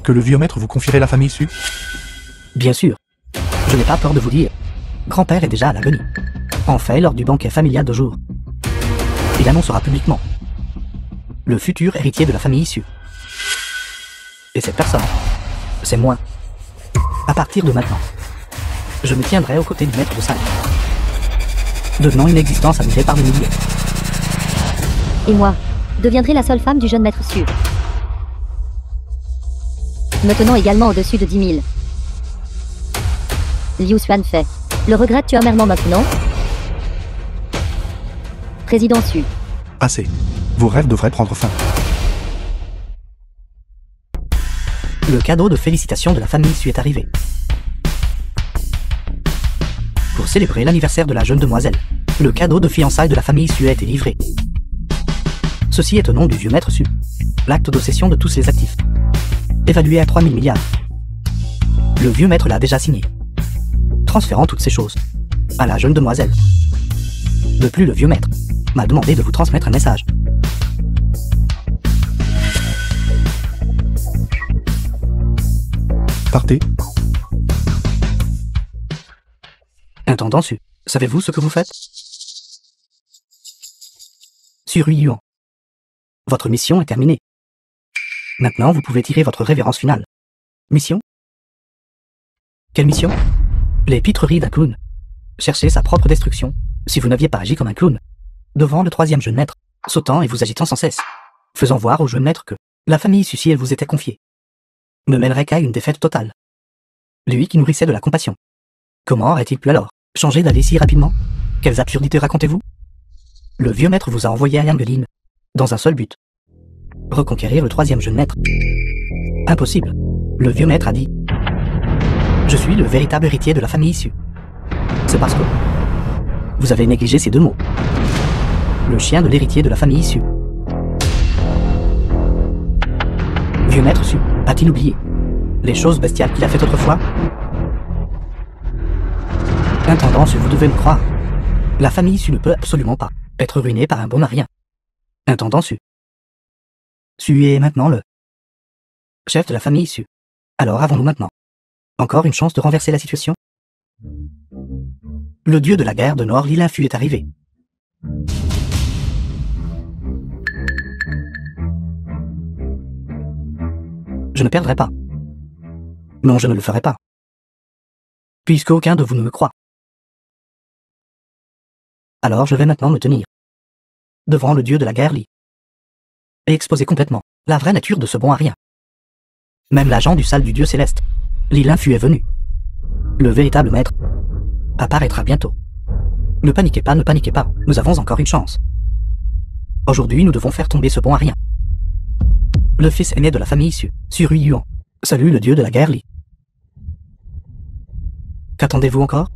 que le vieux maître vous confierait la famille Su? Bien sûr. Je n'ai pas peur de vous dire. Grand-père est déjà à l'agonie. En fait, lors du banquet familial de jour, il annoncera publiquement le futur héritier de la famille Su. Et cette personne, c'est moi. À partir de maintenant, je me tiendrai aux côtés du maître de salle, devenant une existence admirée par des milliers. Et moi, deviendrai la seule femme du jeune maître Su, me tenant également au-dessus de 10 000. Liu Xuanfei, le regrettes-tu amèrement maintenant? Président Su. Assez. Vos rêves devraient prendre fin. Le cadeau de félicitations de la famille Su est arrivé. Pour célébrer l'anniversaire de la jeune demoiselle, le cadeau de fiançailles de la famille Su a été livré. Ceci est au nom du vieux maître Su, l'acte de cession de tous les actifs, évalué à 3 000 milliards. Le vieux maître l'a déjà signé, transférant toutes ces choses à la jeune demoiselle. De plus, le vieux maître m'a demandé de vous transmettre un message. Partez. Intendant Su, savez-vous ce que vous faites? Sur Yuan, votre mission est terminée. Maintenant, vous pouvez tirer votre révérence finale. Mission? Quelle mission? Les pitreries d'un clown. Chercher sa propre destruction, si vous n'aviez pas agi comme un clown, devant le 3e jeune maître, sautant et vous agitant sans cesse, faisant voir au jeune maître que la famille Su, si elle vous était confiée, ne mènerait qu'à une défaite totale. Lui qui nourrissait de la compassion. Comment aurait-il pu alors changer d'aller si rapidement? Quelles absurdités racontez-vous? Le vieux maître vous a envoyé à Yangelin, dans un seul but. Reconquérir le 3e jeune maître. Impossible. Le vieux maître a dit: je suis le véritable héritier de la famille Su. C'est parce que vous avez négligé ces 2 mots. Le chien de l'héritier de la famille Su. Vieux maître Su, a-t-il oublié les choses bestiales qu'il a faites autrefois? Intendant Su, vous devez me croire. La famille Su ne peut absolument pas être ruinée par un bon à rien. Intendant Su. Su est maintenant le chef de la famille Su. Alors avons-nous maintenant encore une chance de renverser la situation? Le dieu de la guerre de Nord, l'Ilinfu, est arrivé. Je ne perdrai pas. Non, je ne le ferai pas. Puisque aucun de vous ne me croit. Alors je vais maintenant me tenir devant le dieu de la guerre Li et exposer complètement la vraie nature de ce bon à rien. Même l'agent du salle du dieu céleste, l'Ilinfu, est venu. Le véritable maître apparaîtra bientôt. Ne paniquez pas, nous avons encore une chance. Aujourd'hui, nous devons faire tomber ce bon à rien. le fils aîné de la famille Su, Su Yuan. Salut le dieu de la guerre Li. Qu'attendez-vous encore?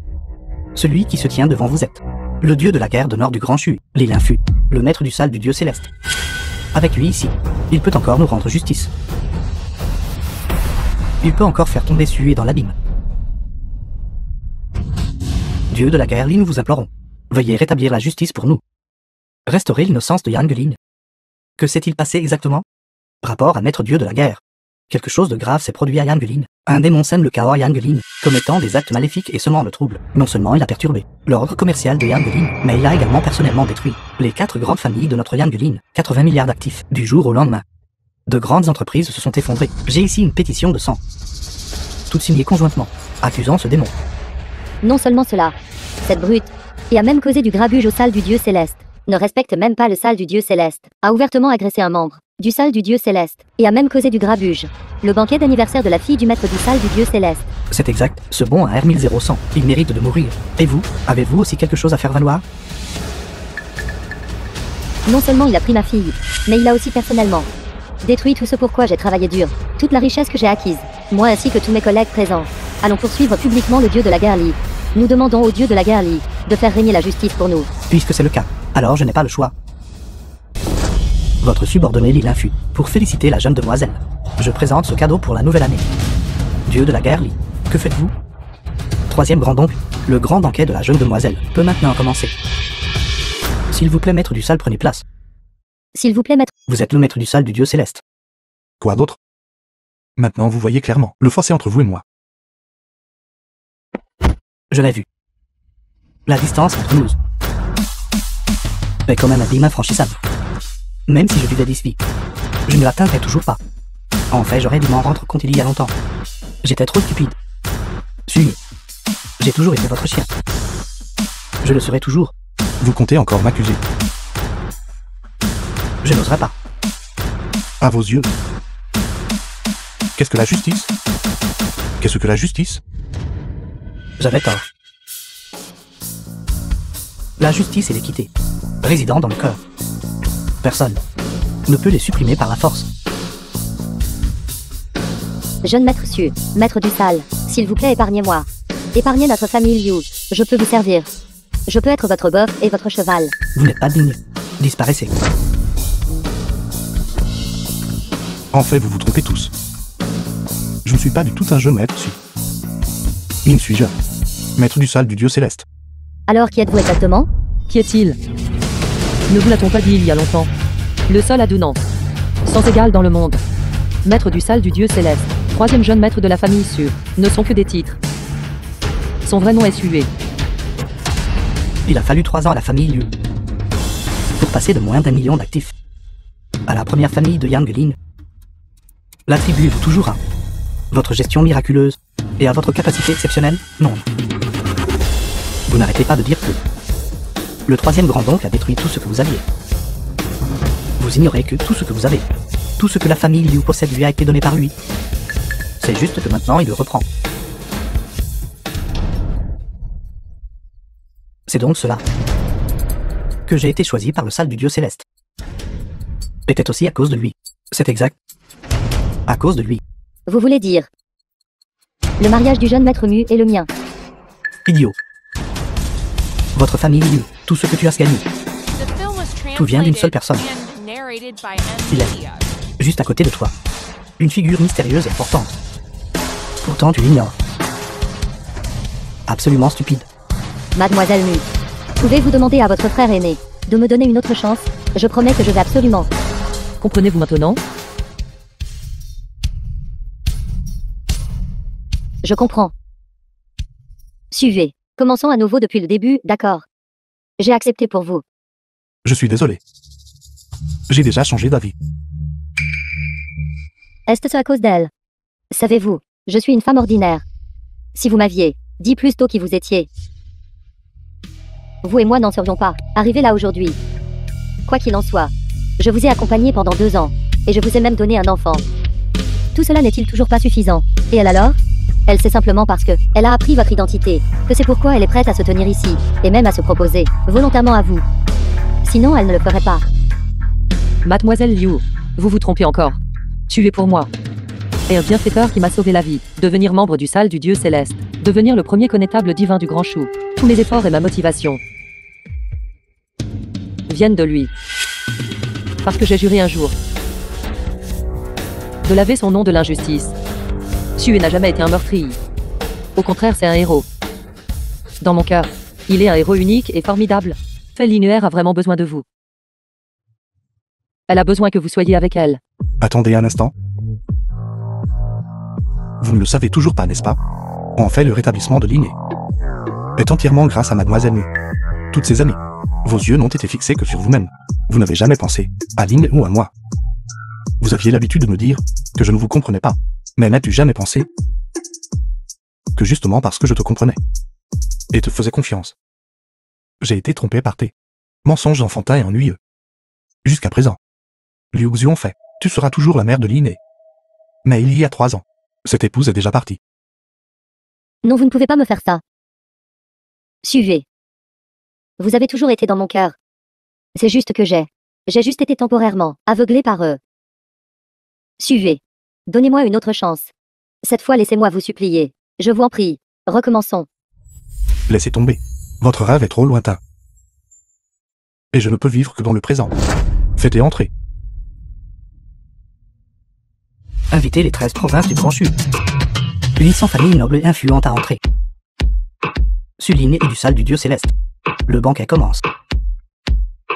Celui qui se tient devant vous êtes le dieu de la guerre de nord du Grand Shui, Li Linfu, le maître du sale du dieu céleste. Avec lui ici, il peut encore nous rendre justice. Il peut encore faire tomber Sui dans l'abîme. Dieu de la guerre Li, nous vous implorons. Veuillez rétablir la justice pour nous. Restaurer l'innocence de Yang Lin. Que s'est-il passé exactement? Rapport à maître dieu de la guerre. Quelque chose de grave s'est produit à Yang Lin. Un démon sème le chaos à Yang Lin, commettant des actes maléfiques et semant le trouble. Non seulement il a perturbé l'ordre commercial de Yang Lin, mais il a également personnellement détruit les 4 grandes familles de notre Yang Lin, 80 milliards d'actifs, du jour au lendemain. De grandes entreprises se sont effondrées. J'ai ici une pétition de 100. Toutes signées conjointement, accusant ce démon. Non seulement cela, cette brute, qui a même causé du grabuge au sale du dieu céleste, ne respecte même pas le sale du dieu céleste, a ouvertement agressé un membre du sale du dieu céleste, et a même causé du grabuge. Le banquet d'anniversaire de la fille du maître du sale du dieu céleste. C'est exact, ce bon a R1100, il mérite de mourir. Et vous, avez-vous aussi quelque chose à faire valoir? Non seulement il a pris ma fille, mais il a aussi personnellement détruit tout ce pourquoi j'ai travaillé dur, toute la richesse que j'ai acquise, moi ainsi que tous mes collègues présents. Allons poursuivre publiquement le dieu de la guerre Li. Nous demandons au dieu de la guerre Li de faire régner la justice pour nous. Puisque c'est le cas, alors je n'ai pas le choix. Votre subordonné Li Linfu, pour féliciter la jeune demoiselle. Je présente ce cadeau pour la nouvelle année. Dieu de la guerre Li, que faites-vous? Troisième grand-oncle, le grand banquet de la jeune demoiselle peut maintenant commencer. S'il vous plaît, maître du sale, prenez place. S'il vous plaît, maître. Vous êtes le maître du sale du dieu céleste. Quoi d'autre? Maintenant vous voyez clairement le fossé entre vous et moi. Je l'ai vu. La distance entre nous est comme un abîme infranchissable. Même si je vivais d'ici, je ne l'atteindrai toujours pas. En fait, j'aurais dû m'en rendre compte il y a longtemps. J'étais trop stupide. J'ai toujours été votre chien. Je le serai toujours. Vous comptez encore m'accuser? Je n'oserais pas. À vos yeux. Qu'est-ce que la justice? Qu'est-ce que la justice? J'avais tort. La justice et l'équité, résidant dans le cœur. Personne ne peut les supprimer par la force. Jeune maître Su, maître du sale, s'il vous plaît épargnez-moi. Épargnez notre famille Liu, je peux vous servir. Je peux être votre bœuf et votre cheval. Vous n'êtes pas digne. Disparaissez. En fait, vous vous trompez tous. Je ne suis pas du tout un jeune maître Su. Il suis jeune. Maître du sale du dieu céleste. Alors qui êtes-vous exactement? Qui est-il? Ne vous l'a-t-on pas dit il y a longtemps? Le seul adonnant, sans égal dans le monde. Maître du sale du dieu céleste, troisième jeune maître de la famille Su, ne sont que des titres. Son vrai nom est Sue. Il a fallu 3 ans à la famille Liu pour passer de moins d'1 million d'actifs à la première famille de Yang Lin. L'attribuez-vous toujours à votre gestion miraculeuse et à votre capacité exceptionnelle? Non. Vous n'arrêtez pas de dire que le troisième grand-oncle a détruit tout ce que vous aviez. Vous ignorez que tout ce que vous avez, tout ce que la famille Liu possède lui a été donné par lui. C'est juste que maintenant il le reprend. C'est donc cela que j'ai été choisi par le sale du dieu céleste. Peut-être aussi à cause de lui. C'est exact. À cause de lui. Vous voulez dire le mariage du jeune maître Mu et le mien. Idiot. Votre famille Liu, tout ce que tu as gagné, tout vient d'une seule personne. Il est juste à côté de toi. Une figure mystérieuse et importante. Pourtant tu l'ignores. Absolument stupide. Mademoiselle Mu, pouvez-vous demander à votre frère aîné de me donner une autre chance? Je promets que je vais absolument. Comprenez-vous maintenant? Je comprends. Suivez. Commençons à nouveau depuis le début, d'accord. J'ai accepté pour vous. Je suis désolé. J'ai déjà changé d'avis. Est-ce à cause d'elle? Savez-vous, je suis une femme ordinaire. Si vous m'aviez dit plus tôt qui vous étiez, vous et moi n'en serions pas arrivés là aujourd'hui. Quoi qu'il en soit, je vous ai accompagné pendant 2 ans, et je vous ai même donné un enfant. Tout cela n'est-il toujours pas suffisant? Et elle alors? Elle sait simplement parce que elle a appris votre identité, que c'est pourquoi elle est prête à se tenir ici, et même à se proposer, volontairement à vous. Sinon elle ne le ferait pas. Mademoiselle Liu, vous vous trompez encore. Tué pour moi. Et un bienfaiteur qui m'a sauvé la vie. Devenir membre du salle du Dieu céleste. Devenir le premier connétable divin du grand chou. Tous mes efforts et ma motivation viennent de lui. Parce que j'ai juré un jour de laver son nom de l'injustice. Sue n'a jamais été un meurtrier. Au contraire, c'est un héros. Dans mon cœur, il est un héros unique et formidable. Felinuer a vraiment besoin de vous. Elle a besoin que vous soyez avec elle. Attendez un instant. Vous ne le savez toujours pas, n'est-ce pas? En fait, le rétablissement de Ling est entièrement grâce à Mademoiselle Mu. Toutes ces années, vos yeux n'ont été fixés que sur vous-même. Vous n'avez jamais pensé à Ling ou à moi. Vous aviez l'habitude de me dire que je ne vous comprenais pas. Mais n'as-tu jamais pensé que justement parce que je te comprenais et te faisais confiance, j'ai été trompé par tes mensonges enfantins et ennuyeux. Jusqu'à présent, Liu Xiong fait, tu seras toujours la mère de Ling. Mais il y a 3 ans, cette épouse est déjà partie. Non, vous ne pouvez pas me faire ça. Suivez. Vous avez toujours été dans mon cœur. C'est juste que j'ai juste été temporairement aveuglé par eux. Suivez. Donnez-moi une autre chance. Cette fois, laissez-moi vous supplier. Je vous en prie. Recommençons. Laissez tomber. Votre rêve est trop lointain. Et je ne peux vivre que dans le présent. Faites entrer. Invitez les 13 provinces du Grand Chu. 800 familles nobles et influentes à entrer. Suline et du salle du Dieu céleste. Le banquet commence.